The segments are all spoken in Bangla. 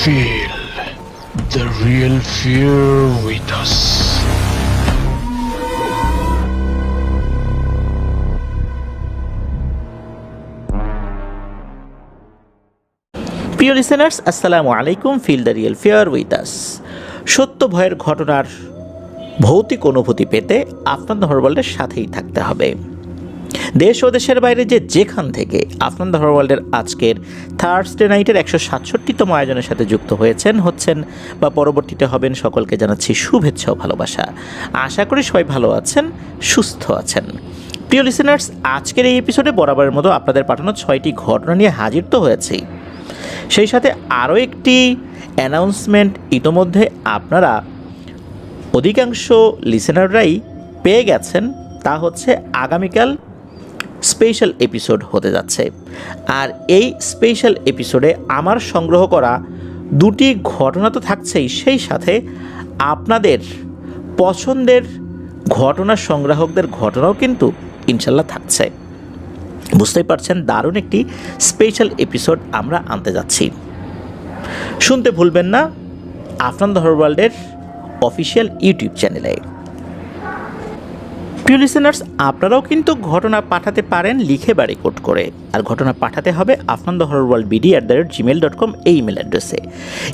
Feel the real fear with us. প্রিয় লিসেনার্স, আসসালামু আলাইকুম। Feel the real fear with us. সত্য ভয়ের ঘটনার ভৌতিক অনুভূতি পেতে আফনান দ্য হরর ওয়ার্ল্ডের সাথেই থাকতে হবে। দেশ ও দেশের বাইরে যেখান থেকে আফনান দ্য হরর ওয়ার্ল্ডের আজকের থার্সডে নাইটের 167তম আয়োজনের সাথে যুক্ত হচ্ছেন বা পরবর্তীতে হবেন, সকলকে জানাচ্ছি শুভেচ্ছা ও ভালোবাসা। আশা করি সবাই ভালো আছেন, সুস্থ আছেন। প্রিয় লিসেনার্স, আজকের এই এপিসোডে বরাবরের মতো আপনাদের পাঠানো 6টি ঘটনা নিয়ে হাজির তো হয়েছি। সেই সাথে আরও একটি অ্যানাউন্সমেন্ট ইতোমধ্যে আপনারা অধিকাংশ লিসেনাররাই পেয়ে গেছেন, তা হচ্ছে আগামীকাল স্পেশাল এপিসোড হতে যাচ্ছে। আর এই স্পেশাল এপিসোডে আমার সংগ্রহ করা 2টি ঘটনা তো থাকছেই, সেই সাথে আপনাদের পছন্দের ঘটনা সংগ্রাহকদের ঘটনাও কিন্তু ইনশাল্লাহ থাকছে। বুঝতেই পারছেন, দারুণ একটি স্পেশাল এপিসোড আমরা আনতে যাচ্ছি। শুনতে ভুলবেন না আফনান দ্য হরর ওয়ার্ল্ডের অফিসিয়াল ইউটিউব চ্যানেলে। প্রিয় লিসেনার্স, আপনারাও কিন্তু ঘটনা পাঠাতে পারেন লিখে বা রেকর্ড করে। আর ঘটনা পাঠাতে হবে afnanthehorrorworldbd@gmail.com এই ইমেল অ্যাড্রেসে।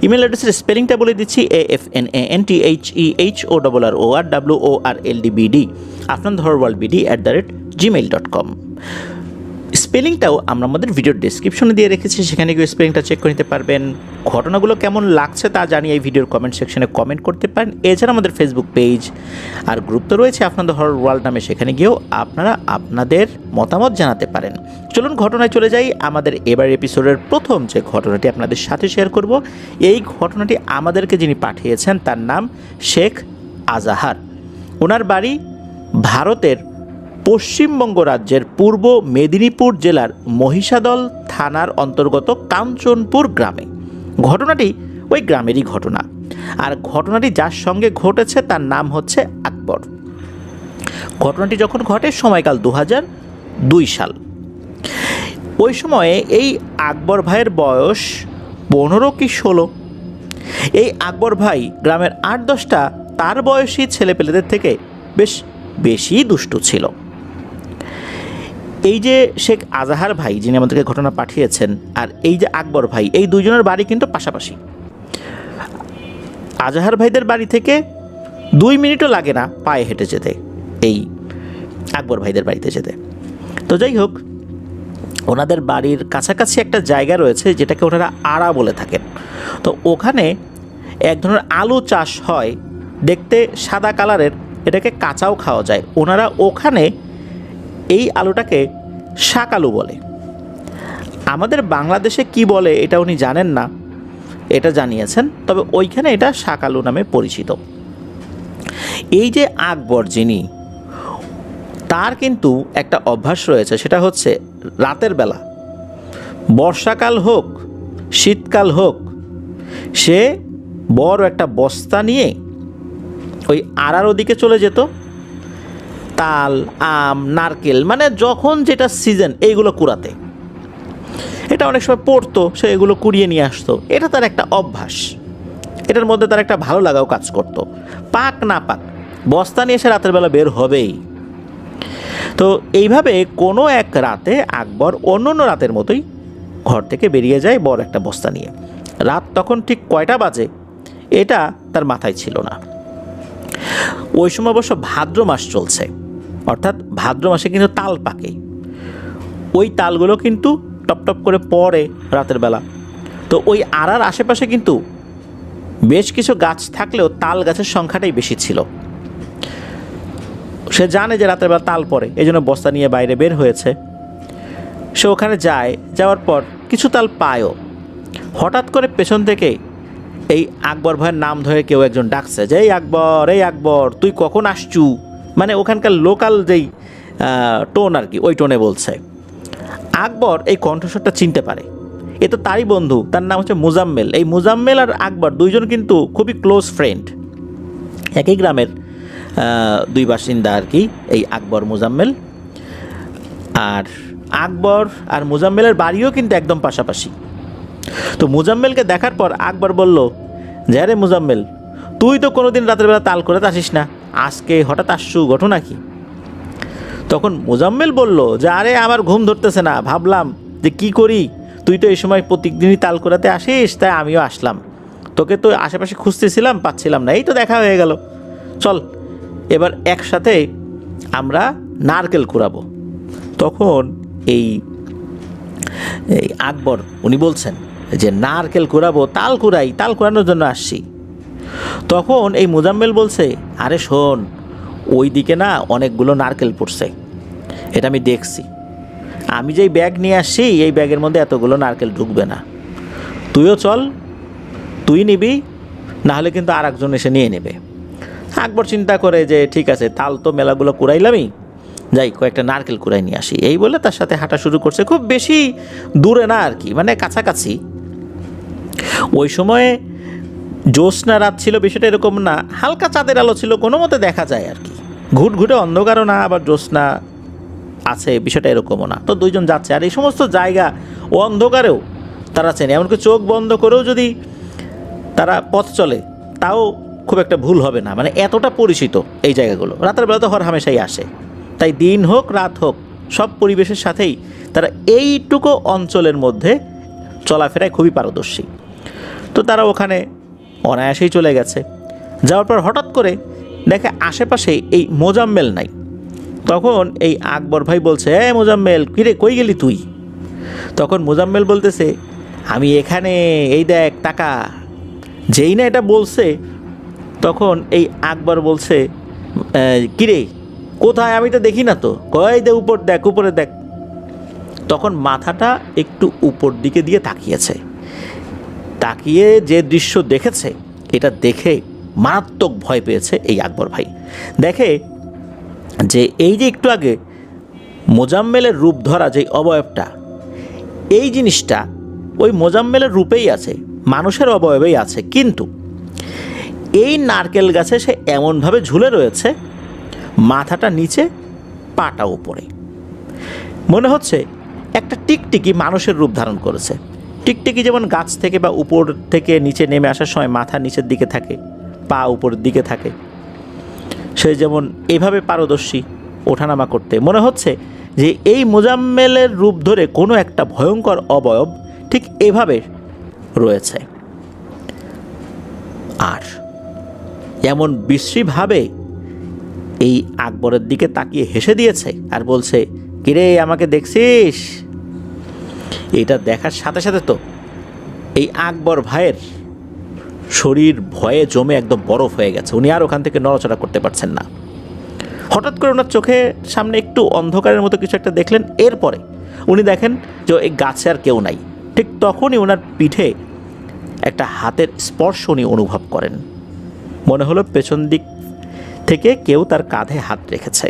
ইমেল অ্যাড্রেসের স্পেলিংটা বলে দিচ্ছি, AFNANTHEHORRORWORLDBD afnanthehorrorworldbd@gmail.com। স্পেলিংটাও আমরা আমাদের ভিডিওর ডেসক্রিপশনে দিয়ে রেখেছি, সেখানে গিয়ে স্পেলিংটা চেক করে নিতে পারবেন। ঘটনাগুলো কেমন লাগছে তা জানিয়ে এই ভিডিওর কমেন্ট সেকশনে কমেন্ট করতে পারেন। এছাড়া আমাদের ফেসবুক পেজ আর গ্রুপ তো রয়েছে আফনান দ্য হরর ওয়ার্ল্ড নামে, সেখানে গিয়েও আপনারা আপনাদের মতামত জানাতে পারেন। চলুন ঘটনায় চলে যাই। আমাদের এবার এপিসোডের প্রথম যে ঘটনাটি আপনাদের সাথে শেয়ার করব, এই ঘটনাটি আমাদেরকে যিনি পাঠিয়েছেন তার নাম শেখ আজাহার। ওনার বাড়ি ভারতের পশ্চিমবঙ্গ রাজ্যের পূর্ব মেদিনীপুর জেলার মহিষাদল থানার অন্তর্গত কাঞ্চনপুর গ্রামে। ঘটনাটি ওই গ্রামেরই ঘটনা। আর ঘটনাটি যার সঙ্গে ঘটেছে তার নাম হচ্ছে আকবর। ঘটনাটি যখন ঘটে সময়কাল 2002 সাল। ওই সময়ে এই আকবর ভাইয়ের বয়স 15 কি 16। এই আকবর ভাই গ্রামের 8-10টা তার বয়সী ছেলেপেলেদের থেকে বেশ বেশি দুষ্টু ছিল। এই যে শেখ আজাহার ভাই যিনি আমাদেরকে ঘটনা পাঠিয়েছেন, আর এই যে আকবর ভাই, এই দুজনের বাড়ি কিন্তু পাশাপাশি। আজাহার ভাইদের বাড়ি থেকে 2 মিনিটও লাগে না পায়ে হেঁটে যেতে এই আকবর ভাইদের বাড়িতে যেতে। তো যাই হোক, ওনাদের বাড়ির কাছাকাছি একটা জায়গা রয়েছে যেটাকে ওনারা আড়া বলে থাকেন। তো ওখানে এক ধরনের আলু চাষ হয়, দেখতে সাদা কালারের, এটাকে কাঁচাও খাওয়া যায়। ওনারা ওখানে এই আলুটাকে শাক আলু বলে। আমাদের বাংলাদেশে কি বলে এটা উনি জানেন না, এটা জানিয়েছেন, তবে ওইখানে এটা শাক আলু নামে পরিচিত। এই যে আকবর যিনি, তার কিন্তু একটা অভ্যাস রয়েছে, সেটা হচ্ছে রাতের বেলা, বর্ষাকাল হোক শীতকাল হোক, সে বড় একটা বস্তা নিয়ে ওই আড়ার ওদিকে চলে যেত। তাল, আম, নারকেল, মানে যখন যেটা সিজন এইগুলো কুড়াতে। এটা অনেক সময় পড়তো, সে এগুলো কুড়িয়ে নিয়ে আসতো। এটা তার একটা অভ্যাস, এটার মধ্যে তার একটা ভালো লাগাও কাজ করতো। পাক না পাক, বস্তা নিয়ে এসে রাতের বেলা বের হবেই। তো এইভাবে কোনো এক রাতে আকবর অন্য রাতের মতোই ঘর থেকে বেরিয়ে যায় বড় একটা বস্তা নিয়ে। রাত তখন ঠিক কয়টা বাজে এটা তার মাথায় ছিল না। ওই সময় অবশ্য ভাদ্র মাস চলছে, অর্থাৎ ভাদ্র মাসে কিন্তু তাল পাকে। ওই তালগুলো কিন্তু টপ টপ করে পড়ে রাতের বেলা। তো ওই আড়ার আশেপাশে কিন্তু বেশ কিছু গাছ থাকলেও তাল গাছের সংখ্যাটাই বেশি ছিল। সে জানে যে রাতের বেলা তাল পড়ে, এই জন্য বস্তা নিয়ে বাইরে বের হয়েছে। সে ওখানে যায়, যাওয়ার পর কিছু তাল পায়ও। হঠাৎ করে পেছন থেকে এই আকবর ভাইয়ের নাম ধরে কেউ একজন ডাকছে যে, এই আকবর তুই কখন আসছু, মানে ওখানকার লোকাল যেই টোন আর কি, ওই টোনে বলছে। আকবর এই কণ্ঠস্বরটা চিনতে পারে, এ তো তারই বন্ধু, তার নাম হচ্ছে মুজাম্মেল। এই মুজাম্মেল আর আকবর দুইজন কিন্তু খুবই ক্লোজ ফ্রেন্ড, একই গ্রামের দুই বাসিন্দা আর কি, এই আকবর মুজাম্মেল। আর আকবর আর মুজাম্মেলের বাড়িও কিন্তু একদম পাশাপাশি। তো মুজাম্মেলকে দেখার পর আকবর বলল যে আরে মুজাম্মেল, তুই তো কোনোদিন রাতের বেলা তাল করে আসিস না, আজকে হঠাৎ আসছু, ঘটনা কি? তখন মুজাম্মেল বলল যে আরে আমার ঘুম ধরতেছে না, ভাবলাম যে কি করি, তুই তো এই সময় প্রত্যেকদিনই তাল করাতে আসিস, তাই আমিও আসলাম। তোকে তো আশেপাশে খুঁজতেছিলাম, পাচ্ছিলাম না, এই তো দেখা হয়ে গেল। চল এবার একসাথে আমরা নারকেল কুড়াবো। তখন এই আকবর উনি বলছেন যে নারকেল কুড়াবো, তাল কুড়াই, তাল কুড়ানোর জন্য আসছি। তখন এই মুজাম্মেল বলছে আরে শোন, ওই দিকে না অনেকগুলো নারকেল পড়ছে, এটা আমি দেখছি। আমি যেই ব্যাগ নিয়ে আসছি এই ব্যাগের মধ্যে এতগুলো নারকেল ঢুকবে না, তুইও চল, তুই নিবি, নাহলে কিন্তু আর একজন এসে নিয়ে নেবে। আকবর চিন্তা করে যে ঠিক আছে, তাল তো মেলাগুলো কুড়াইলামই, যাই কয়েকটা নারকেল কুড়াই নিয়ে আসি। এই বলে তার সাথে হাঁটা শুরু করছে, খুব বেশি দূরে না আর কি, মানে কাছাকাছি। ওই সময়ে জ্যোৎস্না রাত ছিল, বিষয়টা এরকম না, হালকা চাঁদের আলো ছিল, কোনো মতে দেখা যায় আর কি, ঘুটঘুটে অন্ধকারও না, আবার জ্যোৎস্না আছে, বিষয়টা এরকমও না। তো দুইজন যাচ্ছে, আর এই সমস্ত জায়গা ও অন্ধকারেও তারা চেনে, এমনকি চোখ বন্ধ করেও যদি তারা পথ চলে তাও খুব একটা ভুল হবে না, মানে এতটা পরিচিত এই জায়গাগুলো। রাতের বেলা তো হরহামেশাই আসে, তাই দিন হোক রাত হোক সব পরিবেশের সাথেই তারা এইটুকু অঞ্চলের মধ্যে চলাফেরায় খুবই পারদর্শী। তো তারা ওখানে অনায়াসেই চলে গেছে। যাওয়ার পর হঠাৎ করে দেখে আশেপাশে এই মোজাম্মেল নাই। তখন এই আকবর ভাই বলছে মোজাম্মেল, কিরে কই গেলি তুই? তখন মোজাম্মেল বলতেছে আমি এখানে, এই দেখ টাকা। যেই না এটা বলছে তখন এই আকবর বলছে কিরে কোথায়, আমি তো দেখি না তো। কয় দে উপর দেখ, উপরে দেখ। তখন মাথাটা একটু উপর দিকে দিয়ে তাকিয়েছে, তাকিয়ে যে দৃশ্য দেখেছে এটা দেখে মারাত্মক ভয় পেয়েছে এই আকবর ভাই। দেখে যে এই যে একটু আগে মোজাম্মেলের রূপ ধরা যে অবয়বটা, এই জিনিসটা ওই মোজাম্মেলের রূপেই আছে, মানুষের অবয়বেই আছে, কিন্তু এই নারকেল গাছে সে এমনভাবে ঝুলে রয়েছে, মাথাটা নিচে পাটা উপরে, মনে হচ্ছে একটা টিকটিকি মানুষের রূপ ধারণ করেছে। টিকটিকি যেমন গাছ থেকে বা উপর থেকে নিচে নেমে আসার সময় মাথা নিচের দিকে থাকে, পা উপরের দিকে থাকে, সে যেমন এইভাবে পারদর্শী ওঠানামা করতে, মনে হচ্ছে যে এই মোজাম্মেলের রূপ ধরে কোনো একটা ভয়ঙ্কর অবয়ব ঠিক এভাবে রয়েছে। আর এমন বিশ্রীভাবে এই আকবরের দিকে তাকিয়ে হেসে দিয়েছে আর বলছে কিরে আমাকে দেখছিস? এটা দেখার সাথে সাথে তো এই আকবর ভাইয়ের শরীর ভয়ে জমে একদম বরফ হয়ে গেছে, উনি আর ওখান থেকে নড়াচড়া করতে পারছেন না। হঠাৎ করে ওনার চোখের সামনে একটু অন্ধকারের মতো কিছু একটা দেখলেন, এরপরে উনি দেখেন যে এই গাছে আর কেউ নাই। ঠিক তখনই ওনার পিঠে একটা হাতের স্পর্শ উনি অনুভব করেন, মনে হলো পেছন দিক থেকে কেউ তার কাঁধে হাত রেখেছে।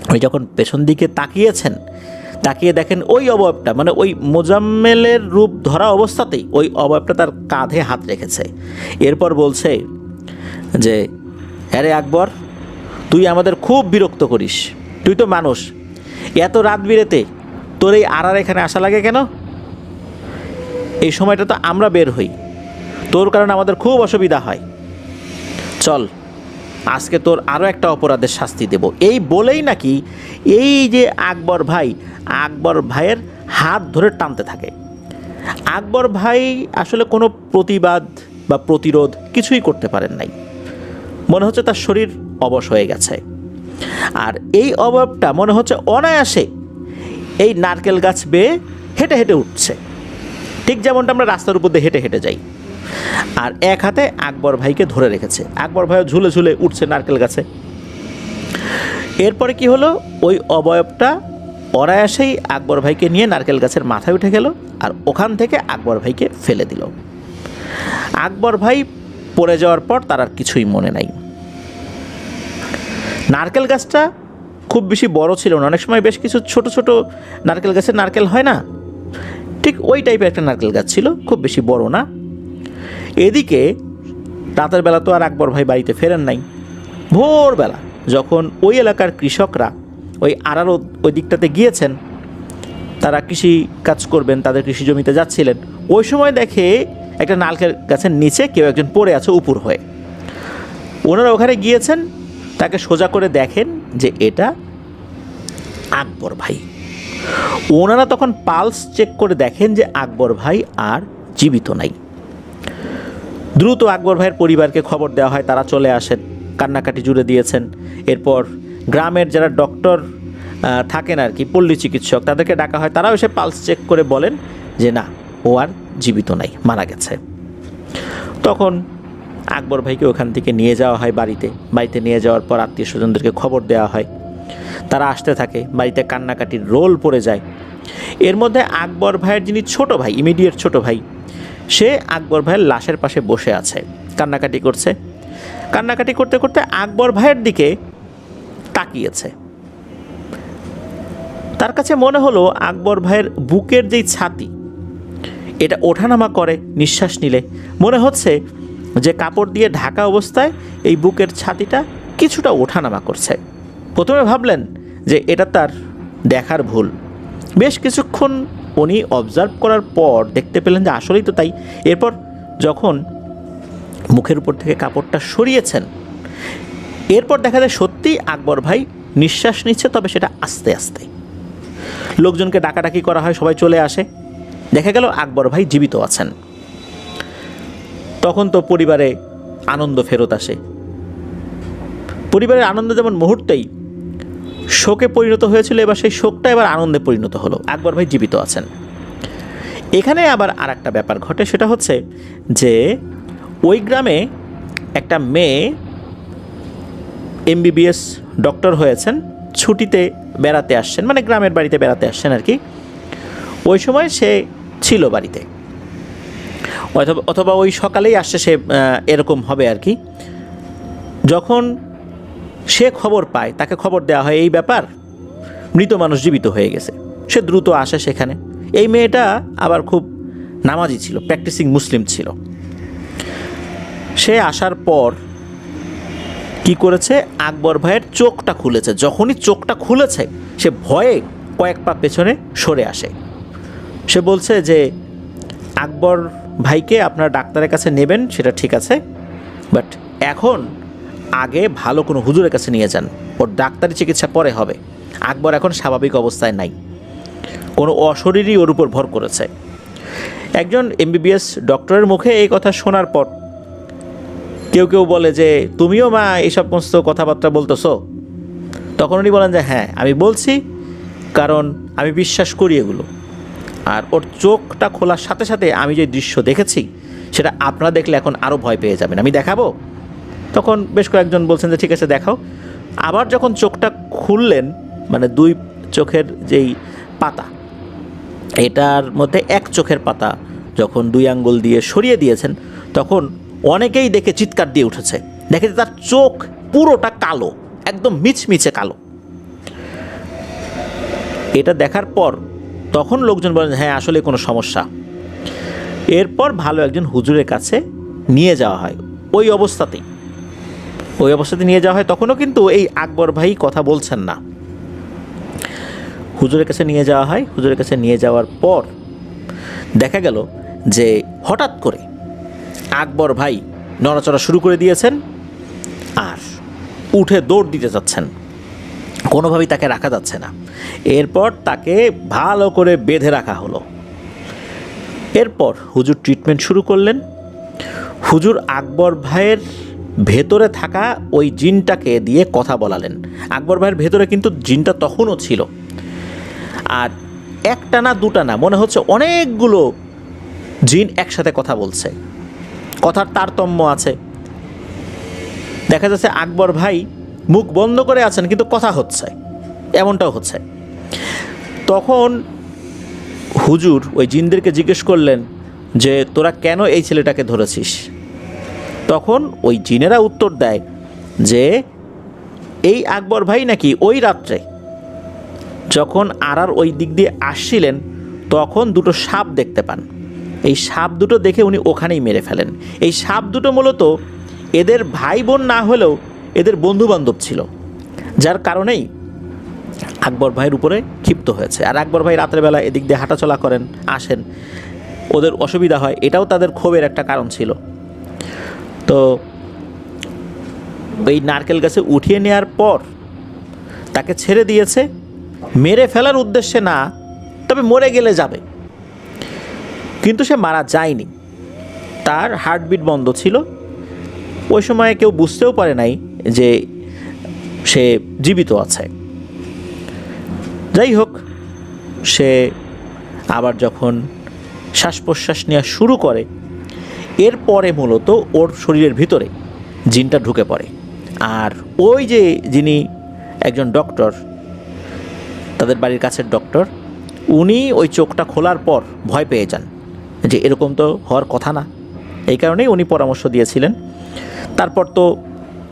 উনি যখন পেছন দিকে তাকিয়েছেন, তাকিয়ে দেখেন ওই অবয়বটা, মানে ওই মোজাম্মেলের রূপ ধরা অবস্থাতেই ওই অবয়বটা তার কাঁধে হাত রেখেছে। এরপর বলছে যে আরে আকবর, তুই আমাদের খুব বিরক্ত করিস, তুই তো মানুষ, এত রাত বিরেতে তোর এই আড়ার এখানে আসা লাগে কেন? এই সময়টা তো আমরা বের হই, তোর কারণে আমাদের খুব অসুবিধা হয়, চল আজকে তোর আরও একটা অপরাধের শাস্তি দেব। এই বলেই নাকি এই যে আকবর ভাইয়ের হাত ধরে টানতে থাকে। আকবর ভাই আসলে কোনো প্রতিবাদ বা প্রতিরোধ কিছুই করতে পারেন নাই, মনে হচ্ছে তার শরীর অবশ হয়ে গেছে। আর এই অবয়বটা মনে হচ্ছে অনায়াসে এই নারকেল গাছ বেয়ে হেঁটে হেঁটে উঠছে, ঠিক যেমনটা আমরা রাস্তার উপর দিয়ে হেঁটে হেঁটে যাই। আর এক হাতে আকবর ভাইকে ধরে রেখেছে, আকবর ভাইও ঝুলে ঝুলে উঠছে নারকেল গাছে। এরপরে কি হলো, ওই অবয়বটা অনায়াসেই আকবর ভাইকে নিয়ে নারকেল গাছের মাথায় উঠে গেল, আর ওখান থেকে আকবর ভাইকে ফেলে দিল। আকবর ভাই পড়ে যাওয়ার পর তার আর কিছুই মনে নাই। নারকেল গাছটা খুব বেশি বড় ছিল না, অনেক সময় বেশ কিছু ছোট ছোট নারকেল গাছের নারকেল হয় না, ঠিক ওই টাইপের একটা নারকেল গাছ ছিল, খুব বেশি বড় না। এদিকে রাতের বেলা তো আর আকবর ভাই বাড়িতে ফেরেন নাই। ভোরবেলা যখন ওই এলাকার কৃষকরা ওই আড়ার ওই দিকটাতে গিয়েছেন, তারা কৃষি কাজ করবেন, তাদের কৃষি জমিতে যাচ্ছিলেন, ওই সময় দেখে একটা নারকেল গাছের নিচে কেউ একজন পড়ে আছে উপুর হয়ে। ওনারা ওখানে গিয়েছেন, তাকে সোজা করে দেখেন যে এটা আকবর ভাই। ওনারা তখন পালস চেক করে দেখেন যে আকবর ভাই আর জীবিত নাই। দ্রুত আকবর ভাইয়ের পরিবারকে খবর দেওয়া হয়, তারা চলে আসেন, কান্নাকাটি জুড়ে দিয়েছেন। এরপর গ্রামের যারা ডক্টর থাকেন আর কি, পল্লী চিকিৎসক, তাদেরকে ডাকা হয়, তারাও এসে পালস চেক করে বলেন যে না, ও আর জীবিত নাই, মারা গেছে। তখন আকবর ভাইকে ওখান থেকে নিয়ে যাওয়া হয় বাড়িতে নিয়ে যাওয়ার পর আত্মীয় স্বজনদেরকে খবর দেওয়া হয়, তারা আসতে থাকে, বাড়িতে কান্নাকাটির রোল পড়ে যায়। এর মধ্যে আকবর ভাইয়ের যিনি ছোট ভাই, ইমিডিয়েট ছোট ভাই, সে আকবর ভাইয়ের লাশের পাশে বসে আছে, কান্নাকাটি করছে। কান্নাকাটি করতে করতে আকবর ভাইয়ের দিকে তাকিয়েছে। তার কাছে মনে হলো আকবর ভাইয়ের বুকের যেই ছাতি, এটা ওঠানামা করে নিঃশ্বাস নিলে। মনে হচ্ছে যে কাপড় দিয়ে ঢাকা অবস্থায় এই বুকের ছাতিটা কিছুটা ওঠানামা করছে। প্রথমে ভাবলেন যে এটা তার দেখার ভুল। বেশ কিছুক্ষণ উনি অবজার্ভ করার পর দেখতে পেলেন যে আসলেই তো তাই। এরপর যখন মুখের উপর থেকে কাপড়টা সরিয়েছেন, এরপর দেখা যায় সত্যিই আকবর ভাই নিঃশ্বাস নিচ্ছে, তবে সেটা আস্তে আস্তে। লোকজনকে ডাকাডাকি করা হয়, সবাই চলে আসে, দেখা গেল আকবর ভাই জীবিত আছেন। তখন তো পরিবারে আনন্দ ফেরত আসে। পরিবারের আনন্দ যেমন মুহূর্তেই শোকে পরিণত হয়েছিল, এবার সেই শোকটা এবার আনন্দে পরিণত হলো, আকবর ভাই জীবিত আছেন। এখানে আবার আর একটা ব্যাপার ঘটে, সেটা হচ্ছে যে ওই গ্রামে একটা মেয়ে MBBS ডক্টর হয়েছেন, ছুটিতে বেড়াতে আসছেন, মানে গ্রামের বাড়িতে বেড়াতে আসছেন আর কি। ওই সময় সে ছিল বাড়িতে, অথবা ওই সকালেই আসছে সে, এরকম হবে আর কি। যখন সে খবর পায়, তাকে খবর দেওয়া হয় এই ব্যাপার, মৃত মানুষ জীবিত হয়ে গেছে, সে দ্রুত আসে সেখানে। এই মেয়েটা আবার খুব নামাজি ছিল, প্র্যাকটিসিং মুসলিম ছিল। সে আসার পর কি করেছে, আকবর ভাইয়ের চোখটা খুলেছে। যখনই চোখটা খুলেছে, সে ভয়ে কয়েক পা পেছনে সরে আসে। সে বলছে যে আকবর ভাইকে আপনারা ডাক্তারের কাছে নেবেন, সেটা ঠিক আছে, বাট এখন আগে ভালো কোনো হুজুরের কাছে নিয়ে যান, ওর ডাক্তারি চিকিৎসা পরে হবে। আকবর এখন স্বাভাবিক অবস্থায় নাই, কোনো অশরীরই ওর উপর ভর করেছে। একজন MBBS ডক্টরের মুখে এই কথা শোনার পর কেউ কেউ বলে যে তুমিও মা এই সমস্ত কথাবার্তা বলতেছো? তখন উনি বলেন যে হ্যাঁ, আমি বলছি, কারণ আমি বিশ্বাস করি এগুলো। আর ওর চোখটা খোলার সাথে সাথে আমি যে দৃশ্য দেখেছি, সেটা আপনারা দেখলে এখন আরও ভয় পেয়ে যাবেন, আমি দেখাবো। তখন বেশ কয়েকজন বলছেন যে ঠিক আছে দেখাও। আবার যখন চোখটা খুললেন, মানে দুই চোখের যেই পাতা, এটার মধ্যে এক চোখের পাতা যখন 2 আঙ্গুল দিয়ে সরিয়ে দিয়েছেন, তখন অনেকেই দেখে চিৎকার দিয়ে উঠেছে। দেখে যে তার চোখ পুরোটা কালো, একদম মিচমিচে কালো। এটা দেখার পর তখন লোকজন বলেন হ্যাঁ আসলে কোনো সমস্যা। এরপর ভালো একজন হুজুরের কাছে নিয়ে যাওয়া হয়। ওই অবস্থাতে নিয়ে যাওয়া হয়। তখনও কিন্তু এই আকবর ভাই কথা বলছেন না। হুজুরের কাছে নিয়ে যাওয়া হয়। হুজুরের কাছে নিয়ে যাওয়ার পর দেখা গেল যে হঠাৎ করে আকবর ভাই নড়াচড়া শুরু করে দিয়েছেন আর উঠে দৌড় দিতে যাচ্ছেন, কোনোভাবেই তাকে রাখা যাচ্ছে না। এরপর তাকে ভালো করে বেঁধে রাখা হলো। এরপর হুজুর ট্রিটমেন্ট শুরু করলেন। হুজুর আকবর ভাইয়ের ভেতরে থাকা ওই জিনটাকে দিয়ে কথা বলালেন। আকবর ভাইয়ের ভেতরে কিন্তু জিনটা তখনও ছিল, আর একটা না দুটা না, মনে হচ্ছে অনেকগুলো জিন একসাথে কথা বলছে, কথার তারতম্য আছে। দেখা যাচ্ছে আকবর ভাই মুখ বন্ধ করে আছেন কিন্তু কথা হচ্ছে, এমনটাও হচ্ছে। তখন হুজুর ওই জিনদেরকে জিজ্ঞেস করলেন যে তোরা কেন এই ছেলেটাকে ধরেছিস? তখন ওই জিনেরা উত্তর দেয় যে এই আকবর ভাই নাকি ওই রাত্রে যখন আরার ওই দিক দিয়ে আসছিলেন, তখন দুটো সাপ দেখতে পান। এই সাপ দুটো দেখে উনি ওখানেই মেরে ফেলেন। এই সাপ দুটো মূলত এদের ভাই বোন না হলেও এদের বন্ধুবান্ধব ছিল, যার কারণেই আকবর ভাইয়ের উপরে ক্ষিপ্ত হয়েছে। আর আকবর ভাই রাত্রেবেলা এদিক দিয়ে হাঁটাচলা করেন, আসেন। ওদের অসুবিধা হয়, এটাও তাদের ক্ষোভের একটা কারণ ছিল। তো ওই নারকেল গাছে উঠিয়ে নেওয়ার পর তাকে ছেড়ে দিয়েছে, মেরে ফেলার উদ্দেশ্যে না, তবে মরে গেলে যাবে। কিন্তু সে মারা যায়নি, তার হার্টবিট বন্ধ ছিল। ওই সময় কেউ বুঝতেও পারে নাই যে সে জীবিত আছে। যাই হোক, সে আবার যখন শ্বাস প্রশ্বাস নেওয়া শুরু করে, এরপরে মূলত ওর শরীরের ভিতরে জিনটা ঢুকে পড়ে। আর ওই যে যিনি একজন ডক্টর, তাদের বাড়ির কাছের ডক্টর, উনি ওই চোখটা খোলার পর ভয় পেয়ে যান যে এরকম তো হওয়ার কথা না। এই কারণেই উনি পরামর্শ দিয়েছিলেন। তারপর তো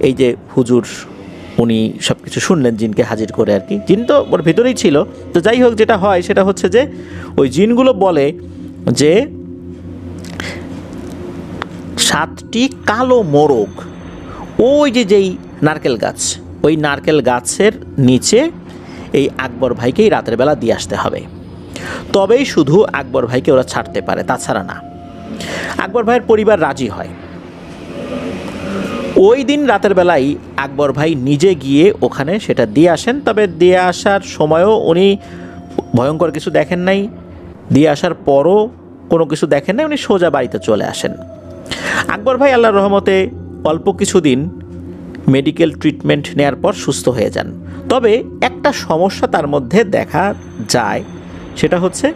এই যে হুজুর, উনি সব কিছু শুনলেন জিনকে হাজির করে আর কি। জিন তো ওর ভিতরেই ছিল। তো যাই হোক, যেটা হয় সেটা হচ্ছে যে ওই জিনগুলো বলে যে 7টি কালো মোরগ ওই যেই নারকেল গাছ, ওই নারকেল গাছের নিচে এই আকবর ভাইকেই রাতের বেলা দিয়ে আসতে হবে, তবেই শুধু আকবর ভাইকে ওরা ছাড়তে পারে, তাছাড়া না। আকবর ভাইয়ের পরিবার রাজি হয়। ওই দিন রাতের বেলায় আকবর ভাই নিজে গিয়ে ওখানে সেটা দিয়ে আসেন। তবে দিয়ে আসার সময়ও উনি ভয়ঙ্কর কিছু দেখেন নাই, দিয়ে আসার পরও কোনো কিছু দেখেন নাই, উনি সোজা বাড়িতে চলে আসেন। আকবর ভাই আল্লাহর রহমতে অল্প কিছুদিন মেডিকেল ট্রিটমেন্ট নেওয়ার পর সুস্থ হয়ে যান। তবে একটা সমস্যা তার মধ্যে দেখা যায়, সেটা হচ্ছে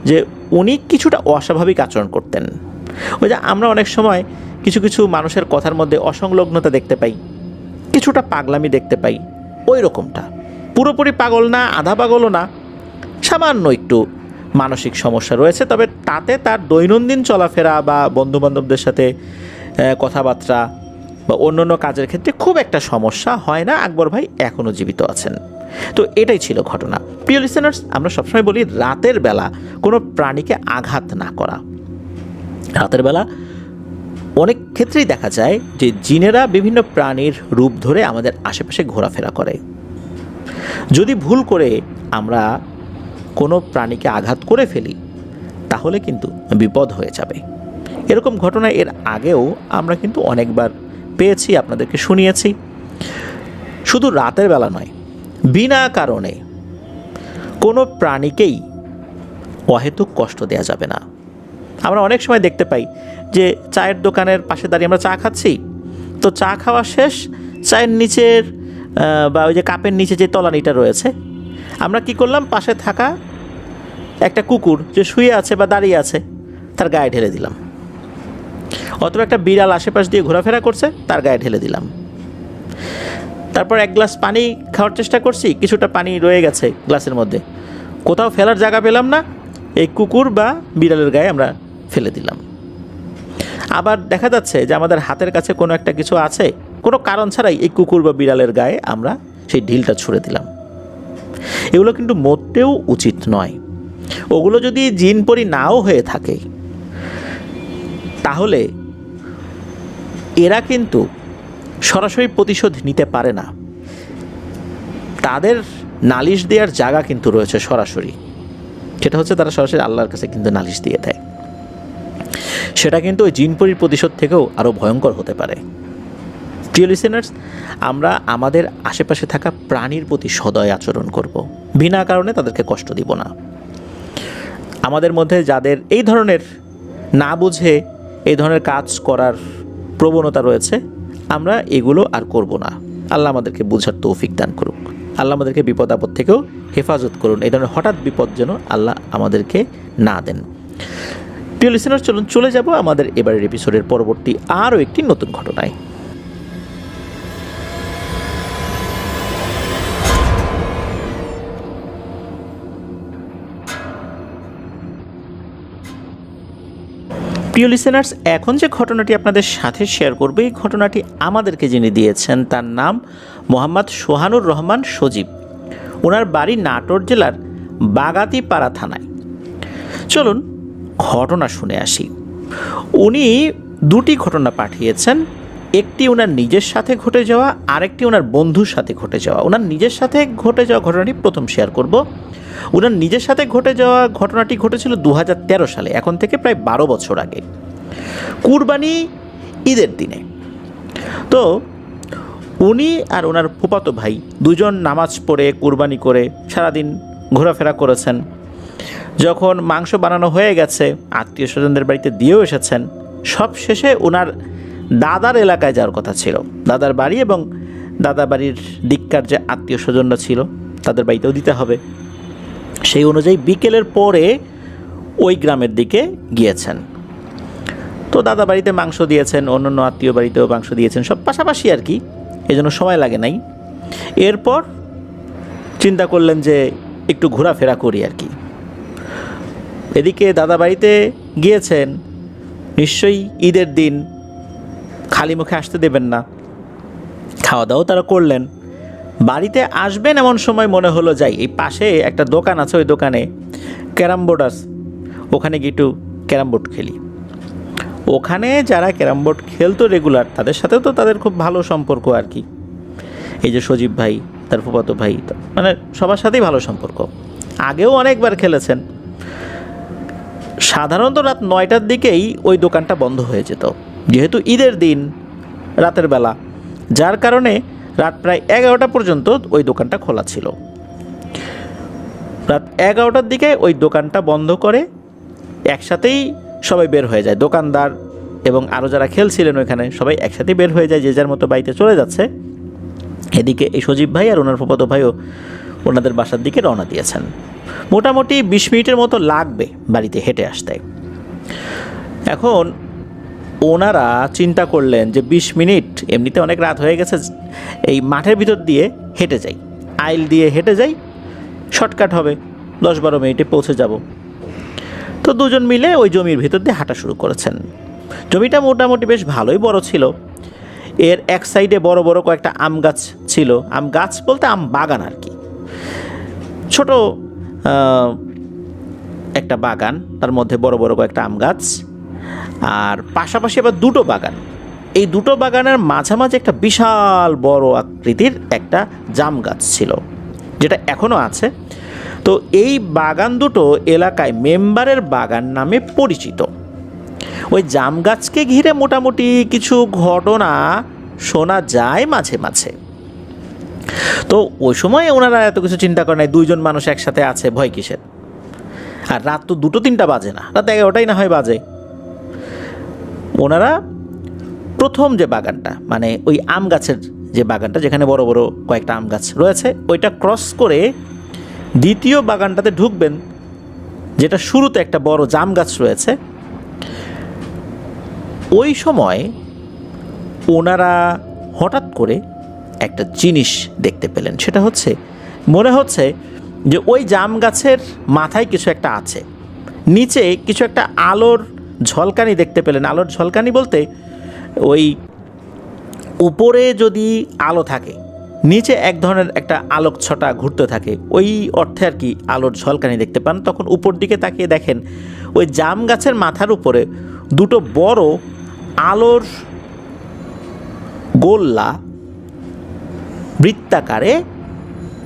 যে উনি কিছুটা অস্বাভাবিক আচরণ করতেন। ওই যে আমরা অনেক সময় কিছু কিছু মানুষের কথার মধ্যে অসংলগ্নতা দেখতে পাই, কিছুটা পাগলামি দেখতে পাই, ওই রকমটা। পুরোপুরি পাগল না, আধা পাগলও না, সামান্য একটু মানসিক সমস্যা রয়েছে। তবে তাতে তার দৈনন্দিন চলাফেরা বা বন্ধুবান্ধবদের সাথে কথাবার্তা বা অন্যান্য কাজের ক্ষেত্রে খুব একটা সমস্যা হয় না। আকবর ভাই এখনও জীবিত আছেন। তো এটাই ছিল ঘটনা। প্রিয় লিসেনার্স, আমরা সবসময় বলি রাতের বেলা কোনো প্রাণীকে আঘাত না করা। রাতের বেলা অনেক ক্ষেত্রেই দেখা যায় যে জিনেরা বিভিন্ন প্রাণীর রূপ ধরে আমাদের আশেপাশে ঘোরাফেরা করে। যদি ভুল করে আমরা কোনো প্রাণীকে আঘাত করে ফেলি, তাহলে কিন্তু বিপদ হয়ে যাবে। এরকম ঘটনা এর আগেও আমরা কিন্তু অনেকবার পেয়েছি, আপনাদেরকে শুনিয়েছি। শুধু রাতের বেলা নয়, বিনা কারণে কোনো প্রাণীকেই অহেতুক কষ্ট দেওয়া যাবে না। আমরা অনেক সময় দেখতে পাই যে চায়ের দোকানের পাশে দাঁড়িয়ে আমরা চা খাচ্ছি, তো চা খাওয়া শেষ, চায়ের নিচের বা ওই যে কাপের নিচে যে তলানিটা রয়েছে, আমরা কি করলাম, পাশে থাকা একটা কুকুর যে শুয়ে আছে বা দাঁড়িয়ে আছে তার গায়ে ঢেলে দিলাম। অথবা একটা বিড়াল আশেপাশ দিয়ে ঘোরাফেরা করছে, তার গায়ে ঢেলে দিলাম। তারপর এক গ্লাস পানি খাওয়ার চেষ্টা করছি, কিছুটা পানি রয়ে গেছে গ্লাসের মধ্যে, কোথাও ফেলার জায়গা পেলাম না, এই কুকুর বা বিড়ালের গায়ে আমরা ফেলে দিলাম। আবার দেখা যাচ্ছে যে আমাদের হাতের কাছে কোনো একটা কিছু আছে, কোনো কারণ ছাড়াই এই কুকুর বা বিড়ালের গায়ে আমরা সেই ঢিলটা ছুঁড়ে দিলাম। এগুলো কিন্তু মোটেও উচিত নয়। ওগুলো যদি জিনপরি নাও হয়ে থাকে, তাহলে এরা কিন্তু সরাসরি প্রতিশোধ নিতে পারে না। তাদের নালিশ দেওয়ার জায়গা কিন্তু রয়েছে সরাসরি, সেটা হচ্ছে তারা সরাসরি আল্লাহর কাছে কিন্তু নালিশ দিয়ে দেয়। সেটা কিন্তু ওই জিনপরির প্রতিশোধ থেকেও আরও ভয়ঙ্কর হতে পারে। প্রিয় লিসেনার্স, আমরা আমাদের আশেপাশে থাকা প্রাণীর প্রতি সদয় আচরণ করব, বিনা কারণে তাদেরকে কষ্ট দিব না। আমাদের মধ্যে যাদের এই ধরনের না বুঝে এই ধরনের কাজ করার প্রবণতা রয়েছে, আমরা এগুলো আর করব না। আল্লাহ আমাদেরকে বুঝার তৌফিক দান করুক। আল্লাহ আমাদেরকে বিপদ আপদ থেকেও হেফাজত করুন। এই ধরনের হঠাৎ বিপদ যেন আল্লাহ আমাদেরকে না দেন। প্রিয় লিসেনার, চলুন চলে যাব আমাদের এবারের এপিসোডের পরবর্তী আরও একটি নতুন ঘটনায়। প্রিয় লিসেনার্স, এখন যে ঘটনাটি আপনাদের সাথে শেয়ার করব, এই ঘটনাটি আমাদেরকে যিনি দিয়েছেন তার নাম মোহাম্মদ সোহানুর রহমান সজীব। ওনার বাড়ি নাটোর জেলার বাগাতিপাড়া থানায়। চলুন ঘটনা শুনে আসি। উনি দুটি ঘটনা পাঠিয়েছেন, একটি ওনার নিজের সাথে ঘটে যাওয়া, আরেকটি ওনার বন্ধুর সাথে ঘটে যাওয়া। ওনার নিজের সাথে ঘটে যাওয়া ঘটনাটি প্রথম শেয়ার করব। ওনার নিজের সাথে ঘটে যাওয়া ঘটনাটি ঘটেছিল 2013 সালে, এখন থেকে প্রায় 12 বছর আগে, কুরবানি ঈদের দিনে। তো উনি আর ওনার ফুফাতো ভাই দুজন নামাজ পড়ে কুরবানি করে সারাদিন ঘোরাফেরা করেছেন। যখন মাংস বানানো হয়ে গেছে, আত্মীয় স্বজনদের বাড়িতে দিয়েও এসেছেন, সব শেষে ওনার দাদার এলাকায় যাওয়ার কথা ছিল। দাদার বাড়ি এবং দাদা বাড়ির দিককার যে আত্মীয় স্বজনরা ছিল তাদের বাড়িতেও দিতে হবে। সেই অনুযায়ী বিকেলের পরে ওই গ্রামের দিকে গিয়েছেন। তো দাদা বাড়িতে মাংস দিয়েছেন, অন্য আত্মীয় বাড়িতেও মাংস দিয়েছেন, সব পাশাপাশি আর কি, এজন্য সময় লাগে নাই। এরপর চিন্তা করলেন যে একটু ঘোরাফেরা করি আর কি। এদিকে দাদা বাড়িতে গিয়েছেন, নিশ্চয়ই ঈদের দিন খালি মুখে আসতে দেবেন না, খাওয়া দাওয়া তারা করলেন। বাড়িতে আসবেন এমন সময় মনে হলো যাই, এই পাশে একটা দোকান আছে, ওই দোকানে ক্যারাম বোর্ড আছে, ওখানে গিয়ে একটু ক্যারাম বোর্ড খেলি। ওখানে যারা ক্যারাম বোর্ড খেলতো রেগুলার, তাদের সাথেও তো তাদের খুব ভালো সম্পর্ক আর কি। এই যে সজীব ভাই, তার ফুফাতো ভাই, মানে সবার সাথেই ভালো সম্পর্ক, আগেও অনেকবার খেলেছেন। সাধারণত রাত 9টার দিকেই ওই দোকানটা বন্ধ হয়ে যেত, যেহেতু ঈদের দিন রাতের বেলা, যার কারণে রাত প্রায় 11টা পর্যন্ত ওই দোকানটা খোলা ছিল। রাত 11টার দিকে ওই দোকানটা বন্ধ করে একসাথেই সবাই বের হয়ে যায়, দোকানদার এবং আরও যারা খেলছিলেন ওইখানে সবাই একসাথেই বের হয়ে যায়, যে যার মতো বাড়িতে চলে যাচ্ছে। এদিকে এই সজীব ভাই আর ওনার ফুফাতো ভাইও ওনাদের বাসার দিকে রওনা দিয়েছেন। মোটামুটি 20 মিনিটের মতো লাগবে বাড়িতে হেঁটে আসতে। এখন ওনারা চিন্তা করলেন যে 20 মিনিট এমনিতে অনেক রাত হয়ে গেছে, এই মাঠের ভিতর দিয়ে হেঁটে যাই, আইল দিয়ে হেঁটে যাই, শর্টকাট হবে, 10-12 মিনিটে পৌঁছে যাব। তো দুজন মিলে ওই জমির ভিতর দিয়ে হাঁটা শুরু করেছেন। জমিটা মোটামুটি বেশ ভালোই বড় ছিল। এর এক সাইডে বড় বড় কয়েকটা আম গাছ ছিল, আম গাছ বলতে আম বাগান আর কি, ছোট একটা বাগান, তার মধ্যে বড় বড় কয়েকটা আম গাছ, আর পাশাপাশি আবার দুটো বাগান। এই দুটো বাগানের মাঝামাঝি একটা বিশাল বড় আকৃতির একটা জাম গাছ ছিল, যেটা এখনও আছে। তো এই বাগান দুটো এলাকায় মেম্বারের বাগান নামে পরিচিত। ওই জাম গাছকে ঘিরে মোটামুটি কিছু ঘটনা শোনা যায় মাঝে মাঝে। তো ওই সময় ওনারা এত কিছু চিন্তা করে নাই, দুইজন মানুষ একসাথে আছে, ভয় কিসের। আর রাত তো 2-3টা বাজে না, রাত 11টাই না হয় বাজে। ওনারা প্রথম যে বাগানটা, মানে ওই আম গাছের যে বাগানটা, যেখানে বড় বড় কয়েকটা আম গাছ রয়েছে, ওইটা ক্রস করে দ্বিতীয় বাগানটাতে ঢুকবেন, যেটা শুরুতে একটা বড় জাম গাছ রয়েছে। ওই সময় ওনারা হঠাৎ করে একটা জিনিস দেখতে পেলেন। সেটা হচ্ছে, মনে হচ্ছে যে ওই জাম গাছের মাথায় কিছু একটা আছে, নিচে কিছু একটা আলোর ঝলকানি দেখতে পেলেন। আলোর ঝলকানি বলতে ওই উপরে যদি আলো থাকে, নিচে এক ধরনের একটা আলোক ছটা ঘুরতে থাকে, ওই অর্থে আর কি আলোর ঝলকানি দেখতে পান। তখন উপর দিকে তাকিয়ে দেখেন ওই জাম গাছের মাথার উপরে দুটো বড় আলোর গোল্লা বৃত্তাকারে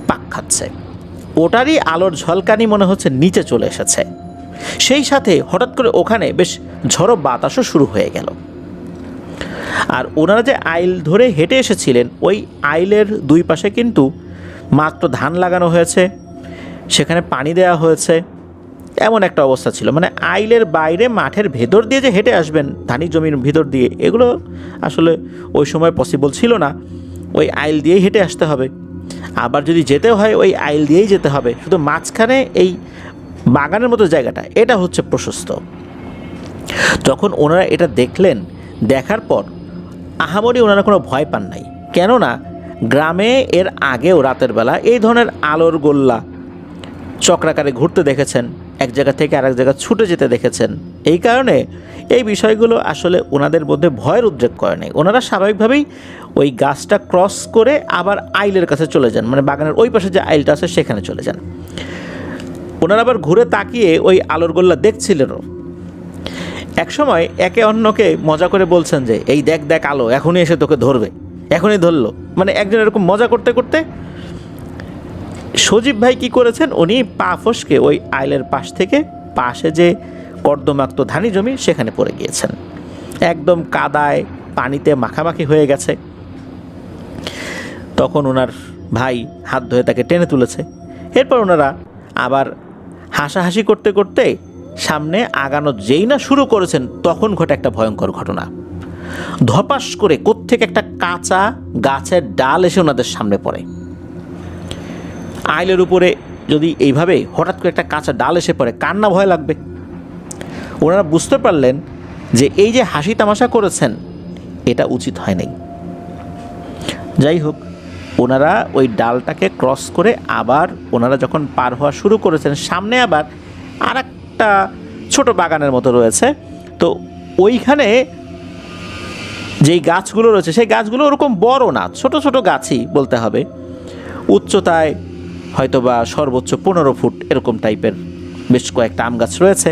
পাক খাচ্ছে। ওটারই আলোর ঝলকানি মনে হচ্ছে নিচে চলে এসেছে। সেই সাথে হঠাৎ করে ওখানে বেশ ঝড়ো বাতাসও শুরু হয়ে গেল। আর ওনারা যে আইল ধরে হেঁটে এসেছিলেন, ওই আইলের দুই পাশে কিন্তু মাত্র ধান লাগানো হয়েছে, সেখানে পানি দেওয়া হয়েছে, এমন একটা অবস্থা ছিল। মানে আইলের বাইরে মাঠের ভেতর দিয়ে যে হেঁটে আসবেন, ধানি জমির ভিতর দিয়ে, এগুলো আসলে ওই সময় পসিবল ছিল না। ওই আইল দিয়েই হেঁটে আসতে হবে, আবার যদি যেতেও হয় ওই আইল দিয়েই যেতে হবে। শুধু মাঝখানে এই বাগানের মতো জায়গাটা, এটা হচ্ছে প্রশস্ত। যখন ওনারা এটা দেখলেন, দেখার পর আহামরি ওনারা কোনো ভয় পান নাই, কেননা গ্রামে এর আগেও রাতের বেলা এই ধরনের আলোর গোল্লা চক্রাকারে ঘুরতে দেখেছেন, এক জায়গা থেকে আরেক জায়গা ছুটে যেতে দেখেছেন। এই কারণে এই বিষয়গুলো আসলে ওনাদের মধ্যে ভয়ের উদ্রেক করে নাই। ওনারা স্বাভাবিকভাবেই ওই গাছটা ক্রস করে আবার আইলের কাছে চলে যান, মানে বাগানের ওই পাশে যে আইলটা আছে সেখানে চলে যান। ওনারা আবার ঘুরে তাকিয়ে ওই আলোর গোল্লা দেখছিলেনও। একসময় একে অন্যকে মজা করে বলছেন যে, এই দেখ দেখ আলো, এখনই এসে তোকে ধরবে, এখনই ধরলো। মানে একজন এরকম মজা করতে করতে সজীব ভাই কি করেছেন, উনি পা ফসকে ওই আইলের পাশ থেকে পাশে যে কর্দমাক্ত ধানি জমি সেখানে পড়ে গিয়েছেন। একদম কাদায় পানিতে মাখামাখি হয়ে গেছে। তখন ওনার ভাই হাত ধরে তাকে টেনে তুলেছে। এরপর ওনারা আবার হাসাহাসি করতে করতে সামনে আগানো যেই না শুরু করেছেন, তখন ঘটে একটা ভয়ঙ্কর ঘটনা। ধপাস করে কোত্থেকে একটা কাঁচা গাছের ডাল এসে ওনাদের সামনে পড়ে। আইলের উপরে যদি এইভাবে হঠাৎ করে একটা কাঁচা ডাল এসে পড়ে, কার না ভয় লাগবে। ওনারা বুঝতে পারলেন যে এই যে হাসি তামাশা করেছেন এটা উচিত হয় নাই। যাই হোক, ওনারা ওই ডালটাকে ক্রস করে আবার ওনারা যখন পার হওয়া শুরু করেছেন, সামনে আবার আর একটা ছোট বাগানের মতো রয়েছে। তো ওইখানে যেই গাছগুলো রয়েছে সেই গাছগুলো ওরকম বড় না, ছোট ছোট গাছই বলতে হবে। উচ্চতায় হয়তোবা সর্বোচ্চ 15 ফুট এরকম টাইপের বেশ কয়েকটা আম গাছ রয়েছে।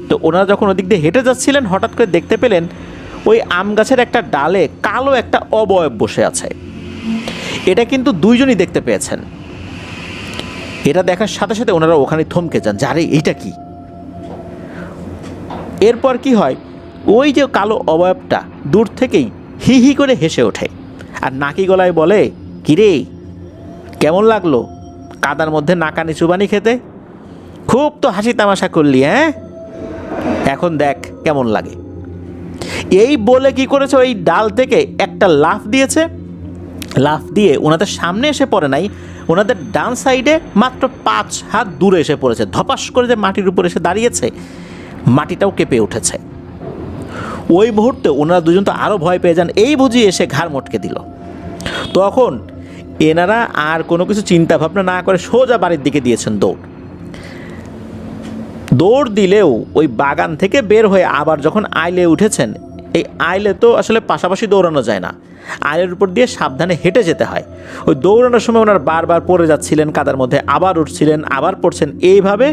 তো ওনারা যখন ওদিক দিয়ে হেঁটে যাচ্ছিলেন, হঠাৎ করে দেখতে পেলেন ওই আম গাছের একটা ডালে কালো একটা অবয়ব বসে আছে। এটা কিন্তু দুইজনই দেখতে পেয়েছেন। এটা দেখার সাথে সাথে ওনারা ওখানে থমকে যান, যারে এইটা কি। এরপর কি হয়, ওই যে কালো অবয়বটা দূর থেকেই হি হি করে হেসে ওঠে আর নাকি গলায় বলে, কিরে কেমন লাগলো কাদার মধ্যে নাকানি চুবানি খেতে? খুব তো হাসি তামাশা করলি, হ্যাঁ? এখন দেখ কেমন লাগে। এই বলে কি করেছে, ওই ডাল থেকে একটা লাফ দিয়েছে। লাফ দিয়ে ওনাদের সামনে এসে পড়ে নাই, ওনাদের ডান সাইডে মাত্র 5 হাত দূরে এসে পড়েছে। ধপাস করে যে মাটির উপর এসে দাঁড়িয়েছে, মাটিটাও কেঁপে উঠেছে। ওই মুহূর্তে ওনারা দুজন তো আরও ভয় পেয়ে যান, এই বুঝি এসে ঘাড় মটকে দিল। তখন এনারা আর কোনো কিছু চিন্তা ভাবনা না করে সোজা বাড়ির দিকে দিয়েছেন দৌড়। দৌড় দিলেও ওই বাগান থেকে বের হয়ে আবার যখন আইলে উঠেছেন, এই আইলে তো আসলে পাশাপাশি দৌড়ানো যায় না, আইলের উপর দিয়ে সাবধানে হেঁটে যেতে হয়। ওই দৌড়ানোর সময় ওনারা বারবার পড়ে যাচ্ছিলেন কাদার মধ্যে, আবার উঠছিলেন আবার পড়ছেন। এইভাবে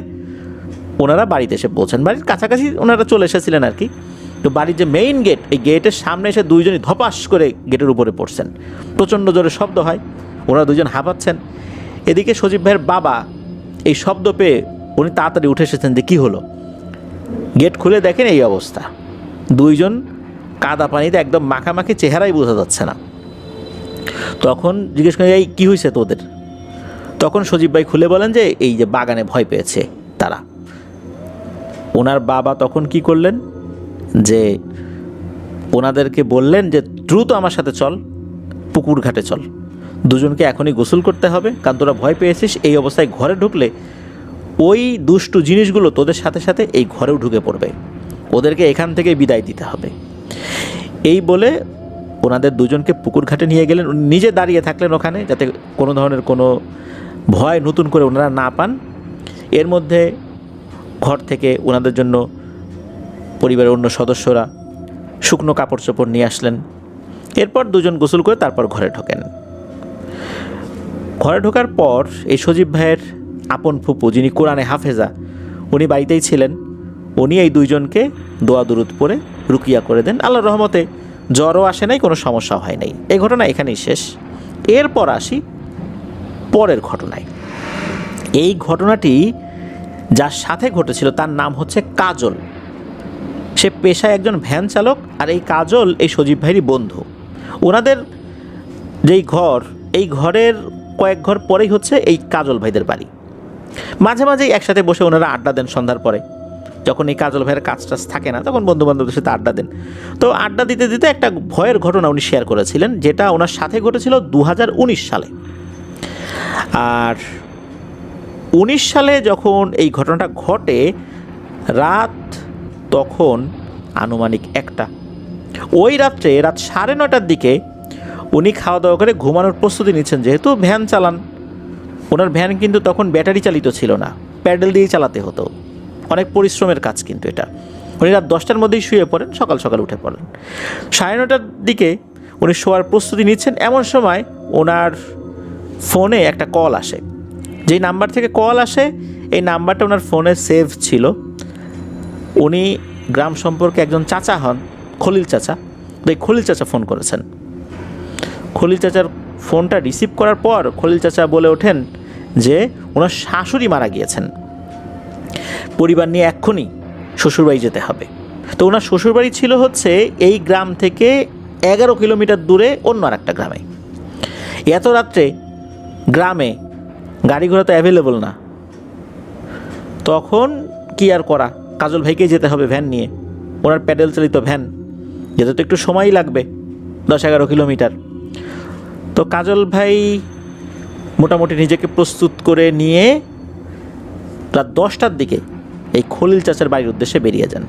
ওনারা বাড়িতে এসে পৌঁছেন। বাড়ির কাছাকাছি ওনারা চলে এসেছিলেন আর কি। তো বাড়ির যে মেইন গেট, এই গেটের সামনে এসে দুইজনই ধপাস করে গেটের উপরে পড়ছেন। প্রচণ্ড জোরে শব্দ হয়, ওনারা দুজন হাঁপাচ্ছেন। এদিকে সজীব ভাইয়ের বাবা এই শব্দ পেয়ে উনি তাড়াতাড়ি উঠে এসেছেন যে কী হলো। গেট খুলে দেখেন এই অবস্থা, দুইজন কাদা পানিতে একদম মাখামাখি, চেহারাই বোঝা যাচ্ছে না। তখন জিজ্ঞেস করেন, এই কী হয়েছে তোদের? তখন সজীব ভাই খুলে বলেন যে এই যে বাগানে ভয় পেয়েছে তারা। ওনার বাবা তখন কি করলেন, যে ওনাদেরকে বললেন যে দ্রুত আমার সাথে চল, পুকুর ঘাটে চল, দুজনকে এখনই গোসল করতে হবে, কারণ তোরা ভয় পেয়েছিস। এই অবস্থায় ঘরে ঢুকলে ওই দুষ্টু জিনিসগুলো তোদের সাথে সাথে এই ঘরেও ঢুকে পড়বে, ওদেরকে এখান থেকে বিদায় দিতে হবে। এই বলে ওনাদের দুজনকে পুকুর ঘাটে নিয়ে গেলেন। উনি নিজে দাঁড়িয়ে থাকলেন ওখানে, যাতে কোনো ধরনের কোনো ভয় নতুন করে ওনারা না পান। এর মধ্যে ঘর থেকে ওনাদের জন্য পরিবারের অন্য সদস্যরা শুকনো কাপড় চোপড় নিয়ে আসলেন। এরপর দুজন গোসল করে তারপর ঘরে ঢোকেন। ঘরে ঢোকার পর এই সজীব ভাইয়ের আপন ফুপু, যিনি কোরআনে হাফেজা, উনি বাড়িতেই ছিলেন। উনি এই দুইজনকে দোয়া দুরুদ পড়ে রুকিয়া করে দেন। আল্লাহর রহমতে জ্বরও আসে নাই, কোনো সমস্যা হয় নাই। এই ঘটনা এখানেই শেষ। এরপর আসি পরের ঘটনায়। এই ঘটনাটি যার সাথে ঘটেছিল তার নাম হচ্ছে কাজল। সে পেশায় একজন ভ্যান চালক, আর এই কাজল এই সজীব ভাইয়েরই বন্ধু। ওনাদের যেই ঘর, এই ঘরের কয়েক ঘর পরেই হচ্ছে এই কাজল ভাইদের বাড়ি। মাঝে মাঝেই একসাথে বসে ওনারা আড্ডা দেন সন্ধ্যার পরে। যখন এই কাজল ভাইয়ের কাজ টাজ থাকে না, তখন বন্ধুবান্ধবদের সাথে আড্ডা দেন। তো আড্ডা দিতে দিতে একটা ভয়ের ঘটনা উনি শেয়ার করেছিলেন, যেটা ওনার সাথে ঘটেছিল 2019 সালে। আর 19 সালে যখন এই ঘটনাটা ঘটে, রাত তখন আনুমানিক 1টা। ওই রাত্রে রাত 9:30টার দিকে উনি খাওয়া দাওয়া করে ঘুমানোর প্রস্তুতি নিচ্ছেন। যেহেতু ভ্যান চালান, ওনার ভ্যান কিন্তু তখন ব্যাটারি চালিত ছিল না, প্যাডেল দিয়েই চালাতে হতো। অনেক পরিশ্রমের কাজ কিন্তু এটা। উনি রাত 10টার মধ্যেই শুয়ে পড়েন, সকাল সকাল উঠে পড়েন। 9:30টার দিকে উনি শোয়ার প্রস্তুতি নিচ্ছেন, এমন সময় ওনার ফোনে একটা কল আসে। যেই নাম্বার থেকে কল আসে, এই নাম্বারটা ওনার ফোনে সেভ ছিল। উনি গ্রাম সম্পর্কে একজন চাচা হন, খলিল চাচা। এই খলিল চাচা ফোন করেছেন। খলিল চাচার ফোনটা রিসিভ করার পর খলিল চাচা বলে ওঠেন যে ওনার শাশুড়ি মারা গিয়েছেন, পরিবার নিয়ে এক্ষুনি শ্বশুরবাড়ি যেতে হবে। তো ওনার শ্বশুরবাড়ি ছিল হচ্ছে এই গ্রাম থেকে 11 কিলোমিটার দূরে অন্য আর একটা গ্রামে। এত রাত্রে গ্রামে গাড়ি ঘোড়া তো অ্যাভেলেবল না, তখন কি আর করা, কাজল ভাইকেই যেতে হবে ভ্যান নিয়ে। ওনার প্যাডেল চালিত ভ্যান, যেতে তো একটু সময়ই লাগবে, 10-11 কিলোমিটার। তো কাজল ভাই মোটামুটি নিজেকে প্রস্তুত করে নিয়ে রাত 10টার দিকে এই খলিল চাচার বাড়ির উদ্দেশ্যে বেরিয়ে যান।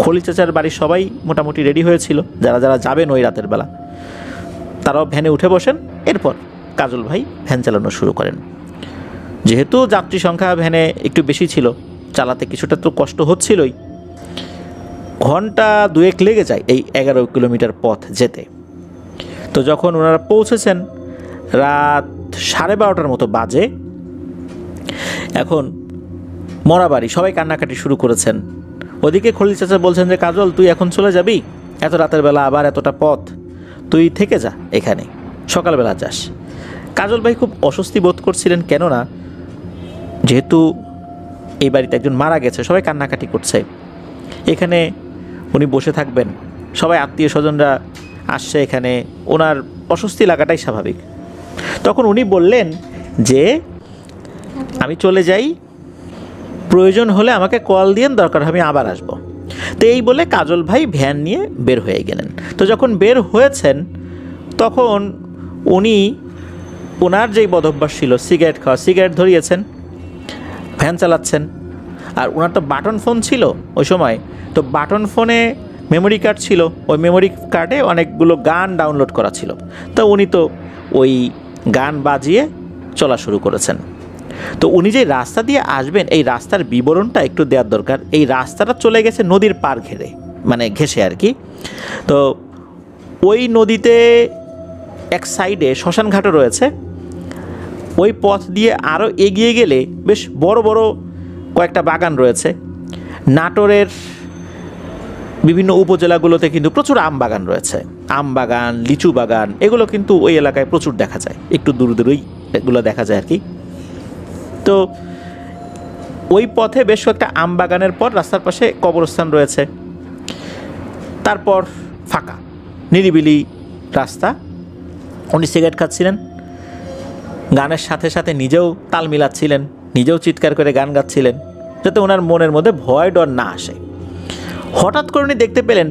খলিল চাচার বাড়ির সবাই মোটামুটি রেডি হয়েছিল, যারা যারা যাবেন ওই রাতের বেলা তারাও ভ্যানে উঠে বসেন। এরপর কাজল ভাই ভ্যান চালানো শুরু করেন। যেহেতু যাত্রী সংখ্যা ভ্যানে একটু বেশি ছিল, চালাতে কিছুটা তো কষ্ট হচ্ছিলই। ঘন্টা 2-1 লেগে যায় এই 11 কিলোমিটার পথ যেতে। তো যখন ওনারা পৌঁছেছেন রাত 12:30টার মতো বাজে। এখন মরাবাড়ি, সবাই কান্নাকাটি শুরু করেছেন। ওদিকে খলিল চাচা বলছেন যে কাজল তুই এখন চলে যাবি, এত রাতের বেলা আবার এতটা পথ, তুই থেকে যা এখানে, সকালবেলা যাস। কাজল ভাই খুব অস্বস্তি বোধ করছিলেন, কেননা যেহেতু এই বাড়িতে একজন মারা গেছে, সবাই কান্নাকাটি করছে, এখানে উনি বসে থাকবেন, সবাই আত্মীয় স্বজনরা আসছে এখানে, ওনার অস্বস্তি লাগাটাই স্বাভাবিক। তখন উনি বললেন যে আমি চলে যাই, প্রয়োজন হলে আমাকে কল দিয়েন, দরকার আমি আবার আসব। তো এই বলে কাজল ভাই ভ্যান নিয়ে বের হয়ে গেলেন। তো যখন বের হয়েছেন তখন উনি ওনার যেই বদভ্যাস ছিল সিগারেট খাওয়া, সিগারেট ধরিয়েছেন, ভ্যান চালাচ্ছেন। আর ওনার তো বাটন ফোন ছিল ওই সময়, তো বাটন ফোনে মেমোরি কার্ড ছিল, ওই মেমোরি কার্ডে অনেকগুলো গান ডাউনলোড করা ছিল। তো উনি তো ওই গান বাজিয়ে চলা শুরু করেছেন। তো উনি যে রাস্তা দিয়ে আসবেন এই রাস্তার বিবরণটা একটু দেওয়ার দরকার। এই রাস্তাটা চলে গেছে নদীর পার ঘেরে, মানে ঘেঁষে আর কি। তো ওই নদীতে এক সাইডে শ্মশানঘাটও রয়েছে। ওই পথ দিয়ে আরও এগিয়ে গেলে বেশ বড় বড় কয়েকটা বাগান রয়েছে। নাটোরের বিভিন্ন উপজেলাগুলোতে কিন্তু প্রচুর আম বাগান রয়েছে, আম বাগান, লিচু বাগান, এগুলো কিন্তু ওই এলাকায় প্রচুর দেখা যায়, একটু দূর দূরেই এগুলো দেখা যায় আর কি। তো ওই পথে বেশ কয়েকটা আম বাগানের পর রাস্তার পাশে কবরস্থান রয়েছে। তারপর ফাঁকা নিরিবিলি রাস্তা। উনি সিগারেট খাচ্ছিলেন, গানের সাথে সাথে নিজেও তাল মিলাচ্ছিলেন, নিজেও চিৎকার করে গান গাচ্ছিলেন, যাতে ওনার মনের মধ্যে ভয় ডর না আসে। হঠাৎ করে উনি দেখতে পেলেন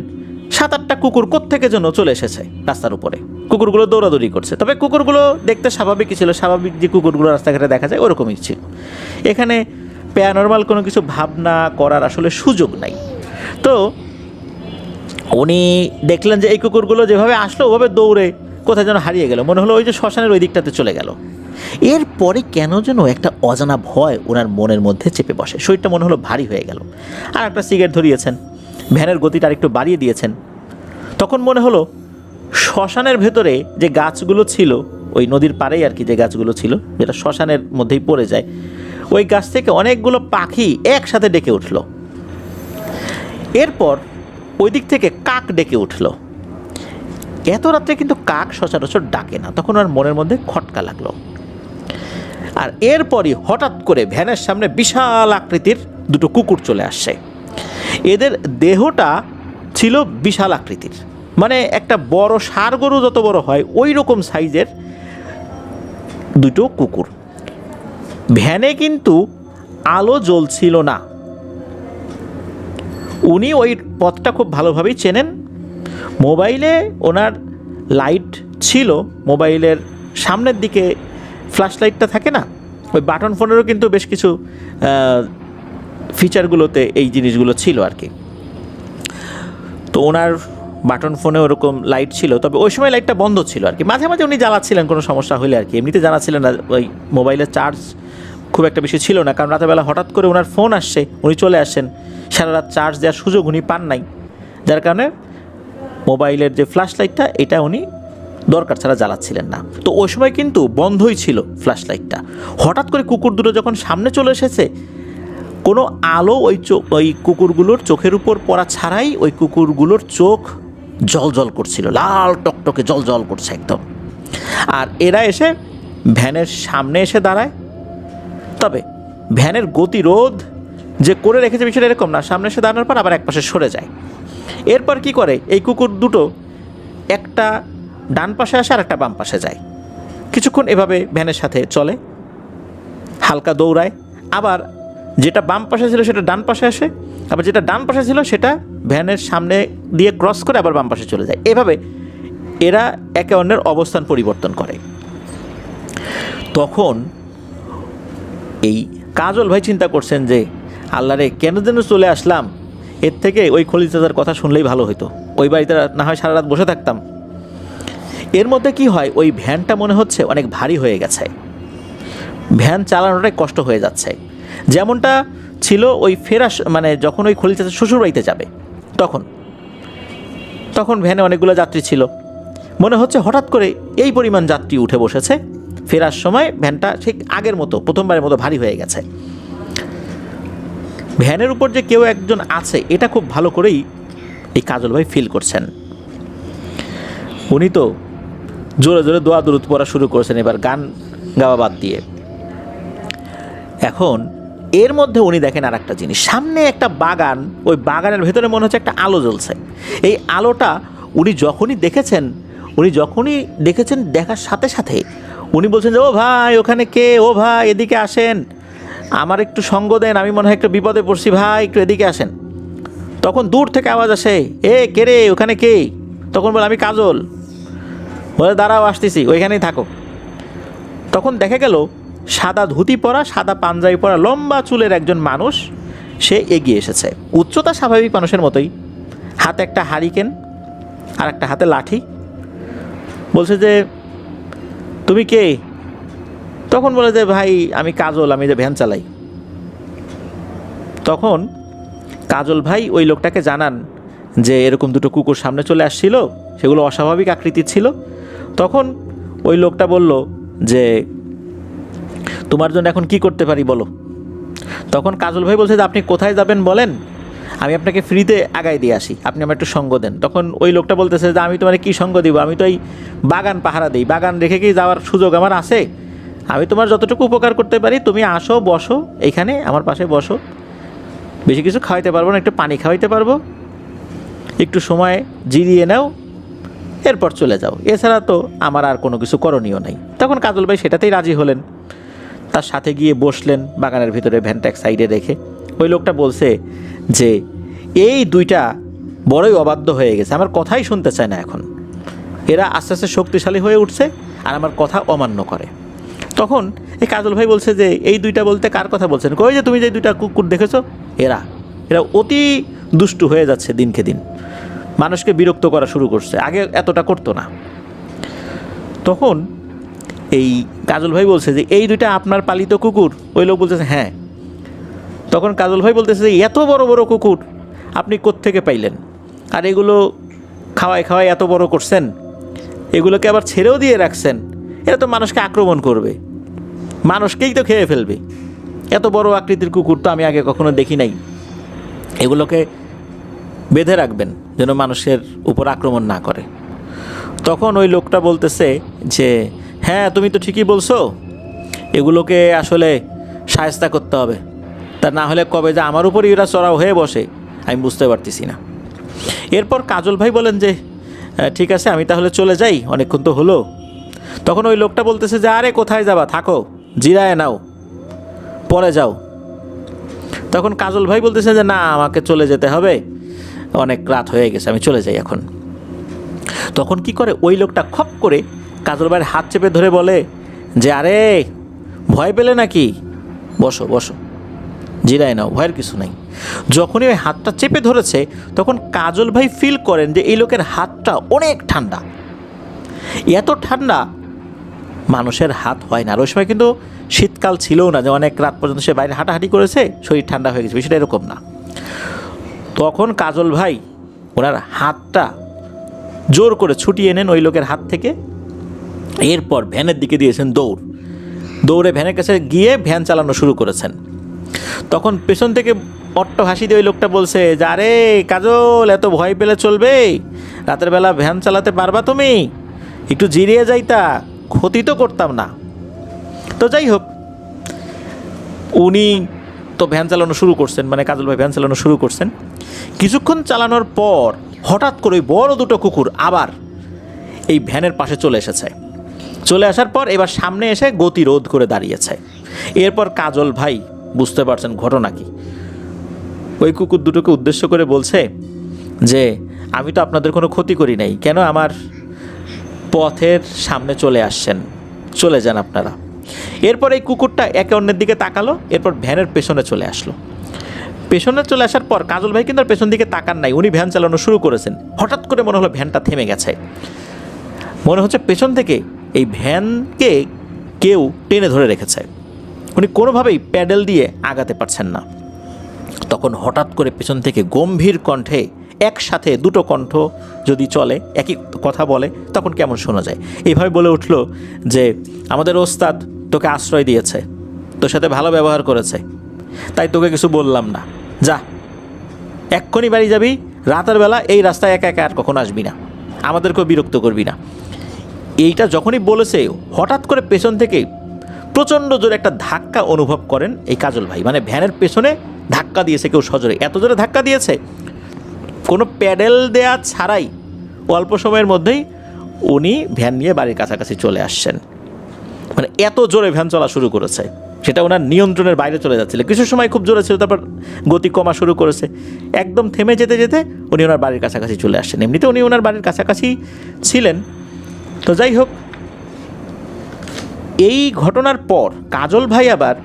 7-8টা কুকুর কোত্থেকে যেন চলে এসেছে রাস্তার উপরে। কুকুরগুলো দৌড়াদৌড়ি করছে, তবে কুকুরগুলো দেখতে স্বাভাবিকই ছিল, স্বাভাবিক যে কুকুরগুলো রাস্তাঘাটে দেখা যায় ওরকমই ছিল। এখানে প্যারানরমাল কোনো কিছু ভাবনা করার আসলে সুযোগ নাই। তো উনি দেখলেন যে এই কুকুরগুলো যেভাবে আসলো ওভাবে দৌড়ে কোথায় যেন হারিয়ে গেল, মনে হলো ওই যে শ্মশানের ওই দিকটাতে চলে গেল। এরপরে কেন যেন একটা অজানা ভয় ওনার মনের মধ্যে চেপে বসে, শরীরটা মনে হলো ভারী হয়ে গেল। আর একটা সিগারেট ধরিয়েছেন, ভ্যানের গতিটা আরেকটু বাড়িয়ে দিয়েছেন। তখন মনে হলো শ্মশানের ভেতরে যে গাছগুলো ছিল, ওই নদীর পাড়েই আর কি যে গাছগুলো ছিল, যেটা শ্মশানের মধ্যেই পড়ে যায়, ওই গাছ থেকে অনেকগুলো পাখি একসাথে ডেকে উঠল। এরপর ওই দিক থেকে কাক ডেকে উঠল। এত রাত্রে কিন্তু কাক সচরাচর ডাকে না, তখন ওর মনের মধ্যে খটকা লাগলো। আর এরপরই হঠাৎ করে ভ্যানের সামনে বিশাল আকৃতির দুটো কুকুর চলে আসছে। এদের দেহটা ছিল বিশাল আকৃতির, মানে একটা বড় ষাঁড় গরু যত বড় হয় ওই রকম সাইজের দুটো কুকুর। ভ্যানে কিন্তু আলো জ্বলছিল না। উনি ওই পথটা খুব ভালোভাবেই চেনেন। মোবাইলে ওনার লাইট ছিল, মোবাইলের সামনের দিকে ফ্ল্যাশ লাইটটা থাকে না, ওই বাটন ফোনেরও কিন্তু বেশ কিছু ফিচারগুলোতে এই জিনিসগুলো ছিল আর কি। তো ওনার বাটন ফোনে ওরকম লাইট ছিল, তবে ওই সময় লাইটটা বন্ধ ছিল আর কি। মাঝে মাঝে উনি জ্বালাচ্ছিলেন কোনো সমস্যা হলে আর কি, এমনিতে জ্বালাচ্ছিলেন না। ওই মোবাইলের চার্জ খুব একটা বেশি ছিল না, কারণ রাতেরবেলা হঠাৎ করে ওনার ফোন আসছে, উনি চলে আসছেন, সারা রাত চার্জ দেওয়ার সুযোগ উনি পান নাই, যার কারণে মোবাইলের যে ফ্ল্যাশ লাইটটা এটা উনি দরকার ছাড়া জ্বালাচ্ছিলেন না। তো ওই সময় কিন্তু বন্ধই ছিল ফ্ল্যাশ লাইটটা। হঠাৎ করে কুকুর দুটো যখন সামনে চলে এসেছে, কোনো আলো ওই কুকুরগুলোর চোখের উপর পড়া ছাড়াই ওই কুকুরগুলোর চোখ জল জল করছিল, লাল টকটকে জল জল করছে একদম। আর এরা এসে ভ্যানের সামনে এসে দাঁড়ায়। তবে ভ্যানের গতিরোধ যে করে রেখেছে বিষয়টা এরকম না, সামনে এসে দাঁড়ানোর পর আবার একপাশে সরে যায়। এরপর কি করে, এই কুকুর দুটো একটা ডান পাশে আসে আর একটা বাম পাশে যায়, কিছুক্ষণ এভাবে ভ্যানের সাথে চলে, হালকা দৌড়ায়, আবার যেটা বাম পাশে ছিল সেটা ডান পাশে আসে, আবার যেটা ডান পাশে ছিল সেটা ভ্যানের সামনে দিয়ে ক্রস করে আবার বাম পাশে চলে যায়। এভাবে এরা একে অন্যের অবস্থান পরিবর্তন করে। তখন এই কাজল ভাই চিন্তা করছেন যে আল্লাহ রে, কেন যেন চলে আসলাম, এর থেকে ওই খলিল চাচার কথা শুনলেই ভালো হতো, ওই বাড়িতে না হয় সারা রাত বসে থাকতাম। এর মধ্যে কি হয়, ওই ভ্যানটা মনে হচ্ছে অনেক ভারী হয়ে গেছে, ভ্যান চালানোটাই কষ্ট হয়ে যাচ্ছে। যেমনটা ছিল ওই ফেরাস, মানে যখন ওই খলিল চাচা শ্বশুর বাড়িতে যাবে তখন ভ্যানে অনেকগুলো যাত্রী ছিল, মনে হচ্ছে হঠাৎ করে এই পরিমাণ যাত্রী উঠে বসেছে, ফেরার সময় ভ্যানটা ঠিক আগের মতো প্রথমবারের মতো ভারী হয়ে গেছে। ভ্যানের উপর যে কেউ একজন আছে এটা খুব ভালো করেই এই কাজল ভাই ফিল করছেন। উনি তো জোরে জোরে দোয়া দুরুদ পড়া শুরু করেছেন, এবার গান গাওয়া বাদ দিয়ে। এখন এর মধ্যে উনি দেখেন আর একটা জিনিস, সামনে একটা বাগান, ওই বাগানের ভেতরে মনে হচ্ছে একটা আলো জ্বলছে। এই আলোটা উনি যখনই দেখেছেন দেখার সাথে সাথে উনি বলছেন যে, ও ভাই ওখানে কে, ও ভাই এদিকে আসেন, আমার একটু সঙ্গ দেন, আমি মনে হয় একটু বিপদে পড়ছি, ভাই একটু এদিকে আসেন। তখন দূর থেকে আওয়াজ আসে, এ কে রে, ওখানে কে? তখন বলে, আমি কাজল। বলে, দাঁড়াও আসতেছি, ওইখানেই থাকো। তখন দেখা গেল সাদা ধুতি পরা, সাদা পাঞ্জাবি পরা, লম্বা চুলের একজন মানুষ সে এগিয়ে এসেছে, উচ্চতা স্বাভাবিক মানুষের মতোই, হাতে একটা হারিকেন আর একটা হাতে লাঠি। বলছে যে, তুমি কে? তখন বলে যে, ভাই আমি কাজল, আমি যে ভ্যান চালাই। তখন কাজল ভাই ওই লোকটাকে জানান যে এরকম দুটো কুকুর সামনে চলে আসছিল, সেগুলো অস্বাভাবিক আকৃতির ছিল। তখন ওই লোকটা বলল যে, তোমার জন্য এখন কি করতে পারি বলো। তখন কাজল ভাই বলছে যে, আপনি কোথায় যাবেন বলেন, আমি আপনাকে ফ্রিতে আগায় দিয়ে আসি, আপনি আমার একটু সঙ্গ দেন। তখন ওই লোকটা বলতেছে যে, আমি তোমার কী সঙ্গ দিব, আমি তো এই বাগান পাহারা দিই, বাগান রেখে কি যাওয়ার সুযোগ আমার আছে? আমি তোমার যতটুকু উপকার করতে পারি, তুমি আসো, বসো এইখানে আমার পাশে বসো, বেশি কিছু খাওয়াইতে পারবো না, একটু পানি খাওয়াইতে পারবো, একটু সময় জিরিয়ে নাও, এরপর চলে যাও, এছাড়া তো আমার আর কোনো কিছু করণীয় নাই। তখন কাজল ভাই সেটাতেই রাজি হলেন, তার সাথে গিয়ে বসলেন বাগানের ভিতরে, ভ্যানটা এক সাইডে রেখে। ওই লোকটা বলছে যে, এই দুইটা বড়ই অবাধ্য হয়ে গেছে, আমার কথাই শুনতে চায় না, এখন এরা আস্তে আস্তে শক্তিশালী হয়ে উঠছে আর আমার কথা অমান্য করে। তখন এই কাজল ভাই বলছে যে, এই দুইটা বলতে কার কথা বলছেন? কই যে তুমি যে দুইটা কুকুর দেখেছো, এরা অতি দুষ্টু হয়ে যাচ্ছে দিনকে দিন, মানুষকে বিরক্ত করা শুরু করছে, আগে এতটা করতো না। তখন এই কাজল ভাই বলছে যে, এই দুইটা আপনার পালিত কুকুর? ওই লোক বলতেছে, হ্যাঁ। তখন কাজল ভাই বলতেছে যে, এত বড় বড় কুকুর আপনি কোত্থেকে পাইলেন? আর এগুলো খাওয়াই খাওয়াই এত বড় করছেন, এগুলোকে আবার ছেড়েও দিয়ে রাখছেন, এরা তো মানুষকে আক্রমণ করবে, মানুষকেই তো খেয়ে ফেলবে, এত বড় আকৃতির কুকুর তো আমি আগে কখনো দেখি নাই, এগুলোকে বেঁধে রাখবেন যেন মানুষের উপর আক্রমণ না করে। তখন ওই লোকটা বলতেছে যে, হ্যাঁ তুমি তো ঠিকই বলছো, এগুলোকে আসলে শায়েস্তা করতে হবে, তা না হলে কবে যে আমার উপরই এরা চড়াও হয়ে বসে আমি বুঝতে পারতেছি না। এরপর কাজল ভাই বলেন যে, ঠিক আছে আমি তাহলে চলে যাই, অনেকক্ষণ তো হলো। তখন ওই লোকটা বলতেছে যে, আরে কোথায় যাবা, থাকো, জিরায় নাও, পরে যাও। তখন কাজল ভাই বলতেছে যে, না আমাকে চলে যেতে হবে, অনেক রাত হয়ে গেছে, আমি চলে যাই এখন। তখন কি করে, ওই লোকটা খপ করে কাজল ভাইয়ের হাত চেপে ধরে বলে যে, আরে ভয় পেলে নাকি, বসো বসো, জিরায় নাও, ভয়ের কিছু নাই। যখনই ওই হাতটা চেপে ধরেছে তখন কাজল ভাই ফিল করেন যে এই লোকের হাতটা অনেক ঠান্ডা, এত ঠান্ডা মানুষের হাত হয় না। আর ওই সময় কিন্তু শীতকাল ছিলও না যে অনেক রাত পর্যন্ত সে বাইরে হাঁটাহাঁটি করেছে, শরীর ঠান্ডা হয়ে গেছে, বিষয়টা এরকম না। তখন কাজল ভাই ওনার হাতটা জোর করে ছুটিয়ে নেন ওই লোকের হাত থেকে, এরপর ভ্যানের দিকে দিয়েছেন দৌড়ে ভ্যানের কাছে গিয়ে ভ্যান চালানো শুরু করেছেন। তখন পেছন থেকে অট্ট হাসি দিয়ে ওই লোকটা বলছে যে, আরে কাজল এত ভয় পেলে চলবে, রাতের বেলা ভ্যান চালাতে পারবা তুমি, একটু জিরিয়ে যাইতা, ক্ষতি তো করতাম না। তো যাই হোক, উনি তো ভ্যান চালানো শুরু করছেন, মানে কাজল ভাই ভ্যান চালানো শুরু করছেন। কিছুক্ষণ চালানোর পর হঠাৎ করে ওই বড় দুটো কুকুর আবার এই ভ্যানের পাশে চলে এসেছে। চলে আসার পর এবার সামনে এসে গতিরোধ করে দাঁড়িয়েছে। এরপর কাজল ভাই বুঝতে পারছেন ঘটনা কি। ওই কুকুর দুটোকে উদ্দেশ্য করে বলছে যে আমি তো আপনাদের কোনো ক্ষতি করি নাই, কেন আমার পথের সামনে চলে আসছেন, চলে যান আপনারা। এরপর এই কুকুরটা একে অন্যের দিকে তাকালো, এরপর ভ্যানের পেছনে চলে আসলো। পেছনে চলে আসার পর কাজল ভাই কিন্তু আর পেছন দিকে তাকান নাই, উনি ভ্যান চালানো শুরু করেছেন। হঠাৎ করে মনে হলো ভ্যানটা থেমে গেছে, মনে হচ্ছে পেছন থেকে এই ভ্যানকে কেউ টেনে ধরে রেখেছে। উনি কোনোভাবেই প্যাডেল দিয়ে আগাতে পারছেন না। তখন হঠাৎ করে পেছন থেকে গম্ভীর কণ্ঠে, একসাথে দুটো কণ্ঠ যদি চলে একই কথা বলে তখন কেমন শোনা যায়, এইভাবে বলে উঠল যে আমাদের ওস্তাদ তোকে আশ্রয় দিয়েছে, তোর সাথে ভালো ব্যবহার করেছে, তাই তোকে কিছু বললাম না, যা এক্ষুনি বাড়ি যাবি, রাতের বেলা এই রাস্তায় একা একা আর কখনো আসবি না, আমাদেরকেও বিরক্ত করবি না। এইটা যখনই বলেছে হঠাৎ করে পেছন থেকে প্রচণ্ড জোরে একটা ধাক্কা অনুভব করেন এই কাজল ভাই। মানে ভ্যানের পেছনে ধাক্কা দিয়েছে কেউ সজোরে, এত জোরে ধাক্কা দিয়েছে কোনো প্যাডেল দেয়া ছাড়াই অল্প সময়ের মধ্যেই উনি ভ্যান নিয়ে বাড়ির কাছাকাছি চলে আসছেন। মানে এত জোরে ভ্যান চলা শুরু করেছে, সেটা ওনার নিয়ন্ত্রণের বাইরে চলে যাচ্ছিল। কিছু সময় খুব জোরে ছিল, তারপর গতি কমা শুরু করেছে, একদম থেমে যেতে যেতে উনি ওনার বাড়ির কাছাকাছি চলে আসছেন। এমনিতে উনি ওনার বাড়ির কাছাকাছি ছিলেন। তো যাই হোক, এই ঘটনার পর কাজল ভাই আবার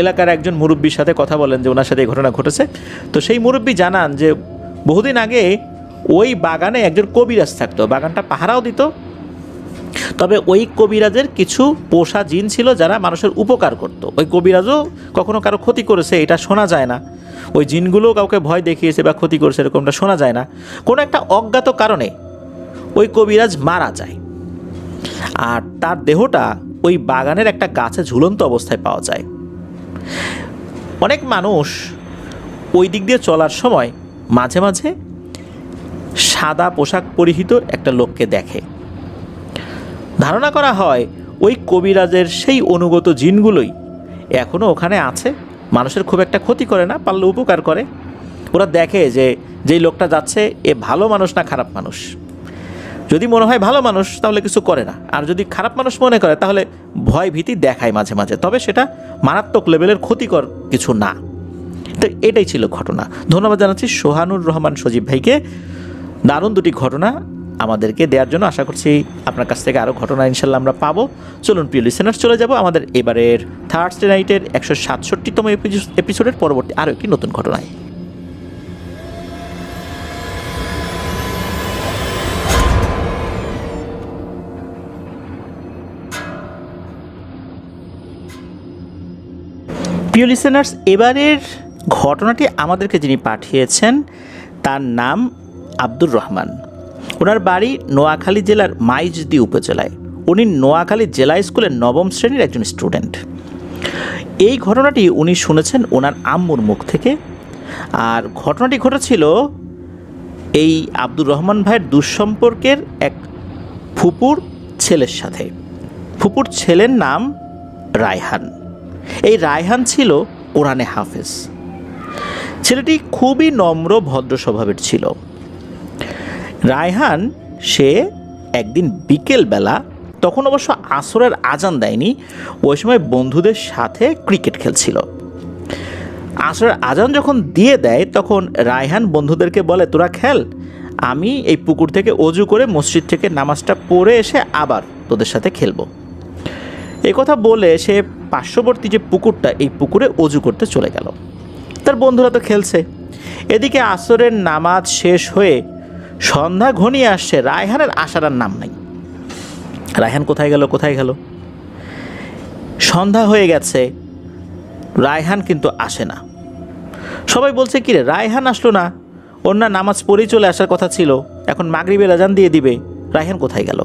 এলাকার একজন মুরব্বির সাথে কথা বলেন যে ওনার সাথে এই ঘটনা ঘটেছে। তো সেই মুরব্বি জানান যে বহুদিন আগে ওই বাগানে একজন কবিরাজ থাকতো, বাগানটা পাহারাও দিত। তবে ওই কবিরাজের কিছু পোষা জিন ছিল যারা মানুষের উপকার করত। ওই কবিরাজও কখনো কারো ক্ষতি করেছে এটা শোনা যায় না, ওই জিনগুলো কাউকে ভয় দেখিয়েছে বা ক্ষতি করেছে এরকমটা শোনা যায় না। কোনো একটা অজ্ঞাত কারণে ওই কবিরাজ মারা যায়, আর তার দেহটা ওই বাগানের একটা গাছে ঝুলন্ত অবস্থায় পাওয়া যায়। অনেক মানুষ ওই দিক দিয়ে চলার সময় মাঝে মাঝে সাদা পোশাক পরিহিত একটা লোককে দেখে। ধারণা করা হয় ওই কবিরাজের সেই অনুগত জিনগুলোই এখনও ওখানে আছে, মানুষের খুব একটা ক্ষতি করে না, পারলে উপকার করে। ওরা দেখে যে যেই লোকটা যাচ্ছে এ ভালো মানুষ না খারাপ মানুষ। যদি মনে হয় ভালো মানুষ তাহলে কিছু করে না, আর যদি খারাপ মানুষ মনে করে তাহলে ভয় ভীতি দেখায় মাঝে মাঝে, তবে সেটা মারাত্মক লেভেলের ক্ষতিকর কিছু না। তো এটাই ছিল ঘটনা। ধন্যবাদ জানাচ্ছি সোহানুর রহমান সজীব ভাইকে দারুণ দুটি ঘটনা আমাদেরকে দেওয়ার জন্য। আশা করছি আপনার কাছ থেকে আরও ঘটনা ইনশাল্লাহ আমরা পাবো। চলুন প্রিয় লিসেনার্স, চলে যাব আমাদের এবারের থার্সডে নাইটের 167তম এপিসোডের পরবর্তী আরও একটি নতুন ঘটনায়। প্রিয় লিসেনার্স, এবারের ঘটনাটি আমাদেরকে যিনি পাঠিয়েছেন তার নাম আব্দুর রহমান। ওনার বাড়ি নোয়াখালী জেলার মাইজদি উপজেলায়। উনি নোয়াখালী জেলা স্কুলের 9ম শ্রেণীর একজন স্টুডেন্ট। এই ঘটনাটি উনি শুনেছেন ওনার আম্মুর মুখ থেকে। আর ঘটনাটি ঘটেছিল এই আব্দুর রহমান ভাইয়ের দুঃসম্পর্কের এক ফুপুর ছেলের সাথে। ফুপুর ছেলের নাম রায়হান। এই রায়হান ছিল কোরআনে হাফেজ। ছেলেটি খুবই নম্র ভদ্র স্বভাবের ছিল। রায়হান সে একদিন বিকেলবেলা, তখন অবশ্য আসরের আজান দেয়নি, ওই সময় বন্ধুদের সাথে ক্রিকেট খেলছিল। আসরের আজান যখন দিয়ে দেয় তখন রায়হান বন্ধুদেরকে বলে, তোরা খেল, আমি এই পুকুর থেকে অজু করে মসজিদ থেকে নামাজটা পড়ে এসে আবার তোদের সাথে খেলবো। এই কথা বলে সে পার্শ্ববর্তী যে পুকুরটা, এই পুকুরে অজু করতে চলে গেল। তার বন্ধুরা তো খেলছে। এদিকে আসরের নামাজ শেষ হয়ে সন্ধ্যা ঘনিয়ে আসছে, রায়হানের আসার আর নাম নাই। রায়হান কোথায় গেল? সন্ধ্যা হয়ে গেছে, রায়হান কিন্তু আসে না। সবাই বলছে, কিরে রায়হান আসলো না? ওর না নামাজ পড়েই চলে আসার কথা ছিল, এখন মাগরিবের আজান দিয়ে দিবে, রায়হান কোথায় গেল?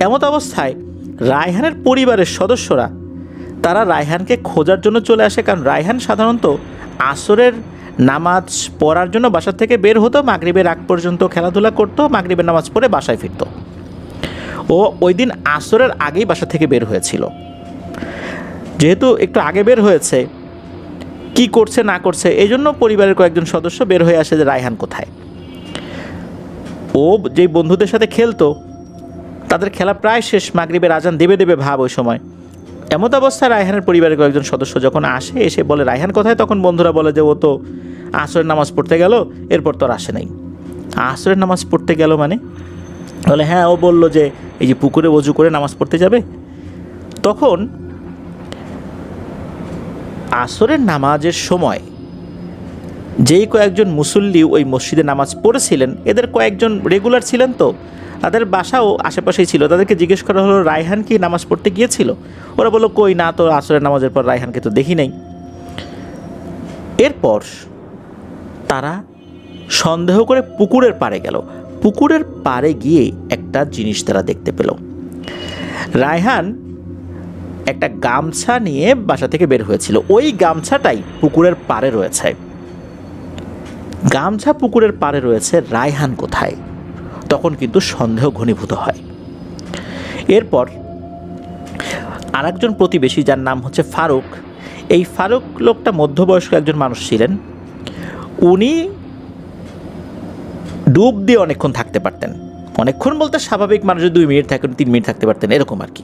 এমত অবস্থায় রায়হানের পরিবারের সদস্যরা তারা রায়হানকে খোঁজার জন্য চলে আসে। কারণ রায়হান সাধারণত আসরের নামাজ পড়ার জন্য বাসা থেকে বের হতো, মাগরিবের আগ পর্যন্ত খেলাধুলা করতো, মাগরিবের নামাজ পড়ে বাসায় ফিরত। ও ওই দিন আসরের আগেই বাসা থেকে বের হয়েছিল। যেহেতু একটু আগে বের হয়েছে, কি করছে না করছে, এই জন্য পরিবারের কয়েকজন সদস্য বের হয়ে আসে যে রায়হান কোথায়। ও যেই বন্ধুদের সাথে খেলতো তাদের খেলা প্রায় শেষ, মাগরিবের আজান দেবে দেবে ভাব ওই সময়। এমত অবস্থায় রায়হানের পরিবারের কয়েকজন সদস্য যখন আসে, এসে বলে রায়হান কোথায়, তখন বন্ধুরা বলে যে ও তো আসরের নামাজ পড়তে গেল, এরপর তো আর আসে নাই। আসরের নামাজ পড়তে গেল মানে? বলে হ্যাঁ, ও বললো যে এই যে পুকুরে ওযু করে নামাজ পড়তে যাবে। তখন আসরের নামাজের সময় যেই কয়েকজন মুসল্লি ওই মসজিদে নামাজ পড়েছিলেন, এদের কয়েকজন রেগুলার ছিলেন, তো তাদের বাসাও আশেপাশেই ছিল। তাদেরকে জিজ্ঞেস করা হলো রায়হান কি নামাজ পড়তে গিয়েছিল? ওরা বললো কই না তো, আসরের নামাজের পর রায়হানকে তো দেখি নাই। এরপর তারা সন্দেহ করে পুকুরের পাড়ে গেল। পুকুরের পাড়ে গিয়ে একটা জিনিস তারা দেখতে পেল। রায়হান একটা গামছা নিয়ে বাসা থেকে বের হয়েছিল, ওই গামছাটাই পুকুরের পাড়ে রয়েছে। গামছা পুকুরের পাড়ে রয়েছে, রায়হান কোথায়? তখন কিন্তু সন্দেহ ঘনীভূত হয়। এরপর আরেকজন প্রতিবেশী, যার নাম হচ্ছে ফারুক, এই ফারুক লোকটা মধ্যবয়স্ক একজন মানুষ ছিলেন। উনি ডুব দিয়ে অনেকক্ষণ থাকতে পারতেন। অনেকক্ষণ বলতে স্বাভাবিক মানুষ 2 মিনিট থাকেন, 3 মিনিট থাকতে পারতেন, এরকম আর কি।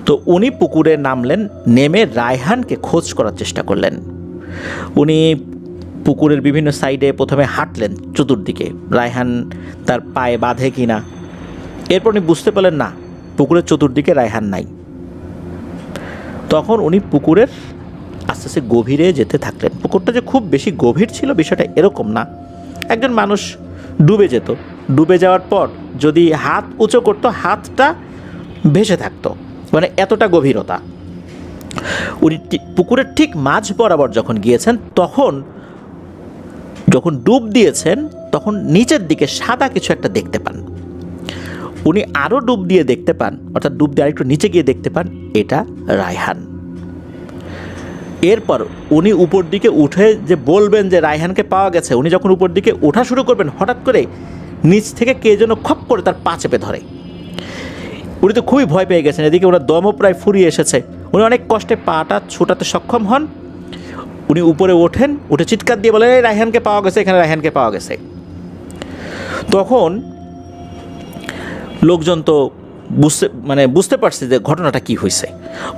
তো উনি পুকুরে নামলেন, নেমে রায়হানকে খোঁজ করার চেষ্টা করলেন। উনি পুকুরের বিভিন্ন সাইডে প্রথমে হাঁটলেন চতুর্দিকে, রায়হান তার পায়ে বাঁধে কিনা। এরপর উনি বুঝতে পারলেন না, পুকুরের চতুর্দিকে রায়হান নাই। তখন উনি পুকুরের আস্তে আস্তে গভীরে যেতে থাকলেন। পুকুরটা যে খুব বেশি গভীর ছিল বিষয়টা এরকম না, একজন মানুষ ডুবে যেত, ডুবে যাওয়ার পর যদি হাত উঁচু করতো হাতটা ভেসে থাকতো, মানে এতটা গভীরতা। উনি পুকুরের ঠিক মাঝ বরাবর যখন গিয়েছেন, যখন ডুব দিয়েছেন, তখন নিচের দিকে সাদা কিছু একটা দেখতে পান। উনি আরও ডুব দিয়ে দেখতে পান, অর্থাৎ ডুব দিয়ে আরেকটু নিচে গিয়ে দেখতে পান এটা রায়হান। এরপর উনি উপর দিকে উঠে যে বলবেন যে রায়হানকে পাওয়া গেছে, উনি যখন উপর দিকে ওঠা শুরু করবেন, হঠাৎ করে নিচ থেকে কে যেন খপ করে তার পা চেপে ধরে। উনি তো খুবই ভয় পেয়ে গেছেন, এদিকে ওনার দমও প্রায় ফুরিয়ে এসেছে। উনি অনেক কষ্টে পাটা ছোটাতে সক্ষম হন। উনি উপরে ওঠেন, উঠে চিৎকার দিয়ে বলেন রায়হানকে পাওয়া গেছে, এখানে রায়হানকে পাওয়া গেছে। তখন লোকজন তো বুঝতে পারছে যে ঘটনাটা কি হয়েছে।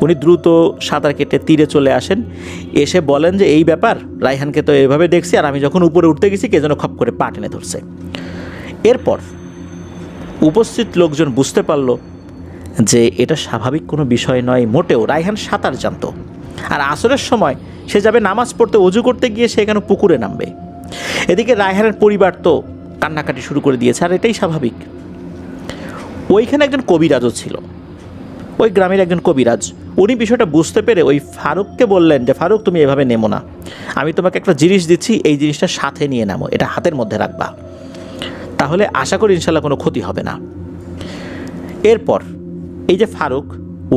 উনি দ্রুত সাঁতার কেটে তীরে চলে আসেন, এসে বলেন যে এই ব্যাপার, রায়হানকে তো এভাবে দেখছি, আর আমি যখন উপরে উঠতে গেছি কে যেন খপ করে পা টেনে ধরছে। এরপর উপস্থিত লোকজন বুঝতে পারল যে এটা স্বাভাবিক কোনো বিষয় নয় মোটেও। রায়হান সাঁতার জানতো, আর আসরের সময় সে যাবে নামাজ পড়তে, ওযু করতে গিয়ে সে এখানে পুকুরে নামবে। এদিকে রায়হানের পরিবার তো কান্নাকাটি শুরু করে দিয়েছে, আর এটাই স্বাভাবিক। ওইখানে একজন কবিরাজও ছিল, ওই গ্রামের একজন কবিরাজ। উনি বিষয়টা বুঝতে পেরে ওই ফারুককে বললেন যে ফারুক, তুমি এভাবে নেমো না, আমি তোমাকে একটা জিনিস দিচ্ছি, এই জিনিসটা সাথে নিয়ে নামো, এটা হাতের মধ্যে রাখবা, তাহলে আশা করি ইনশাল্লাহ কোনো ক্ষতি হবে না। এরপর এই যে ফারুক,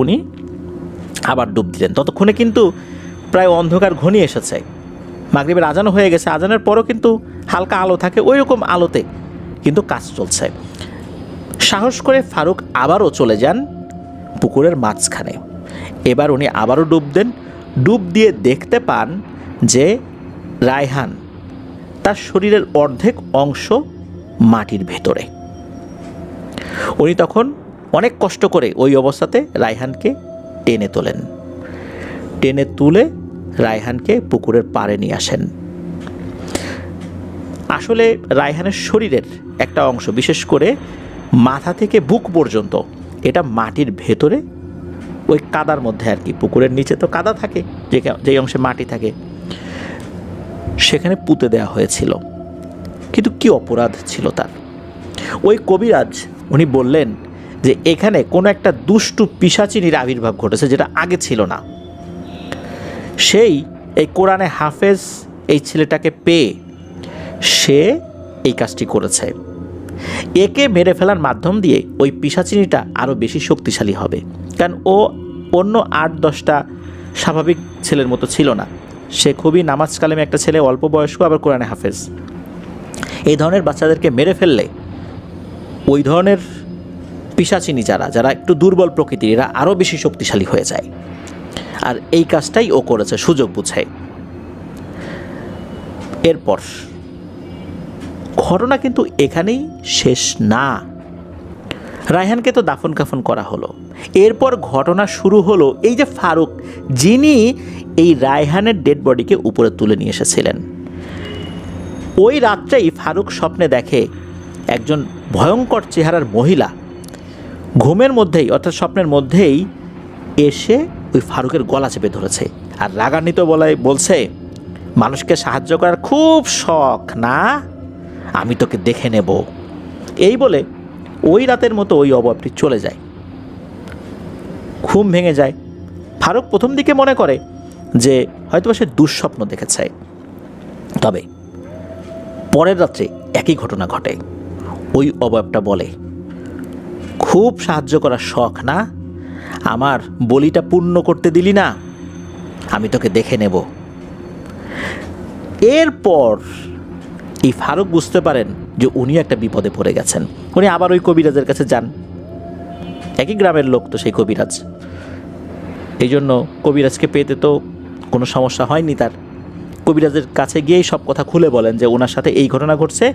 উনি আবার ডুব দিলেন। ততক্ষণে কিন্তু প্রায় অন্ধকার ঘনিয়ে এসেছে, মাগরিবের আজানও হয়ে গেছে। আজানের পরও কিন্তু হালকা আলো থাকে, ওই রকম আলোতে কিন্তু কাজ চলছে। সাহস করে ফারুক আবারও চলে যান পুকুরের মাঝখানে। এবার উনি আবারও ডুব দেন। ডুব দিয়ে দেখতে পান যে রায়হান তার শরীরের অর্ধেক অংশ মাটির ভেতরে। উনি তখন অনেক কষ্ট করে ওই অবস্থাতে রায়হানকে টেনে তোলেন। টেনে তুলে রায়হানকে পুকুরের পাড়ে নিয়ে আসেন। আসলে রায়হানের শরীরের একটা অংশ, বিশেষ করে মাথা থেকে বুক পর্যন্ত, এটা মাটির ভেতরে ওই কাদার মধ্যে আর কি, পুকুরের নিচে তো কাদা থাকে, যেই অংশে মাটি থাকে, সেখানে পুঁতে দেওয়া হয়েছিল। কিন্তু কি অপরাধ ছিল তার? ওই কবিরাজ উনি বললেন যে এখানে কোনো একটা দুষ্টু পিশাচিনীর আবির্ভাব ঘটেছে, যেটা আগে ছিল না। সেই এই কোরআনে হাফেজ এই ছেলেটাকে পেয়ে সে এই কাজটি করেছে। একে মেরে ফেলার মাধ্যম দিয়ে ওই পিশাচিনীটা আরও বেশি শক্তিশালী হবে, কারণ ও অন্য 8-10টা স্বাভাবিক ছেলের মতো ছিল না। সে খুবই নামাজ কালেমে একটা ছেলে, অল্প বয়স্ক, আবার কোরআনে হাফেজ। এই ধরনের বাচ্চাদেরকে মেরে ফেললে ওই ধরনের পিশাচিনী যারা একটু দুর্বল প্রকৃতির, এরা আরও বেশি শক্তিশালী হয়ে যায়। আর এই কাজটাই ও করেছে সুযোগ বুঝে। এরপর ঘটনা কিন্তু এখানেই শেষ না। রায়হানকে তো দাফন কাফন করা হলো, এরপর ঘটনা শুরু হলো এই যে ফারুক, যিনি এই রায়হানের ডেড বডিকে উপরে তুলে নিয়ে এসেছিলেন, ওই রাত্রেই ফারুক স্বপ্নে দেখে একজন ভয়ঙ্কর চেহারার মহিলা ঘুমের মধ্যেই অর্থাৎ স্বপ্নের মধ্যেই এসে ওই ফারুকের গলা চেপে ধরেছে আর রাগান্বিত বলছে, মানুষকে সাহায্য করার খুব শখ না, আমি তোকে দেখে নেব। এই বলে ওই রাতের মতো ওই অবয়বটি চলে যায়। ঘুম ভেঙে যায়। ফারুক প্রথম দিকে মনে করে যে হয়তো সে দুঃস্বপ্ন দেখেছে, তবে পরের রাত্রে একই ঘটনা ঘটে। ওই অবয়বটা বলে, খুব সাহায্য করার শখ না, আমার বলিটা পূর্ণ করতে দিলি না, আমি তোকে দেখে নেব। এরপর এই ফারুক বুঝতে পারেন যে উনি একটা বিপদে পড়ে গেছেন। উনি আবার ওই কবিরাজের কাছে যান, একই গ্রামের লোক তো সেই কবিরাজ, এই জন্য কবিরাজকে পেতে তো কোনো সমস্যা হয়নি তার। কবিরাজের কাছে গিয়েই সব কথা খুলে বলেন যে ওনার সাথে এই ঘটনা ঘটছে,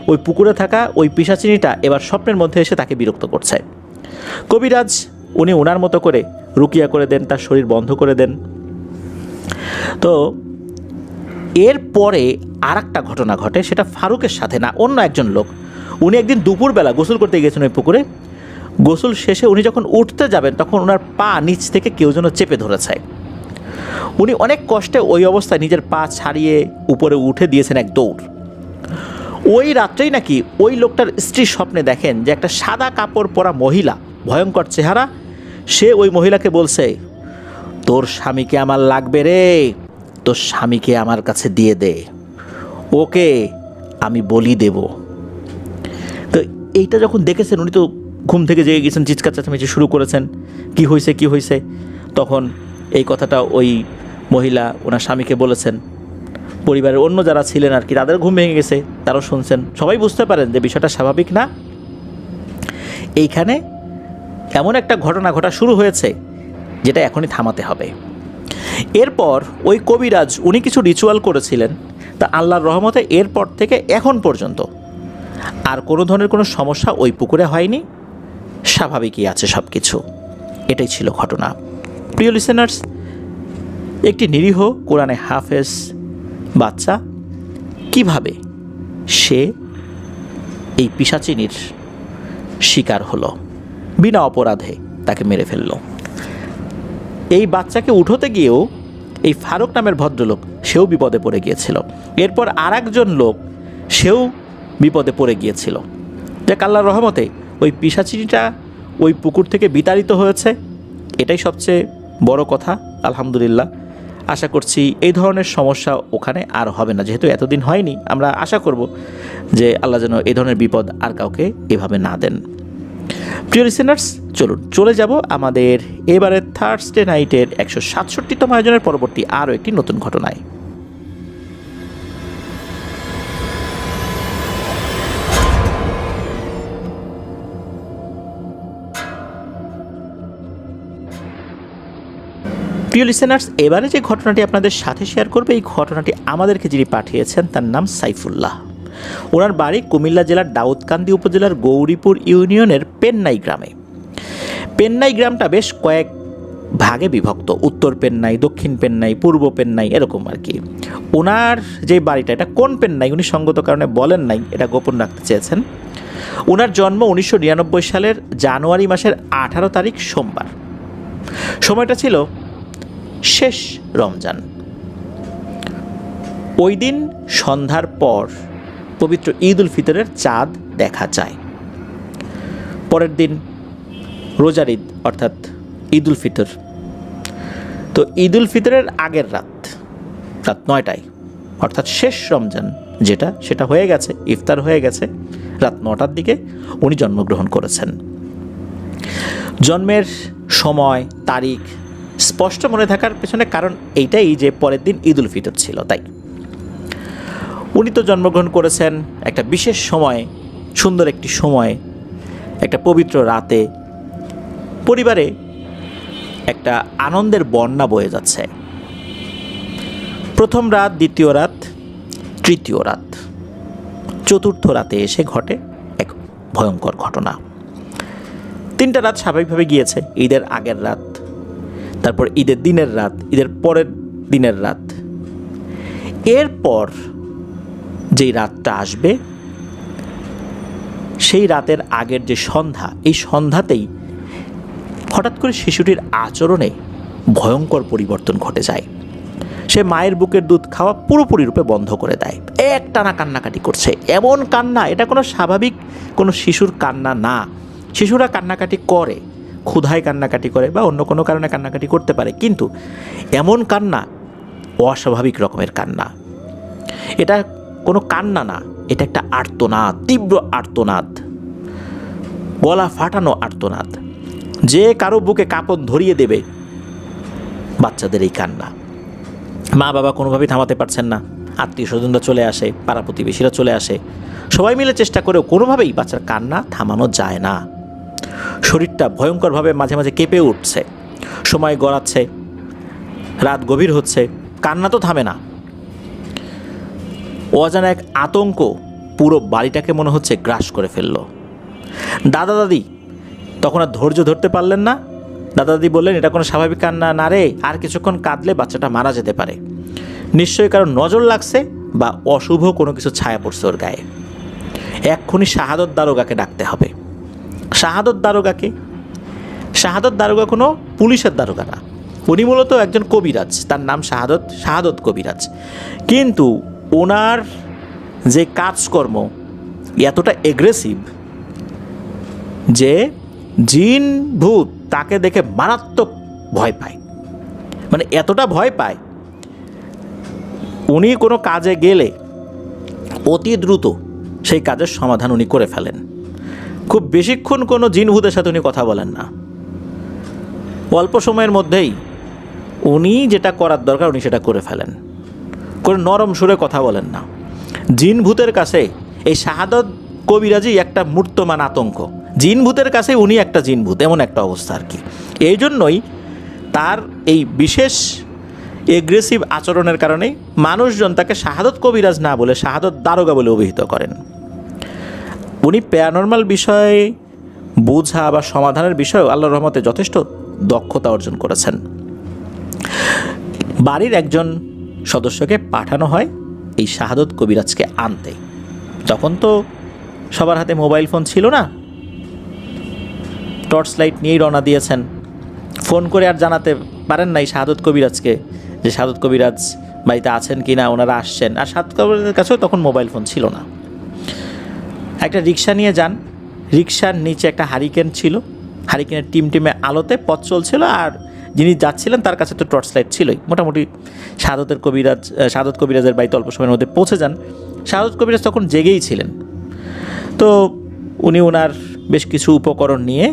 ওই পুকুরে থাকা ওই পিশাচিনীটা এবার স্বপ্নের মধ্যে এসে তাকে বিরক্ত করছে। কবিরাজ উনি ওনার মতো করে রুকিয়া করে দেন, তার শরীর বন্ধ করে দেন। তো এরপরে আর একটা ঘটনা ঘটে, সেটা ফারুকের সাথে না, অন্য একজন লোক। উনি একদিন দুপুরবেলা গোসল করতে গিয়েছেন ওই পুকুরে। গোসল শেষে উনি যখন উঠতে যাবেন তখন ওনার পা নিচ থেকে কেউ যেন চেপে ধরেছে। উনি অনেক কষ্টে ওই অবস্থায় নিজের পা ছাড়িয়ে উপরে উঠে দিয়েছেন এক দৌড়। ওই রাত্রেই নাকি ওই লোকটার স্ত্রী স্বপ্নে দেখেন যে একটা সাদা কাপড় পরা মহিলা, ভয়ঙ্কর চেহারা, সে ওই মহিলাকে বলছে, তোর স্বামীকে আমার লাগবে রে, তোর স্বামীকে আমার কাছে দিয়ে দে, ওকে আমি বলি দেব। তো এইটা যখন দেখেছেন উনি তো ঘুম থেকে জেগে গেছেন, চিৎকার চেঁচামেচি শুরু করেছেন, কি হয়েছে। তখন এই কথাটা ওই মহিলা ওনার স্বামীকে বলেছেন। পরিবারের অন্য যারা ছিলেন আর কি, তাদের ঘুম ভেঙে গেছে, তারাও শুনছেন, সবাই বুঝতে পারেন যে বিষয়টা স্বাভাবিক না। এইখানে এমন একটা ঘটনা ঘটা শুরু হয়েছে যেটা এখনই থামাতে হবে। এরপর ওই কবিরাজ উনি কিছু রিচুয়াল করেছিলেন, তা আল্লাহর রহমতে এরপর থেকে এখন পর্যন্ত আর কোনো ধরনের কোনো সমস্যা ওই পুকুরে হয়নি, স্বাভাবিকই আছে সব কিছু। এটাই ছিল ঘটনা। প্রিয় লিসেনার্স, একটি নিরীহ কোরআনে হাফেজ বাচ্চা কিভাবে সে এই পিশাচিনীর শিকার হলো, বিনা অপরাধে তাকে মেরে ফেলল। এই বাচ্চাকে উঠোতে গিয়েও এই ফারুক নামের ভদ্রলোক সেও বিপদে পড়ে গিয়েছিল। এরপর আর একজন লোক সেও বিপদে পড়ে গিয়েছিল। দেখ আল্লাহর রহমতে ওই পিশাচিনীটা ওই পুকুর থেকে বিতাড়িত হয়েছে, এটাই সবচেয়ে বড় কথা। আলহামদুলিল্লাহ, আশা করছি এই ধরনের সমস্যা ওখানে আর হবে না। যেহেতু এতদিন হয়নি, আমরা আশা করব যে আল্লাহ যেন এই ধরনের বিপদ আর কাউকে এভাবে না দেন। প্রিয় লিসেনার্স, চলুন চলে যাব আমাদের এবারের থার্সডে নাইটের 167তম আয়োজনের পরবর্তী আরও একটি নতুন ঘটনায়। প্রিয় লিসেনার্স, এবারে যে ঘটনাটি আপনাদের সাথে শেয়ার করবে, এই ঘটনাটি আমাদেরকে যিনি পাঠিয়েছেন তার নাম সাইফুল্লাহ। ওনার বাড়ি কুমিল্লা জেলার দাউদকান্দি উপজেলার গৌরীপুর ইউনিয়নের পেন্নাই গ্রামে। পেন্নাই গ্রামটা বেশ কয়েক ভাগে বিভক্ত, উত্তর পেন্নাই, দক্ষিণ পেন্নাই, পূর্ব পেন্নাই, এরকম আর কি। ওনার যে বাড়িটা, এটা কোন পেন্নাই উনি সঙ্গত কারণে বলেন নাই, এটা গোপন রাখতে চেয়েছেন। ওনার জন্ম 1999 সালের জানুয়ারি মাসের 18 তারিখ সোমবার। সময়টা ছিল শেষ রমজান। ওই দিন সন্ধ্যার পর পবিত্র ঈদ উল ফিতরের চাঁদ দেখা যায়। পরের দিন রোজার ঈদ অর্থাৎ ঈদ উল ফিতর। তো ঈদ উল ফিতরের আগের রাত 9টায় অর্থাৎ শেষ রমজান যেটা, সেটা হয়ে গেছে, ইফতার হয়ে গেছে, রাত 9টার দিকে উনি জন্মগ্রহণ করেছেন। জন্মের সময় তারিখ স্পষ্ট মনে থাকার পেছনে কারণ এইটাই যে পরের দিন ঈদ উল ফিতর ছিল, তাই। উনি তো জন্মগ্রহণ করেছেন একটা বিশেষ সময়ে, সুন্দর একটি সময়ে, একটা পবিত্র রাতে। পরিবারে একটা আনন্দের বন্যা বয়ে যাচ্ছে। প্রথম রাত, দ্বিতীয় রাত, তৃতীয় রাত, চতুর্থ রাতে এসে ঘটে এক ভয়ঙ্কর ঘটনা। 3টা রাত স্বাভাবিকভাবে গিয়েছে, ঈদের আগের রাত, তারপর ঈদের দিনের রাত, ঈদের পরের দিনের রাত। এরপর যেই রাতটা আসবে, সেই রাতের আগের যে সন্ধ্যা, এই সন্ধ্যাতেই হঠাৎ করে শিশুটির আচরণে ভয়ঙ্কর পরিবর্তন ঘটে যায়। সে মায়ের বুকের দুধ খাওয়া পুরোপুরি রূপে বন্ধ করে দেয়। একটানা কান্নাকাটি করছে, এমন কান্না, এটা কোনো স্বাভাবিক কোনো শিশুর কান্না না। শিশুরা কান্নাকাটি করে, ক্ষুধায় কান্নাকাটি করে বা অন্য কোনো কারণে কান্নাকাটি করতে পারে, কিন্তু এমন কান্না অস্বাভাবিক রকমের কান্না। এটা কোনো কান্না না, এটা একটা আর্তনাদ, তীব্র আর্তনাদ, গলা ফাটানো আর্তনাদ, যে কারো বুকে কাঁপন ধরিয়ে দেবে বাচ্চাদের এই কান্না। মা বাবা কোনোভাবেই থামাতে পারছেন না, আত্মীয় স্বজনরা চলে আসে, পাড়া প্রতিবেশীরা চলে আসে, সবাই মিলে চেষ্টা করেও কোনোভাবেই বাচ্চার কান্না থামানো যায় না। শরীরটা ভয়ঙ্করভাবে মাঝে মাঝে কেঁপে উঠছে, সময় গড়াচ্ছে, রাত গভীর হচ্ছে, কান্না তো থামে না। অজানা এক আতঙ্ক পুরো বাড়িটাকে মনে হচ্ছে গ্রাস করে ফেলল। দাদা দাদি তখন আর ধৈর্য ধরতে পারলেন না। দাদা দাদি বললেন, এটা কোনো স্বাভাবিক কান্না না রে, আর কিছুক্ষণ কাঁদলে বাচ্চাটা মারা যেতে পারে, নিশ্চয়ই কারণ নজর লাগছে বা অশুভ কোনো কিছু ছায়া পড়ছে ওর গায়ে। এক্ষুনি শাহাদত দারোগাকে ডাকতে হবে। শাহাদত দারোগা কোনো পুলিশের দারোগা না, উনি মূলত একজন কবিরাজ, তার নাম শাহাদত কবিরাজ। কিন্তু ওনার যে কাজকর্ম এতটা এগ্রেসিভ যে জিন ভূত তাকে দেখে মারাত্মক ভয় পায়, মানে এতটা ভয় পায়, উনি কোনো কাজে গেলে অতি দ্রুত সেই কাজের সমাধান উনি করে ফেলেন। খুব বেশিক্ষণ কোনো জিন ভূতের সাথে উনি কথা বলেন না, অল্প সময়ের মধ্যেই উনি যেটা করার দরকার উনি সেটা করে ফেলেন, করে নরম সুরে কথা বলেন না। জিন ভূতের কাছে এই শাহাদত কবিরাজি একটা মূর্তমান আতঙ্ক, জিন ভূতের কাছে উনি একটা জিন ভূত, এমন একটা অবস্থা আর কি। এই জন্যই তার এই বিশেষ এগ্রেসিভ আচরণের কারণেই মানুষজন তাকে শাহাদত কবিরাজ না বলে শাহাদত দারোগা বলে অভিহিত করেন। উনি প্যারানরমাল বিষয়ে বোঝা বা সমাধানের বিষয়েও আল্লাহর রহমতে যথেষ্ট দক্ষতা অর্জন করেছেন। বাড়ির একজন সদস্যকে পাঠানো হয় এই শাহাদত কবিরাজকে আনতে। তখন তো সবার হাতে মোবাইল ফোন ছিল না, টর্চ লাইট নিয়েই রওনা দিয়েছেন। ফোন করে আর জানাতে পারেন নাই শাহাদত কবিরাজকে যে শাহাদত কবিরাজ বাড়িতে আছেন কি না, ওনারা আসছেন। আর শাহাদত কবিরাজের কাছেও তখন মোবাইল ফোন ছিল না। একটা রিক্সা নিয়ে যান, রিক্সার নিচে একটা হারিকেন ছিল, হারিকেনের টিমটিমে আলোতে পথ চলছিল, আর যিনি যাচ্ছিলেন তার কাছে তো টর্চ লাইট ছিলই। মোটামুটি শাহাদত কবিরাজের বাড়িতে অল্প সময়ের মধ্যে পৌঁছে যান। শাহাদত কবিরাজ তখন জেগেই ছিলেন। তো উনি ওনার বেশ কিছু উপকরণ নিয়ে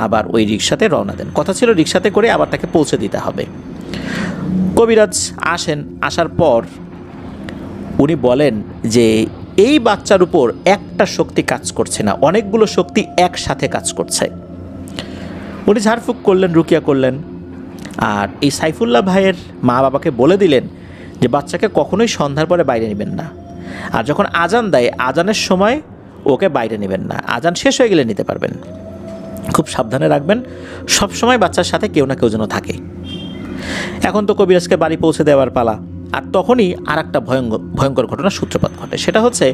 আবার ওই রিক্সাতে রওনা দেন। কথা ছিল রিক্সাতে করে আবার তাকে পৌঁছে দিতে হবে। কবিরাজ আসেন, আসার পর উনি বলেন যে এই বাচ্চার উপর একটা শক্তি কাজ করছে না, অনেকগুলো শক্তি একসাথে কাজ করছে। উনি ঝাড়ফুঁক করলেন, রুকিয়া করলেন, আর এই সাইফুল্লাহ ভাইয়ের মা বাবাকে বলে দিলেন যে বাচ্চাকে কখনোই সন্ধ্যার পরে বাইরে নেবেন না, আর যখন আজান দেয় আজানের সময় ওকে বাইরে নেবেন না, আজান শেষ হয়ে গেলে নিতে পারবেন। খুব সাবধানে রাখবেন, সবসময় বাচ্চার সাথে কেউ না কেউ যেন থাকে। এখন তো কবিরাজকে বাড়ি পৌঁছে দেওয়ার পালা। আর তখনই আর একটা ভয়ঙ্কর ঘটনার সূত্রপাত ঘটে। সেটা হচ্ছে,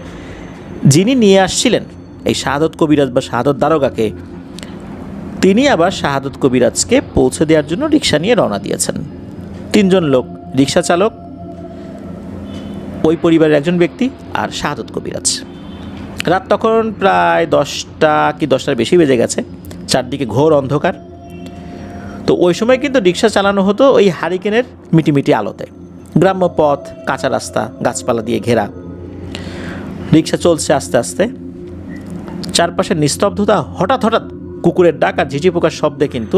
যিনি নিয়ে আসছিলেন এই শাহাদত কবিরাজ বা শাহাদত দারোগাকে, তিনি আবার শাহাদত কবিরাজকে পৌঁছে দেওয়ার জন্য রিক্সা নিয়ে রওনা দিয়েছেন। 3 জন লোক, রিক্সা চালক, ওই পরিবারের একজন ব্যক্তি আর শাহাদত কবিরাজ। রাত তখন প্রায় 10টা কি 10টার বেশি বেজে গেছে, চারদিকে ঘোর অন্ধকার। তো ওই সময় কিন্তু রিক্সা চালানো হতো ওই হারিকেনের মিটিমিটি আলোতে। গ্রাম্য পথ, কাঁচা রাস্তা, গাছপালা দিয়ে ঘেরা। রিক্সা চলছে আস্তে আস্তে, চারপাশে নিস্তব্ধতা। হঠাৎ কুকুরের ডাক আর ঝিঝি পোকার শব্দে কিন্তু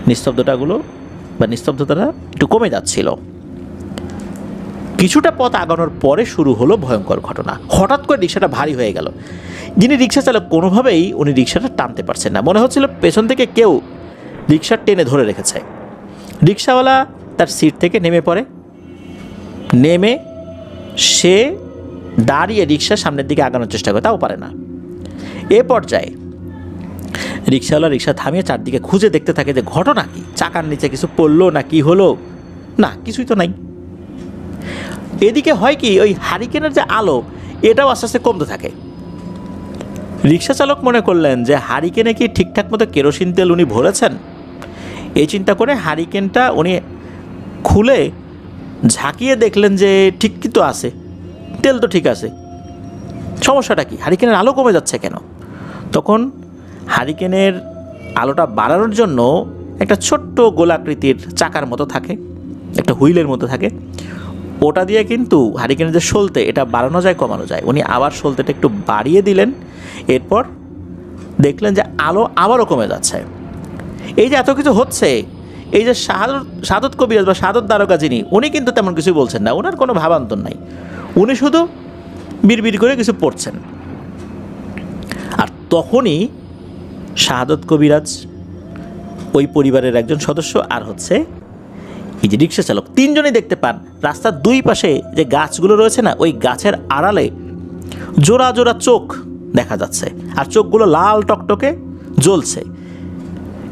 নিস্তব্ধতাটা একটু কমে যাচ্ছিল। কিছুটা পথ আগানোর পরে শুরু হলো ভয়ঙ্কর ঘটনা। হঠাৎ করে রিক্সাটা ভারী হয়ে গেল। যিনি রিক্সা চালক কোনোভাবেই উনি রিক্সাটা টানতে পারছেন না, মনে হচ্ছিল পেছন থেকে কেউ রিক্সা টেনে ধরে রেখেছে। রিক্সাওয়ালা তার সিট থেকে নেমে পড়ে, নেমে সে দাঁড়িয়ে রিক্সার সামনের দিকে আগানোর চেষ্টা করে, তাও পারে না। এ পর্যায়ে রিক্সাওয়ালা রিক্সা থামিয়ে চারদিকে খুঁজে দেখতে থাকে যে ঘটনা কি, চাকার নিচে কিছু পড়লো না কি হলো, না কিছুই তো নাই। এদিকে হয় কি, ওই হারিকেনের যে আলো এটাও আস্তে আস্তে কমতে থাকে। রিক্সা চালক মনে করলেন যে হারিকেনে কি ঠিকঠাক মতো কেরোসিন তেল উনি ভরেছেন। এই চিন্তা করে হারিকেনটা উনি খুলে ঝাঁকিয়ে দেখলেন যে ঠিক কি তো আছে, তেল তো ঠিক আছে, সমস্যাটা কি, হারিকেনের আলো কমে যাচ্ছে কেন? তখন হারিকেনের আলোটা বাড়ানোর জন্য একটা ছোট্ট গোলাকৃতির চাকার মতো থাকে, একটা হুইলের মতো থাকে, ওটা দিয়ে কিন্তু হারিকেনের যে সলতে এটা বাড়ানো যায় কমানো যায়। উনি আবার সলতেটা একটু বাড়িয়ে দিলেন, এরপর দেখলেন যে আলো আবারও কমে যাচ্ছে। এই যে এত কিছু হচ্ছে, এই যে সাদত কবিরাজ বা সাদত দ্বারকা যিনি, উনি কিন্তু তেমন কিছুই বলছেন না, ওনার কোনো ভাবান্তর নাই, উনি শুধু বিড়বিড় করে কিছু পড়ছেন। আর তখনই শাহাদত কবিরাজ, ওই পরিবারের একজন সদস্য, আর হচ্ছে এই যে রিক্সা চালক, তিনজনই দেখতে পান রাস্তার দুই পাশে যে গাছগুলো রয়েছে না, ওই গাছের আড়ালে জোড়া জোড়া চোখ দেখা যাচ্ছে, আর চোখগুলো লাল টকটকে জ্বলছে।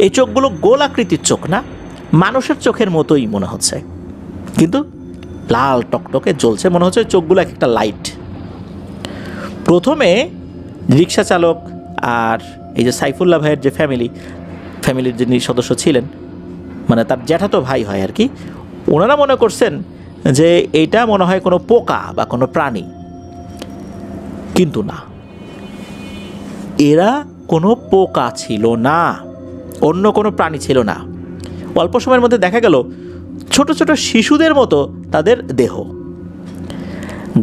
এই চোখগুলো গোল আকৃতির চোখ না, মানুষের চোখের মতোই মনে হচ্ছে, কিন্তু লাল টকটকে জ্বলছে, মনে হচ্ছে চোখগুলো এক একটা লাইট। প্রথমে রিক্সা চালক আর এই যে সাইফুল্লাহ ভাইয়ের যে ফ্যামিলির যিনি সদস্য ছিলেন, মানে তার জ্যাঠাতো ভাই হয় আর কি, ওনারা মনে করছেন যে এইটা মনে হয় কোনো পোকা বা কোনো প্রাণী, কিন্তু না, এরা কোনো পোকা ছিল না, অন্য কোনো প্রাণী ছিল না। অল্প সময়ের মধ্যে দেখা গেল ছোট ছোট শিশুদের মতো তাদের দেহ,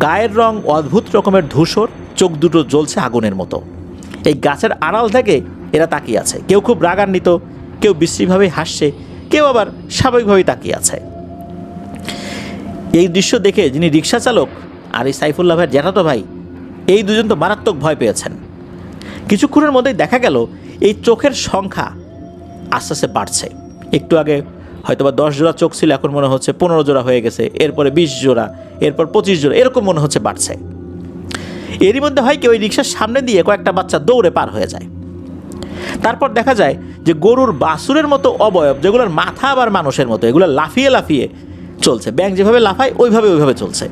গায়ের রং অদ্ভুত রকমের ধূসর, চোখ দুটো জ্বলছে আগুনের মতো। এই গাছের আড়াল থেকে এরা তাকিয়ে আছে, কেউ খুব রাগান্বিত, কেউ বিশ্রীভাবে হাসছে, কেউ আবার স্বাভাবিকভাবেই তাকিয়ে আছে। এই দৃশ্য দেখে যিনি রিক্সা চালক আর এই সাইফুল্লাহ ভাইয়ের জ্যাঠাতো ভাই, এই দুজন তো মারাত্মক ভয় পেয়েছেন। কিছুক্ষণের মধ্যেই দেখা গেল এই চোখের সংখ্যা আস্তে আস্তে বাড়ছে। একটু আগে হয়তো বা 10 জোড়া চোখ ছিল, এখন মনে হচ্ছে 15 জোড়া হয়ে গেছে, এরপরে 20 জোড়া, এরপর 25 জোড়া, এরকম মনে হচ্ছে বাড়ছে। এরই মধ্যে হয় কি, ওই রিক্সার সামনে দিয়ে কয়েকটা বাচ্চা দৌড়ে পার হয়ে যায়। তারপর দেখা যায় যে গরুর বাছুরের মতো অবয়ব, যেগুলোর মাথা আবার মানুষের মতো, এগুলো লাফিয়ে লাফিয়ে চলছে, ব্যাঙ যেভাবে লাফায় ওইভাবে চলছে।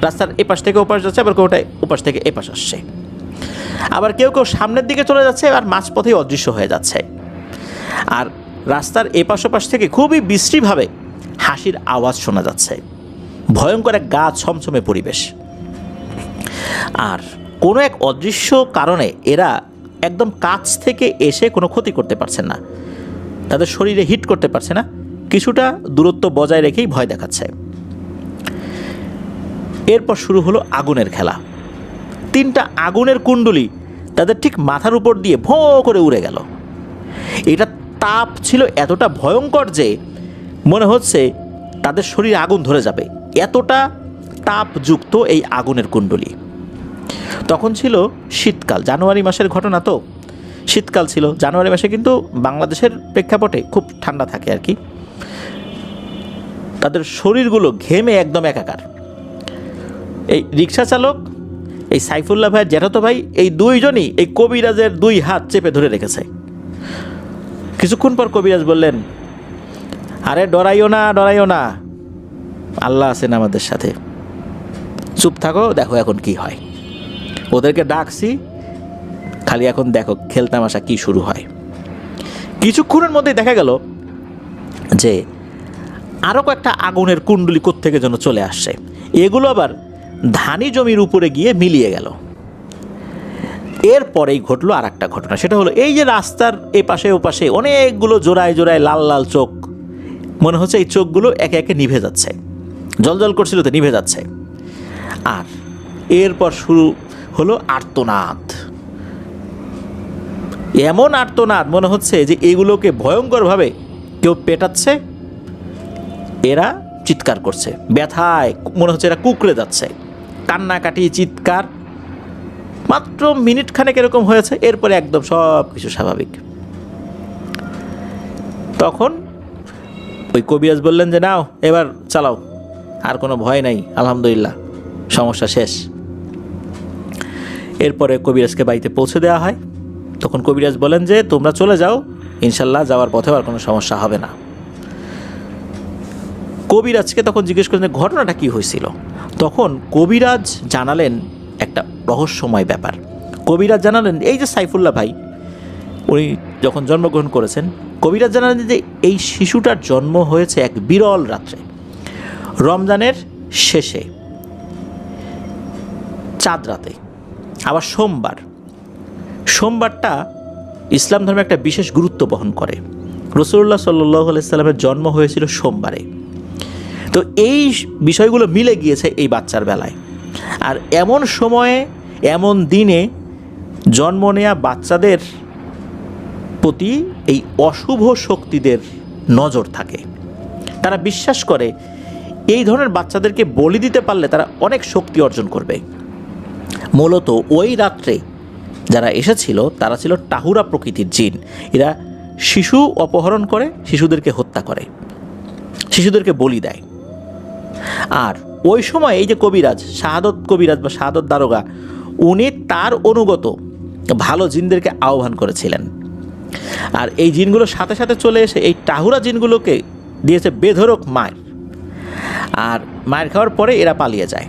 রাস্তার এপাশ থেকে ওপাশ যাচ্ছে, আবার কোনোটায় ওপাশ থেকে এপাশ আসছে, আবার কেউ কেউ সামনের দিকে চলে যাচ্ছে, আর মাঝপথেই অদৃশ্য হয়ে যাচ্ছে। আর রাস্তার এপাশ ওপাশ থেকে খুবই বিশ্রীভাবে হাসির আওয়াজ শোনা যাচ্ছে। ভয়ঙ্কর এক গা ছমছমে পরিবেশ। আর কোনো এক অদৃশ্য কারণে এরা একদম কাছ থেকে এসে কোনো ক্ষতি করতে পারছে না, তাদের শরীরে হিট করতে পারছে না, কিছুটা দূরত্ব বজায় রেখেই ভয় দেখাচ্ছে। এরপর শুরু হলো আগুনের খেলা। 3টা আগুনের কুণ্ডলি তাদের ঠিক মাথার উপর দিয়ে ভোঁ করে উড়ে গেল। এটা তাপ ছিল এতটা ভয়ঙ্কর যে মনে হচ্ছে তাদের শরীরে আগুন ধরে যাবে, এতটা তাপযুক্ত এই আগুনের কুণ্ডলি। তখন ছিল শীতকাল, জানুয়ারি মাসের ঘটনা, তো শীতকাল ছিল। জানুয়ারি মাসে কিন্তু বাংলাদেশের প্রেক্ষাপটে খুব ঠান্ডা থাকে আর কি। তাদের শরীরগুলো ঘেমে একদম একাকার। এই রিক্সা চালক, এই সাইফুল্লাহ ভাইয়ের জ্যাঠাতো ভাই, এই দুইজনই এই কবিরাজের 2 হাত চেপে ধরে রেখেছে। কিছুক্ষণ পর কবিরাজ বললেন, আরে ডরাইও না, আল্লাহ আছেন আমাদের সাথে, চুপ থাকো, দেখো এখন কি হয়। ওদেরকে ডাকছি, খালি এখন দেখো খেলতামাশা কি শুরু হয়। কিছুক্ষণের মধ্যেই দেখা গেল যে আরও কয়েকটা আগুনের কুণ্ডলি কোত্থেকে যেন চলে আসছে। এগুলো আবার ধানি জমির উপরে গিয়ে মিলিয়ে গেল। এরপরেই ঘটলো আর একটা ঘটনা, সেটা হলো এই যে রাস্তার এপাশে ওপাশে অনেকগুলো জোড়ায় জোড়ায় লাল লাল চোখ, মনে হচ্ছে এই চোখগুলো একে একে নিভে যাচ্ছে, জলজল করছিল তো নিভে যাচ্ছে। আর এরপর শুরু হলো আর্তনাদ, এমন আর্তনাদ মনে হচ্ছে যে এগুলোকে ভয়ঙ্করভাবে কেউ পেটাচ্ছে। এরা চিৎকার করছে, ব্যথায় মনে হচ্ছে এরা কুঁকড়ে যাচ্ছে, কান্নাকাটি চিৎকার। মাত্র মিনিট খানেক এরকম হয়েছে, এরপরে একদম সব কিছু স্বাভাবিক। তখন ওই কবিরাজ বললেন যে নাও এবার চালাও, আর কোনো ভয় নাই, আলহামদুলিল্লাহ। সমস্যা শেষ। এরপরে কবিরাজকে বাড়িতে পৌঁছে দেওয়া হয়। তখন কবিরাজ বলেন যে তোমরা চলে যাও, ইনশাল্লাহ যাওয়ার পথেও আর কোনো সমস্যা হবে না। কবিরাজকে তখন জিজ্ঞেস করেন যে ঘটনাটা কী হয়েছিল। তখন কবিরাজ জানালেন একটা রহস্যময় ব্যাপার। কবিরাজ জানালেন এই যে সাইফুল্লাহ ভাই উনি যখন জন্মগ্রহণ করেছেন, কবিরাজ জানালেন যে এই শিশুটার জন্ম হয়েছে এক বিরল রাত্রে, রমজানের শেষে, চাঁদ রাতে, আবার সোমবারটা ইসলাম ধর্মে একটা বিশেষ গুরুত্ব বহন করে। রাসূলুল্লাহ সাল্লাল্লাহু আলাইহি সাল্লামের জন্ম হয়েছিল সোমবারে। তো এই বিষয়গুলো মিলে গিয়েছে এই বাচ্চার বেলায়। আর এমন সময়ে এমন দিনে জন্ম নেওয়া বাচ্চাদের প্রতি এই অশুভ শক্তিদের নজর থাকে। তারা বিশ্বাস করে এই ধরনের বাচ্চাদেরকে বলি দিতে পারলে তারা অনেক শক্তি অর্জন করবে। মূলত ওই রাত্রে যারা এসেছিল তারা ছিল টাহুরা প্রকৃতির জিন। এরা শিশু অপহরণ করে, শিশুদেরকে হত্যা করে, শিশুদেরকে বলি দেয়। আর ওই সময় এই যে কবিরাজ, শাহাদত কবিরাজ বা শাহাদত দারোগা, উনি তার অনুগত ভালো জিনদেরকে আহ্বান করেছিলেন। আর এই জিনগুলোর সাথে সাথে চলে এসে এই টাহুরা জিনগুলোকে দিয়েছে বেধড়ক মায়ের। আর মায়ের খাওয়ার পরে এরা পালিয়ে যায়।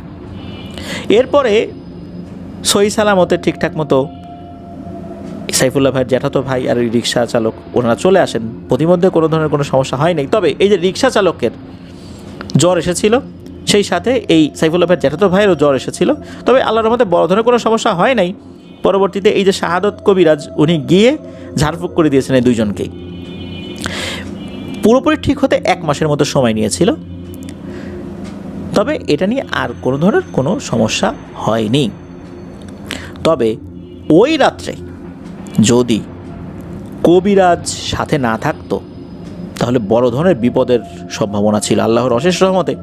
এরপরে সহি সালামতে ঠিকঠাক মতো সাইফুল্লাহ ভাইয়ের জ্যাঠাতো ভাই আর ওই রিক্সা চালক ওনারা চলে আসেন। প্রতিমধ্যে কোনো ধরনের কোনো সমস্যা হয় নাই। তবে এই যে রিক্সা চালকের জ্বর এসেছিল, সেই সাথে এই সাইফুল্লাহ ভাইয়ের জ্যাঠাতো ভাইয়েরও জ্বর এসেছিল। তবে আল্লাহর রহমতে বড় ধরনের কোনো সমস্যা হয় নাই। পরবর্তীতে এই যে শাহাদত কবিরাজ উনি গিয়ে ঝাড়ফুঁক করে দিয়েছেন এই দুইজনকেই। পুরোপুরি ঠিক হতে 1 মাসের মতো সময় নিয়েছিল। তবে এটা নিয়ে আর কোনো ধরনের কোনো সমস্যা হয়নি। তবে ওই রাত্রে যদি কবিরাজ সাথে না থাকতো তাহলে বড় ধরনের বিপদের সম্ভাবনা ছিল। আল্লাহর অশেষ রহমতে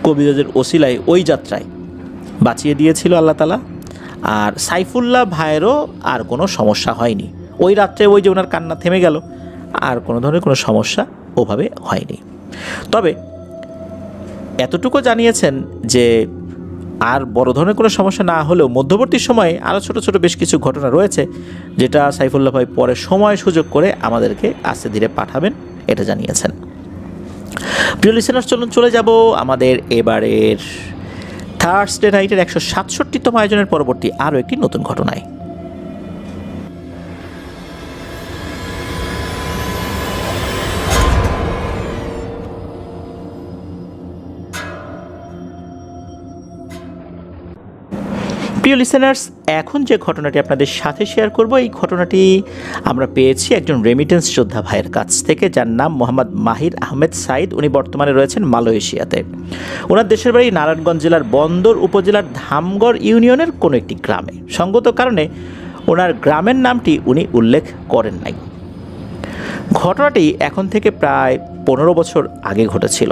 কবিরাজের ওসিলায় ওই যাত্রায় বাঁচিয়ে দিয়েছিল আল্লাহ তাআলা। আর সাইফুল্লাহ ভাইয়েরও আর কোনো সমস্যা হয়নি। ওই রাত্রে ওই যে ওনার কান্না থেমে গেল, আর কোনো ধরনের কোনো সমস্যা ওভাবে হয়নি। তবে এতটুকু জানিয়েছেন যে আর বড় ধরনের কোনো সমস্যা না হলেও মধ্যবর্তী সময়ে আরও ছোটো ছোটো বেশ কিছু ঘটনা রয়েছে, যেটা সাইফুল্লাহ ভাই পরে সময় সুযোগ করে আমাদেরকে আস্তে ধীরে পাঠাবেন, এটা জানিয়েছেন। প্রিয় লিসেনার্স, চলুন চলে যাব আমাদের এবারের থার্সডে নাইটের 167তম আয়োজনের পরবর্তী আরও একটি নতুন ঘটনায়। প্রিয় লিসেনার্স, এখন যে ঘটনাটি আপনাদের সাথে শেয়ার করব, এই ঘটনাটি আমরা পেয়েছি একজন রেমিটেন্স যোদ্ধা ভাইয়ের কাছ থেকে, যার নাম মোহাম্মদ মাহির আহমেদ সাইদ। উনি বর্তমানে রয়েছেন মালয়েশিয়াতে। ওনার দেশের বাড়ি নারায়ণগঞ্জ জেলার বন্দর উপজেলার ধামগড় ইউনিয়নের কোনো একটি গ্রামে। সঙ্গত কারণে ওনার গ্রামের নামটি উনি উল্লেখ করেন নাই। ঘটনাটি এখন থেকে প্রায় 15 বছর আগে ঘটেছিল।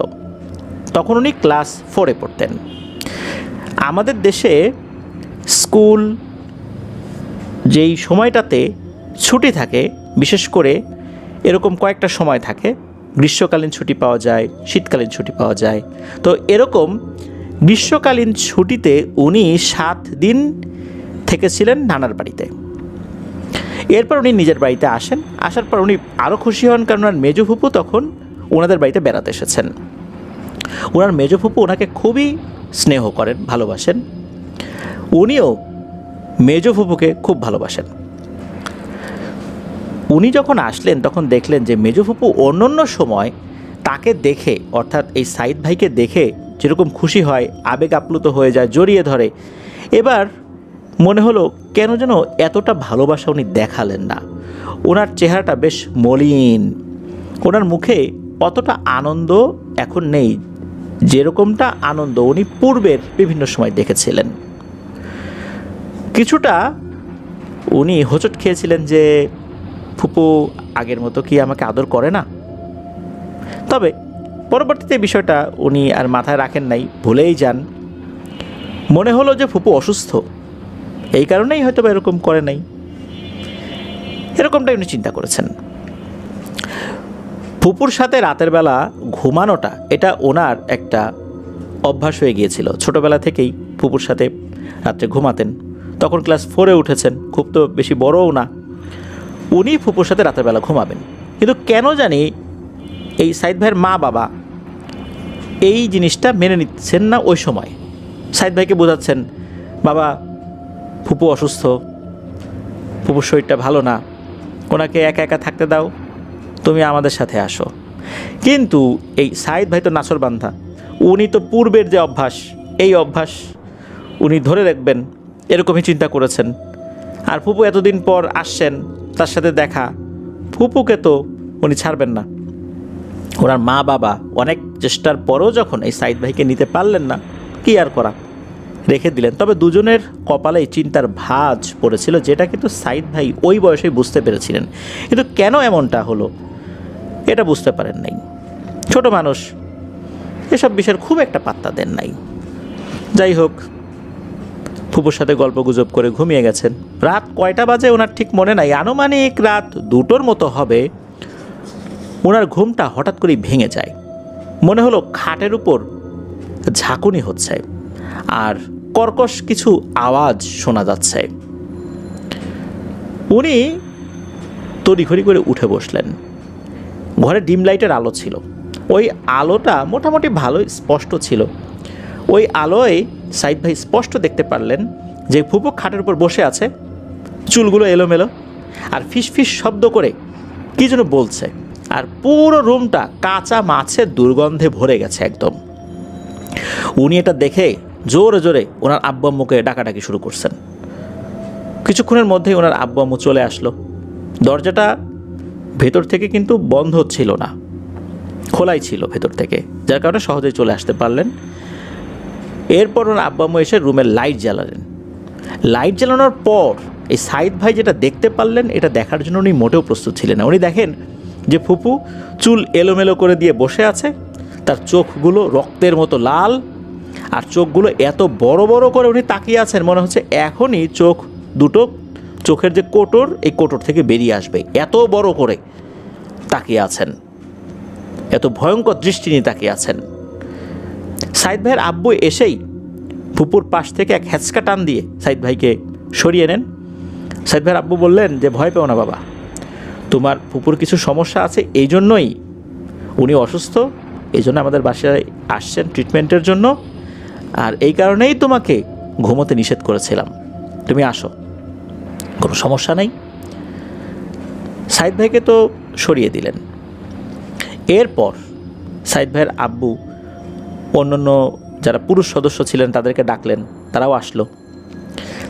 তখন উনি ক্লাস 4-এ পড়তেন। আমাদের দেশে স্কুল যেই সময়টাতে ছুটি থাকে, বিশেষ করে এরকম কয়েকটা সময় থাকে, গ্রীষ্মকালীন ছুটি পাওয়া যায়, শীতকালীন ছুটি পাওয়া যায়। তো এরকম গ্রীষ্মকালীন ছুটিতে উনি 7 দিন থেকেছিলেন নানার বাড়িতে। এরপর উনি নিজের বাড়িতে আসেন। আসার পর উনি আরও খুশি হন, কারণ ওনার মেজো ফুপু তখন ওনাদের বাড়িতে বেড়াতে এসেছেন। ওনার মেজো ফুপু ওনাকে খুবই স্নেহ করেন, ভালোবাসেন। উনিও মেজো ফুপুকে খুব ভালোবাসেন। উনি যখন আসলেন তখন দেখলেন যে মেজো ফুপু অন্যান্য সময় তাকে দেখে, অর্থাৎ এই সাইদ ভাইকে দেখে যেরকম খুশি হয়, আবেগ আপ্লুত হয়ে যায়, জড়িয়ে ধরে, এবার মনে হলো কেন যেন এতটা ভালোবাসা উনি দেখালেন না। ওনার চেহারাটা বেশ মলিন, ওনার মুখে অতটা আনন্দ এখন নেই যেরকমটা আনন্দ উনি পূর্বের বিভিন্ন সময় দেখেছিলেন। কিছুটা উনি হোঁচট খেয়েছিলেন যে ফুপু আগের মতো কি আমাকে আদর করে না। তবে পরবর্তীতে বিষয়টা উনি আর মাথায় রাখেন নাই, ভুলেই যান। মনে হলো যে ফুপু অসুস্থ, এই কারণেই হয়তো বা এরকম করে নাই, এরকমটাই উনি চিন্তা করেছেন। ফুপুর সাথে রাতের বেলা ঘুমানোটা এটা ওনার একটা অভ্যাস হয়ে গিয়েছিল, ছোটোবেলা থেকেই ফুপুর সাথে রাত্রে ঘুমাতেন। তখন ক্লাস 4-এ উঠেছেন, খুব তো বেশি বড়ও না। উনি ফুপুর সাথে রাতের বেলা ঘুমাবেন, কিন্তু কেন জানি এই সাইদ ভাইয়ের মা বাবা এই জিনিসটা মেনে নিচ্ছেন না। ওই সময় সাইদ ভাইকে বোঝাচ্ছেন, বাবা ফুপু অসুস্থ, ফুপুর শরীরটা ভালো না, ওনাকে একা একা থাকতে দাও, তুমি আমাদের সাথে আসো। কিন্তু এই সাইদ ভাই তো নাছরবান্ধা, উনি তো পূর্বের যে অভ্যাস, এই অভ্যাস উনি ধরে রাখবেন এরকমই চিন্তা করেছেন। আর ফুপু এতদিন পর আসছেন, তার সাথে দেখা, ফুপুকে তো উনি ছাড়বেন না। ওনার মা বাবা অনেক চেষ্টার পরও যখন এই সাইদ ভাইকে নিতে পারলেন না, কি আর করা, রেখে দিলেন। তবে দুজনের কপালে চিন্তার ভাঁজ পড়েছিল, যেটা কিন্তু সাইদ ভাই ওই বয়সেই বুঝতে পেরেছিলেন। কিন্তু কেন এমনটা হলো এটা বুঝতে পারেন নাই। ছোট মানুষ, এসব বিষয়ের খুব একটা পাত্তা দেন নাই। যাই হোক, ফুপুর সাথে গল্প গুজব করে ঘুমিয়ে গেছেন। রাত কয়টা বাজে ওনার ঠিক মনে নাই, আনুমানিক রাত 2টোর মতো হবে। ওনার ঘুমটা হঠাৎ করেই ভেঙে যায়। মনে হলো খাটের উপর ঝাঁকুনি হচ্ছে আর কর্কশ কিছু আওয়াজ শোনা যাচ্ছে। উনি তড়িঘড়ি করে উঠে বসলেন। ঘরে ডিম লাইটের আলো ছিল, ওই আলোটা মোটামুটি ভালোই স্পষ্ট ছিল। ওই আলোয় সাইদ ভাই স্পষ্ট দেখতে পারলেন যে ফুপু খাটের উপর বসে আছে, চুলগুলো এলোমেলো, আর ফিস ফিস শব্দ করে কী যেন বলছে। আর পুরো রুমটা কাঁচা মাছের দুর্গন্ধে ভরে গেছে একদম। উনি এটা দেখে জোরে জোরে ওনার আব্বু আম্মুকে ডাকাডাকি শুরু করছেন। কিছুক্ষণের মধ্যেই ওনার আব্বু আম্মু চলে আসলো। দরজাটা ভেতর থেকে কিন্তু বন্ধ ছিল না, খোলাই ছিল ভেতর থেকে, যার কারণে সহজেই চলে আসতে পারলেন। এরপর ওনার আব্বু আম্মু এসে রুমের লাইট জ্বালালেন। লাইট জ্বালানোর পর এই সাইদ ভাই যেটা দেখতে পারলেন, এটা দেখার জন্য উনি মোটেও প্রস্তুত ছিলেন না। উনি দেখেন যে ফুপু চুল এলোমেলো করে দিয়ে বসে আছে, তার চোখগুলো রক্তের মতো লাল, আর চোখগুলো এত বড় বড় করে উনি তাকিয়ে আছেন, মনে হচ্ছে এখনই চোখ দুটো, চোখের যে কোটর, এই কোটর থেকে বেরিয়ে আসবে, এত বড় করে তাকিয়ে আছেন, এত ভয়ঙ্কর দৃষ্টি নিয়ে তাকিয়ে আছেন। সাইদ ভাইয়ের আব্বু এসেই ফুপুর পাশ থেকে এক হ্যাঁচকা টান দিয়ে সাইদ ভাইকে সরিয়ে নেন। সাইদ ভাইয়ের আব্বু বললেন যে, ভয় পেও না বাবা, তোমার ফুপুর কিছু সমস্যা আছে, এই জন্যই উনি অসুস্থ, এই জন্য আমাদের বাসায় আসছেন ট্রিটমেন্টের জন্য, আর এই কারণেই তোমাকে ঘুমোতে নিষেধ করেছিলাম, তুমি আসো, কোনো সমস্যা নেই। সাইদ ভাইকে তো সরিয়ে দিলেন। এরপর সাইদ ভাইয়ের আব্বু অন্যান্য যারা পুরুষ সদস্য ছিলেন তাদেরকে ডাকলেন, তারাও আসলো।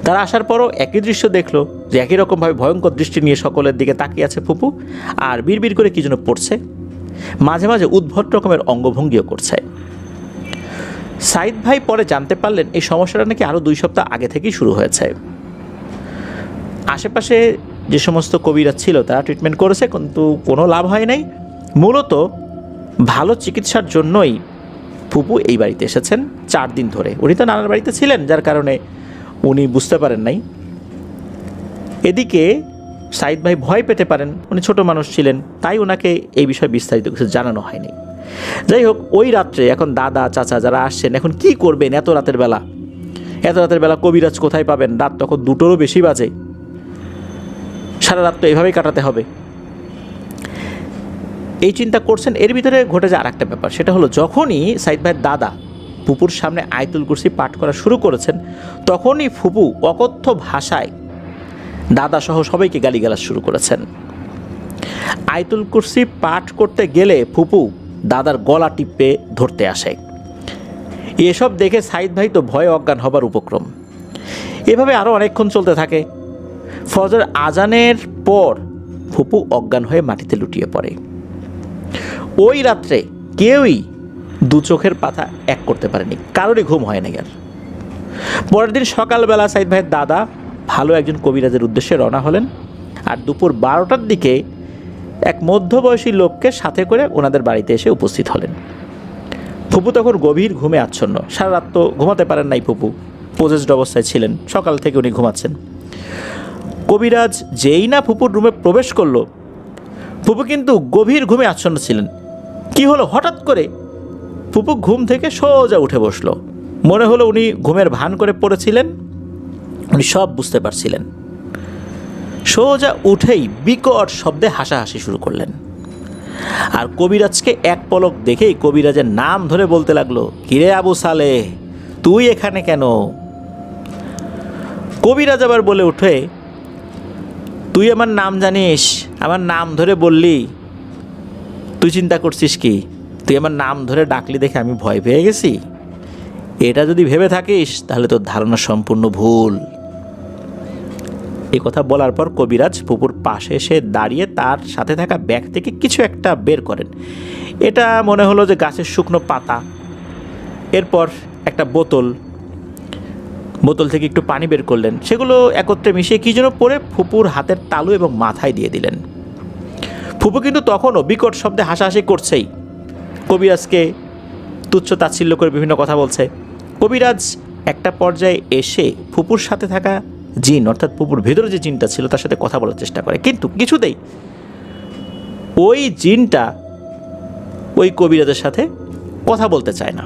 তারা আসার পরও একই দৃশ্য দেখলো যে একই রকমভাবে ভয়ঙ্কর দৃষ্টি নিয়ে সকলের দিকে তাকিয়ে আছে ফুপু, আর বিড়বিড় করে কী যেন পড়ছে, মাঝে মাঝে উদ্ভট রকমের অঙ্গভঙ্গিও করছে। সাইদ ভাই পরে জানতে পারলেন এই সমস্যাটা নাকি আরও 2 সপ্তাহ আগে থেকেই শুরু হয়েছে। আশেপাশে যে সমস্ত কবিরাজ ছিল তারা ট্রিটমেন্ট করেছে, কিন্তু কোনো লাভ হয় নাই। মূলত ভালো চিকিৎসার জন্যই ফুপু এই বাড়িতে এসেছেন 4 দিন ধরে। উনি তো নানার বাড়িতে ছিলেন, যার কারণে উনি বুঝতে পারেন নাই। এদিকে সাইদ ভাই ভয় পেতে পারেন, উনি ছোট মানুষ ছিলেন, তাই ওনাকে এই বিষয়ে বিস্তারিত কিছু জানানো হয়নি। যাই হোক, ওই রাত্রে এখন দাদা চাচা যারা আসছেন, এখন কি করবেন এত রাতের বেলা? এত রাতের বেলা কবিরাজ কোথায় পাবেন? রাত তখন 2টোরও বেশি বাজে, সারা রাত তো এভাবেই কাটাতে হবে। এই চিন্তা করছেন। এর ভিতরে ঘটে যায় আর একটা ব্যাপার, সেটা হলো যখনই সাইদ ভাইয়ের দাদা ফুপুর সামনে আয়াতুল কুরসি পাঠ করা শুরু করেছেন, তখনই ফুপু অকথ্য ভাষায় দাদা সহ সবাইকে গালিগালাজ শুরু করেছেন। আয়াতুল কুরসি পাঠ করতে গেলে ফুপু দাদার গলা টিপে ধরতে আসে। এসব দেখে সাইদ ভাই তো ভয়ে অজ্ঞান হবার উপক্রম। এভাবে আরও অনেকক্ষণ চলতে থাকে। ফজর আজানের পর ফুপু অজ্ঞান হয়ে মাটিতে লুটিয়ে পড়ে। ওই রাত্রে কেউই 2 চোখের পাতা এক করতে পারেনি, কারোরই ঘুম হয় না। আর পরের দিন সকালবেলা সাইদ ভাইয়ের দাদা ভালো একজন কবিরাজের উদ্দেশ্যে রওনা হলেন, আর দুপুর 12টার দিকে এক মধ্যবয়সী লোককে সাথে করে ওনাদের বাড়িতে এসে উপস্থিত হলেন। ফুপু তখন গভীর ঘুমে আচ্ছন্ন, সারা রাত তো ঘুমাতে পারেন নাই। ফুপু পোজেসড অবস্থায় ছিলেন, সকাল থেকে উনি ঘুমাচ্ছেন। কবিরাজ যেই না ফুপুর রুমে প্রবেশ করলো, ফুপু কিন্তু গভীর ঘুমে আচ্ছন্ন ছিলেন। কি হলো, হঠাৎ করে ফুপু ঘুম থেকে সোজা উঠে বসলো। মনে হলো উনি ঘুমের ভান করে পড়েছিলেন, উনি সব বুঝতে পারছিলেন। সোজা উঠেই বিকট শব্দে হাসাহাসি শুরু করলেন। আর কবিরাজকে এক পলক দেখেই কবিরাজের নাম ধরে বলতে লাগলো, কিরে আবু সালেহ, তুই এখানে কেন? কবিরাজ আবার বলে উঠে, তুই আমার নাম জানিস, আমার নাম ধরে বললি, তুই চিন্তা করছিস কি তুই আমার নাম ধরে ডাকলি দেখে আমি ভয় পেয়ে গেছি? এটা যদি ভেবে থাকিস তাহলে তোর ধারণা সম্পূর্ণ ভুল। এই কথা বলার পর কবিরাজ ফুপুর পাশে এসে দাঁড়িয়ে তার সাথে থাকা ব্যাগ থেকে কিছু একটা বের করেন। এটা মনে হলো যে গাছের শুকনো পাতা। এরপর একটা বোতল থেকে একটু পানি বের করলেন, সেগুলো একত্রে মিশিয়ে কী যেন পরে ফুপুর হাতের তালু এবং মাথায় দিয়ে দিলেন। ফুপু কিন্তু তখনও বিকট শব্দে হাসাহাসি করছেই, কবিরাজকে তুচ্ছ তাচ্ছিল্য করে বিভিন্ন কথা বলছে। কবিরাজ একটা পর্যায়ে এসে ফুপুর সাথে থাকা জিন, অর্থাৎ ফুপুর ভেতরে যে জিনটা ছিল তার সাথে কথা বলার চেষ্টা করে, কিন্তু কিছুতেই ওই জিনটা ওই কবিরাজের সাথে কথা বলতে চায় না।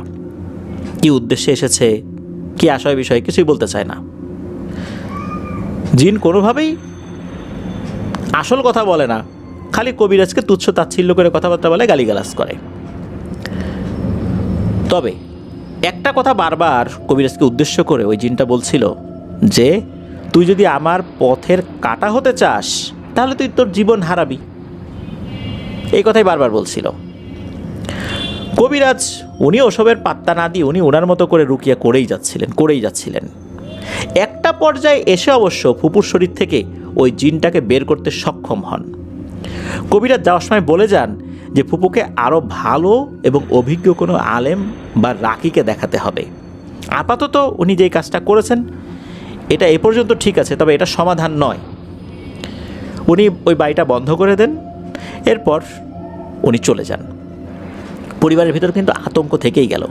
কি উদ্দেশ্যে এসেছে, কি আশয় বিষয়ে কিছুই বলতে চায় না। জিন কোনোভাবেই আসল কথা বলে না, খালি কবিরাজকে তুচ্ছ তাচ্ছিল্য করে কথাবার্তা বলে, গালিগালাজ করে। তবে একটা কথা বারবার কবিরাজকে উদ্দেশ্য করে ওই জিনটা বলছিল যে, তুই যদি আমার পথের কাঁটা হতে চাস তাহলে তুই তোর জীবন হারাবি। এই কথাই বারবার বলছিল। কবিরাজ উনি ওসবের পাত্তা না দিয়ে উনি ওনার মতো করে রুকিয়া করেই যাচ্ছিলেন। একটা পর্যায়ে এসে অবশ্য ফুপুর শরীর থেকে ওই জিনটাকে বের করতে সক্ষম হন। কবিরাজ যাওয়ার সময় বলে যান যে ফুপুকে আরও ভালো এবং অভিজ্ঞ কোনো আলেম বা রাকিকে দেখাতে হবে। আপাতত উনি যেই কাজটা করেছেন এটা এ পর্যন্ত ঠিক আছে, তবে এটা সমাধান নয়। উনি ওই বাড়িটা বন্ধ করে দেন, এরপর উনি চলে যান। পরিবারের ভিতর কিন্তু আতঙ্ক থেকেই গেল।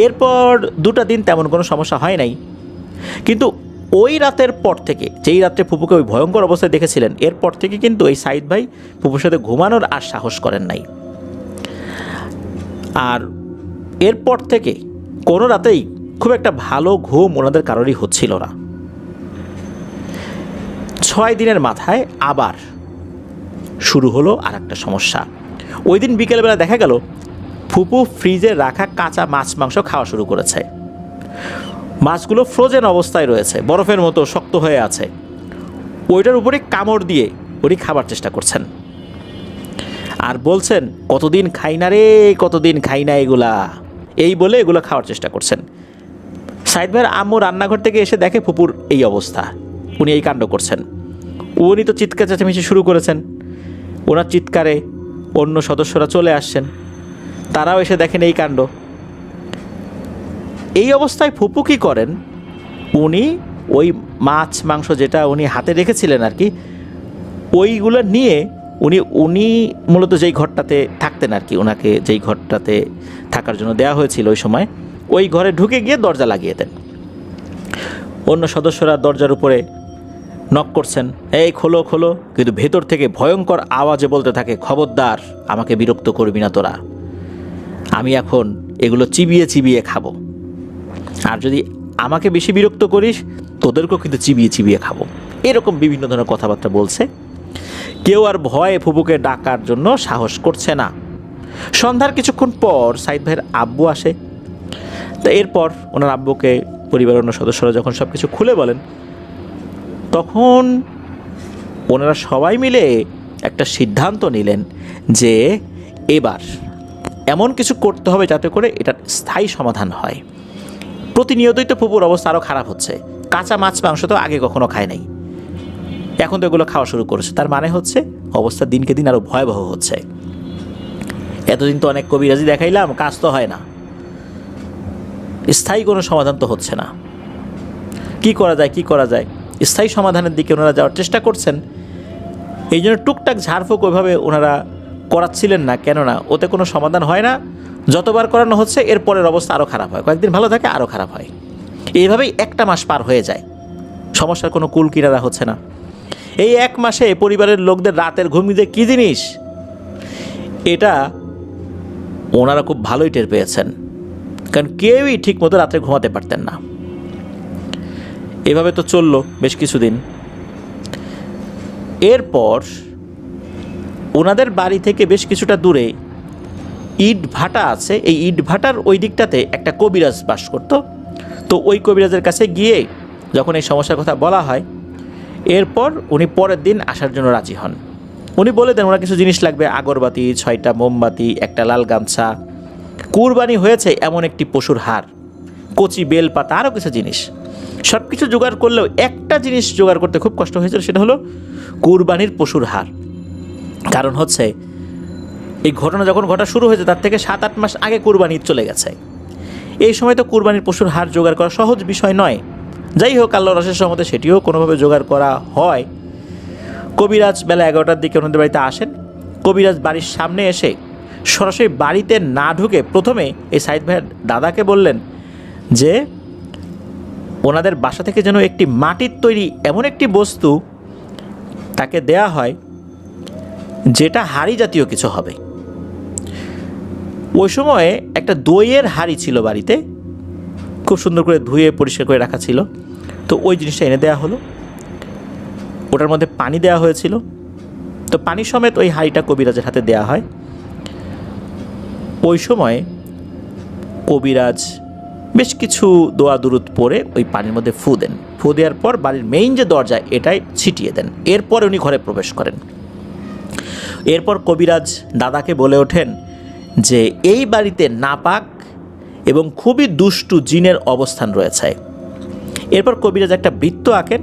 এরপর 2টা দিন তেমন কোনো সমস্যা হয় নাই, কিন্তু ওই রাতের পর থেকে, যেই রাত্রে ফুপুকে ওই ভয়ঙ্কর অবস্থায় দেখেছিলেন, এরপর থেকে কিন্তু এই সাইদ ভাই ফুপুর সাথে ঘুমানোর আর সাহস করেন নাই। আর এরপর থেকে কোনো রাতেই খুব একটা ভালো ঘুম ওনাদের কারোরই হচ্ছিল না। 6 দিনের মাথায় আবার শুরু হলো আর একটা সমস্যা। ওই দিন বিকেলবেলা দেখা গেল ফুপু ফ্রিজে রাখা কাঁচা মাছ মাংস খাওয়া শুরু করেছে। মাছগুলো ফ্রোজেন অবস্থায় রয়েছে, বরফের মতো শক্ত হয়ে আছে। ওইটার উপরে কামড় দিয়ে উনি খাবার চেষ্টা করছেন আর বলছেন, কতদিন খাই না রে, কতদিন খাই না এগুলা, এই বলে এগুলো খাওয়ার চেষ্টা করছেন। সাইদ ভাইয়ের আম্মু রান্নাঘর থেকে এসে দেখে ফুপুর এই অবস্থা, উনি এই কাণ্ড করছেন। উনি তো চিৎকার চেঁচামেচি শুরু করেছেন। ওনার চিৎকারে অন্য সদস্যরা চলে আসছেন, তারাও এসে দেখেন এই কাণ্ড। এই অবস্থায় ফুপু কী করেন, উনি ওই মাছ মাংস যেটা উনি হাতে রেখেছিলেন আর কি, ওইগুলো নিয়ে উনি মূলত যেই ঘরটাতে থাকতেন আর কি, ওনাকে যেই ঘরটাতে থাকার জন্য দেওয়া হয়েছিল ওই সময়, ওই ঘরে ঢুকে গিয়ে দরজা লাগিয়ে দেন। অন্য সদস্যরা দরজার উপরে নক করছেন, এই খোলো খোলো, কিন্তু ভেতর থেকে ভয়ঙ্কর আওয়াজে বলতে থাকে, খবরদার আমাকে বিরক্ত করবি না তোরা, আমি এখন এগুলো চিবিয়ে চিবিয়ে খাবো, আর যদি আমাকে বেশি বিরক্ত করিস তোদেরকেও কিন্তু চিবিয়ে চিবিয়ে খাবো। এরকম বিভিন্ন ধরনের কথাবার্তা বলছে। কেউ আর ভয়ে ফুপুকে ডাকার জন্য সাহস করছে না। সন্ধ্যার কিছুক্ষণ পর সাইদ ভাইয়ের আব্বু আসে। তা এরপর ওনার আব্বুকে পরিবারের অন্য সদস্যরা যখন সব কিছু খুলে বলেন, তখন ওনারা সবাই মিলে একটা সিদ্ধান্ত নিলেন যে এবার এমন কিছু করতে হবে যাতে করে এটার স্থায়ী সমাধান হয়। প্রতিনিয়তই তো ফুপুর অবস্থা আরও খারাপ হচ্ছে। কাঁচা মাছ মাংস তো আগে কখনো খায় নাই, এখন তো এগুলো খাওয়া শুরু করেছে। তার মানে হচ্ছে অবস্থা দিনকে দিন আরও ভয়াবহ হচ্ছে। এতদিন তো অনেক কবিরাজি দেখাইলাম, কাজ তো হয় না, স্থায়ী কোনো সমাধান তো হচ্ছে না। কি করা যায়? স্থায়ী সমাধানের দিকে ওনারা যাওয়ার চেষ্টা করছেন। এই জন্য টুকটাক ঝাড়ফুঁক ওইভাবে ওনারা করাচ্ছিলেন না, কেননা ওতে কোনো সমাধান হয় না। যতবার করানো হচ্ছে এরপরের অবস্থা আরও খারাপ হয়, কয়েকদিন ভালো থাকে আরও খারাপ হয়। এইভাবেই 1টা মাস পার হয়ে যায়, সমস্যার কোনো কুল কিনারা হচ্ছে না। এই 1 মাসে পরিবারের লোকদের রাতের ঘুম যে কী জিনিস এটা ওনারা খুব ভালোই টের পেয়েছেন, কারণ কেউই ঠিক মতো রাত্রে ঘুমাতে পারতেন না। এভাবে তো চললো বেশ কিছুদিন। এরপর ওনাদের বাড়ি থেকে বেশ কিছুটা দূরে ইট ভাটা আছে, এই ইট ভাটার ওই দিকটাতে একটা কবিরাজ বাস করত। তো ওই কবিরাজের কাছে গিয়ে যখন এই সমস্যার কথা বলা হয়, এরপর উনি পরের দিন আসার জন্য রাজি হন। উনি বলে দেন ওনার কিছু জিনিস লাগবে, আগরবাতি, 6টা মোমবাতি, একটা লাল গামছা, কুরবানি হয়েছে এমন একটি পশুর হাড়, কচি বেলপাতা, আরও কিছু জিনিস। সব কিছু জোগাড় করলেও একটা জিনিস জোগাড় করতে খুব কষ্ট হয়েছিল, সেটা হলো কুরবানির পশুর হাড়। কারণ হচ্ছে এই ঘটনা যখন ঘটা শুরু হয়েছে তার থেকে 7-8 মাস আগে কুরবানি চলে গেছে। এই সময় তো কুরবানির পশুর হাড় জোগাড় করা সহজ বিষয় নয়। যাই হোক, আল্লাহর অশেষ রহমতে সেটিও কোনোভাবে জোগাড় করা হয়। কবিরাজ বেলা 11টার দিকে ওনাদের বাড়িতে আসেন। কবিরাজ বাড়ির সামনে এসে সরাসরি বাড়িতে না ঢুকে প্রথমে এই সাইদ ভাইয়ের দাদাকে বললেন যে ওনাদের বাসা থেকে যেন একটি মাটির তৈরি এমন একটি বস্তু তাকে দেয়া হয় যেটা হাঁড়ি জাতীয় কিছু হবে। ওই সময়ে একটা দইয়ের হাঁড়ি ছিল বাড়িতে, খুব সুন্দর করে ধুয়ে পরিষ্কার করে রাখা ছিল। তো ওই জিনিসটা এনে দেওয়া হলো, ওটার মধ্যে পানি দেওয়া হয়েছিল। তো পানি সমেত ওই হাঁড়িটা কবিরাজের হাতে দেওয়া হয়। ওই সময় কবিরাজ বেশ কিছু দোয়া দুরুদ পরে ওই পানির মধ্যে ফু দেন। ফু দেওয়ার পর বাড়ির মেইন যে দরজা এটাই ছিটিয়ে দেন। এরপর উনি ঘরে প্রবেশ করেন। এরপর কবিরাজ দাদাকে বলে ওঠেন যে এই বাড়িতে নাপাক এবং খুবই দুষ্টু জিনের অবস্থান রয়েছে। এরপর কবিরাজ একটা বৃত্ত আঁকেন,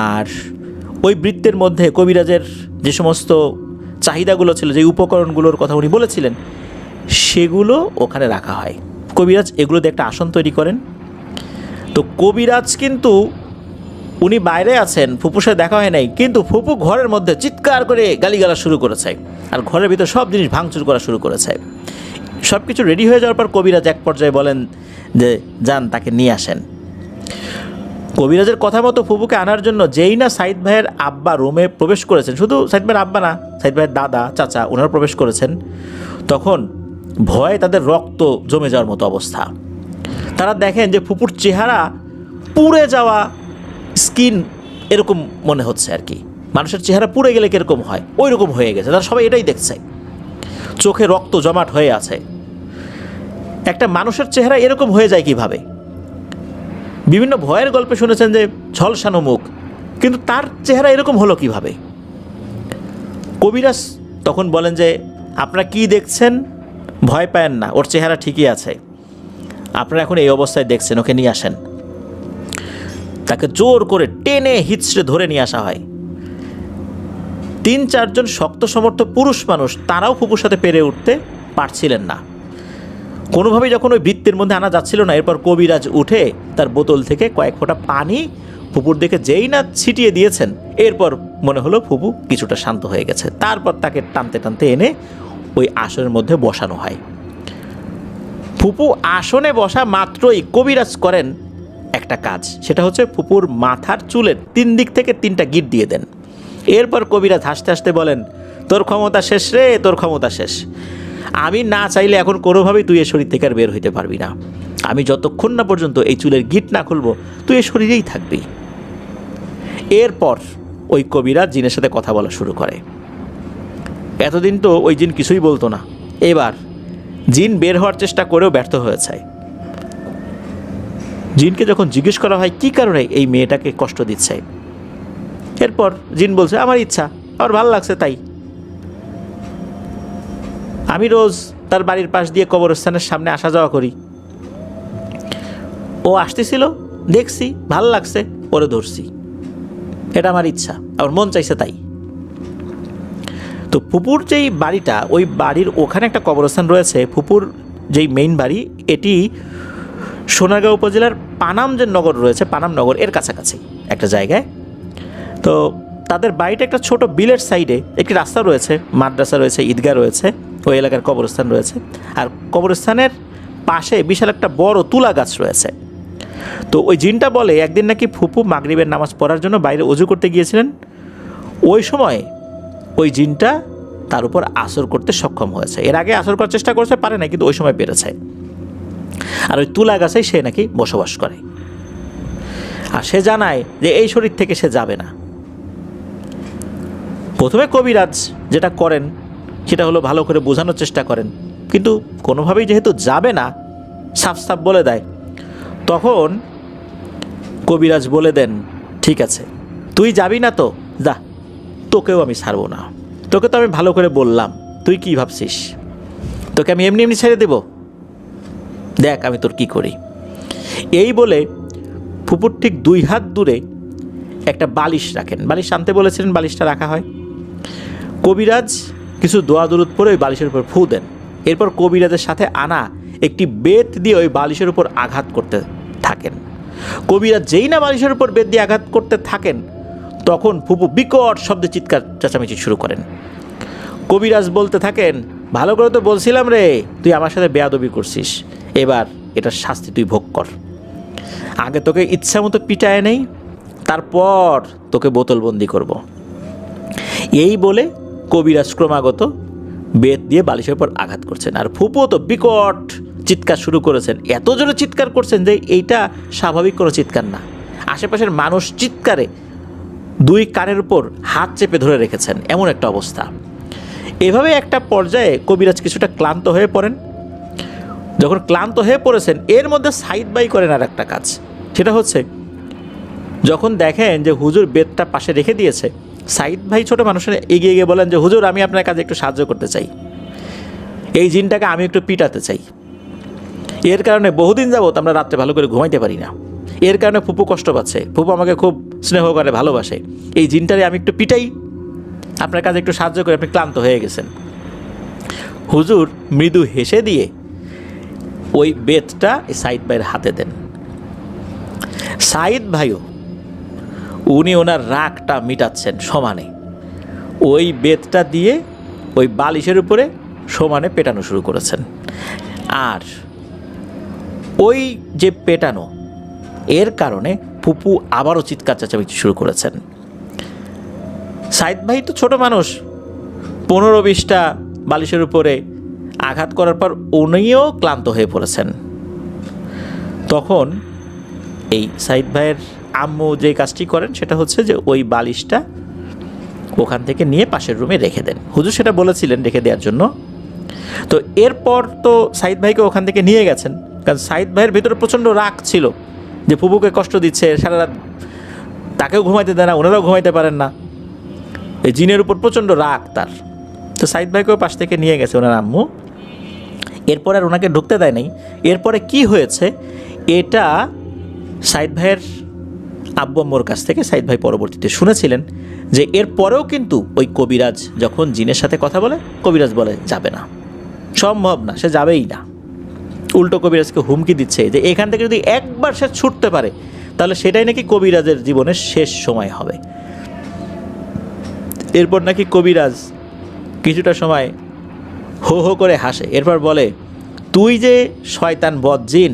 আর ওই বৃত্তের মধ্যে কবিরাজের যে সমস্ত চাহিদাগুলো ছিল, যে উপকরণগুলোর কথা উনি বলেছিলেন, সেগুলো ওখানে রাখা হয়। কবিরাজ এগুলো দিয়ে একটা আসন তৈরি করেন। তো কবিরাজ কিন্তু উনি বাইরে আছেন, ফুপুর সাথে দেখা হয় নাই, কিন্তু ফুপু ঘরের মধ্যে চিৎকার করে গালিগালা শুরু করেছে, আর ঘরের ভিতর সব জিনিস ভাঙচুর করা শুরু করেছে। সব কিছু রেডি হয়ে যাওয়ার পর কবিরাজ এক পর্যায়ে বলেন যে যান, তাকে নিয়ে আসেন। কবিরাজের কথা মতো ফুপুকে আনার জন্য যেই না সাইদ ভাইয়ের আব্বা রুমে প্রবেশ করেছেন, শুধু সাইদ ভাইয়ের আব্বা না, সাইদ ভাইয়ের দাদা, চাচা, ওনারা প্রবেশ করেছেন, তখন ভয়ে তাদের রক্ত জমে যাওয়ার মতো অবস্থা। তারা দেখেন যে ফুপুর চেহারা পুড়ে যাওয়া, স্কিন এরকম মনে হচ্ছে আর কি, মানুষের চেহারা পুড়ে গেলে কীরকম হয় ওই রকম হয়ে গেছে। তারা সবাই এটাই দেখছে, চোখে রক্ত জমাট হয়ে আছে। একটা মানুষের চেহারা এরকম হয়ে যায় কিভাবে? বিভিন্ন ভয়ের গল্পে শুনেছেন যে ঝলসানো মুখ, কিন্তু তার চেহারা এরকম হলো কিভাবে? কবিরাজ তখন বলেন যে আপনারা কি দেখছেন, ভয় পায়েন না, ওর চেহারা ঠিকই আছে, আপনারা এখন এই অবস্থায় দেখছেন, ওকে নিয়ে আসেন। তাকে জোর করে টেনে হিচড়ে ধরে নিয়ে আসা হয়। 3-4 জন শক্ত সমর্থ পুরুষ মানুষ, তারাও ফুপুর সাথে পেরে উঠতে পারছিলেন না কোনোভাবেই। যখন ওই বৃত্তের মধ্যে আনা যাচ্ছিল না, এরপর কবিরাজ উঠে তার বোতল থেকে কয়েক ফোঁটা পানি ফুপুর দিকে যেই না ছিটিয়ে দিয়েছেন, এরপর মনে হলো ফুপু কিছুটা শান্ত হয়ে গেছে। তারপর তাকে টানতে টানতে এনে ওই আসনের মধ্যে বসানো হয়। ফুপু আসনে বসা মাত্রই কবিরাজ করেন একটা কাজ, সেটা হচ্ছে ফুপুর মাথার চুলের 3 দিক থেকে 3টা গিট দিয়ে দেন। এরপর কবিরাজ হাসতে হাসতে বলেন, তোর ক্ষমতা শেষ রে, তোর ক্ষমতা শেষ। আমি না চাইলে এখন কোনোভাবেই তুই এ শরীর থেকে আর বের হইতে পারবি না। আমি যতক্ষণ না পর্যন্ত এই চুলের গিট না খুলবো, তুই এ শরীরেই থাকবি। এরপর ওই কবিরাজ জিনের সাথে কথা বলা শুরু করে। এতদিন তো ওই জিন কিছুই বলতো না, এবার জিন বের হওয়ার চেষ্টা করেও ব্যর্থ হয়েছে। জিনকে যখন জিজ্ঞেস করা হয় কী কারণে এই মেয়েটাকে কষ্ট দিচ্ছে, এরপর জিন বলছে আমার ইচ্ছা, আমার ভালো লাগছে তাই। আমি রোজ তার বাড়ির পাশ দিয়ে কবরস্থানের সামনে আসা যাওয়া করি, ও আসতেছিল, দেখছি ভাল লাগছে, ওরে ধরছি, এটা আমার ইচ্ছা, আমার মন চাইছে তাই। তো ফুপুর যেই বাড়িটা, ওই বাড়ির ওখানে একটা কবরস্থান রয়েছে। ফুপুর যেই মেইন বাড়ি, এটি সোনারগাঁও উপজেলার পানাম যে নগর রয়েছে, পানাম নগর এর কাছাকাছি একটা জায়গায়। তো তাদের বাড়িটা একটা ছোট বিলের সাইডে, একটি রাস্তা রয়েছে, মাদ্রাসা রয়েছে, ঈদগাহ রয়েছে, ওই এলাকার কবরস্থান রয়েছে। আর কবরস্থানের পাশে বিশাল একটা বড় তুলা গাছ রয়েছে। তো ওই জিনটা বলে একদিন নাকি ফুপু মাগরিবের নামাজ পড়ার জন্য বাইরে ওযু করতে গিয়েছিলেন। ওই সময় ওই জিনটা তার উপর আসর করতে সক্ষম হয়েছে। এর আগে আসর করার চেষ্টা করছে, পারে না, কিন্তু ওই সময় পেরেছে। আর ওই তুলা গাছেই সে নাকি বসবাস করে। আর সে জানায় যে এই শরীর থেকে সে যাবে না। প্রথমে কবিরাজ যেটা করেন সেটা হলো ভালো করে বোঝানোর চেষ্টা করেন, কিন্তু কোনোভাবেই যেহেতু যাবে না, সাফ সাফ বলে দেয়, তখন কবিরাজ বলে দেন, ঠিক আছে, তুই যাবি না তো যা, তোকেও আমি ছাড়বো না। তোকে তো আমি ভালো করে বললাম, তুই কি ভাবছিস তোকে আমি এমনি এমনি ছেড়ে দেব? দেখ আমি তোর কি করি। এই বলে ফুপুর ঠিক 2 হাত দূরে একটা বালিশ রাখেন। বালিশ আনতে বলেছিলেন, বালিশটা রাখা হয়। কবিরাজ কিছু দোয়া দরুদ পরে ওই বালিশের উপর ফু দেন। এরপর কবিরাজের সাথে আনা একটি বেত দিয়ে ওই বালিশের উপর আঘাত করতে থাকেন। কবিরাজ যেই না বালিশের উপর বেত দিয়ে আঘাত করতে থাকেন, তখন ফুপু বিকট শব্দে চিৎকার চেঁচামেচি শুরু করেন। কবিরাজ বলতে থাকেন, ভালো করে তো বলছিলাম রে, তুই আমার সাথে বেয়াদবি করছিস, এবার এটার শাস্তি তুই ভোগ কর। আগে তোকে ইচ্ছা মতো পিটায় নেই, তারপর তোকে বোতলবন্দি করব। এই বলে কবিরাজ ক্রমাগত বেত দিয়ে বালিশের উপর আঘাত করছেন। আর ফুপু তো বিকট চিৎকার শুরু করেছেন, এত জোরে চিৎকার করছেন যে এইটা স্বাভাবিক কোনো চিৎকার না। আশেপাশের মানুষ চিৎকারে 2 কানের উপর হাত চেপে ধরে রেখেছেন, এমন একটা অবস্থা। এভাবে একটা পর্যায়ে কবিরাজ কিছুটা ক্লান্ত হয়ে পড়েন। যখন ক্লান্ত হয়ে পড়েছেন, এর মধ্যে সাইদ ভাই করেন আর একটা কাজ। সেটা হচ্ছে, যখন দেখেন যে হুজুর বেতটা পাশে রেখে দিয়েছে, সাইদ ভাই ছোট মানুষের এগিয়ে গিয়ে বলেন যে, হুজুর আমি আপনার কাজে একটু সাহায্য করতে চাই, এই জিনটাকে আমি একটু পিটাতে চাই। এর কারণে বহুদিন যাবত আমরা রাত্রে ভালো করে ঘুমাইতে পারি না, এর কারণে ফুপু কষ্ট পাচ্ছে, ফুপু আমাকে খুব স্নেহ করে, ভালোবাসে, এই জিনটারে আমি একটু পিটাই, আপনার কাজে একটু সাহায্য করে, আপনি ক্লান্ত হয়ে গেছেন। হুজুর মৃদু হেসে দিয়ে ওই বেতটা সাইদ ভাইয়ের হাতে দেন। সাইদ ভাইও উনি ওনার রাগটা মিটাচ্ছেন সমানে, ওই বেতটা দিয়ে ওই বালিশের উপরে সমানে পেটানো শুরু করেছেন। আর ওই যে পেটানো, এর কারণে ফুপু আবারও চিৎকার চেঁচামেচি শুরু করেছেন। সাইদ ভাই তো ছোট মানুষ, 15-20টা বালিশের উপরে আঘাত করার পর উনিও ক্লান্ত হয়ে পড়েছেন। তখন এই সাইদ ভাইয়ের আম্মু যে কাজটি করেন সেটা হচ্ছে যে ওই বালিশটা ওখান থেকে নিয়ে পাশের রুমে রেখে দেন। হুজুর সেটা বলেছিলেন রেখে দেওয়ার জন্য। তো এরপর তো সাইদ ভাইকে ওখান থেকে নিয়ে গেছেন, কারণ সাইদ ভাইয়ের ভিতরে প্রচণ্ড রাগ ছিল যে ফুপুকে কষ্ট দিচ্ছে, সারা রাত তাকেও ঘুমাইতে দেয় না, ওনারাও ঘুমাইতে পারেন না, এই জিনের উপর প্রচণ্ড রাগ তার। তো সাইদ ভাইকেও পাশ থেকে নিয়ে গেছে ওনার আম্মু। এরপর আর ওনাকে ঢুকতে দেয় নাই। এরপরে কি হয়েছে এটা সাইদ ভাইয়ের আব্বু আম্মুর কাছ থেকে সাইদ ভাই পরবর্তীতে শুনেছিলেন যে এরপরেও কিন্তু ওই কবিরাজ যখন জিনের সাথে কথা বলে, কবিরাজ বলে যাবে না, সম্ভব না, সে যাবেই না। উল্টো কবিরাজকে হুমকি দিচ্ছে যে এখান থেকে যদি একবার সে ছুটতে পারে তাহলে সেটাই নাকি কবিরাজের জীবনের শেষ সময় হবে। এরপর নাকি কবিরাজ কিছুটা সময় হো হো করে হাসে, এরপর বলে, তুই যে শয়তান বদ জিন,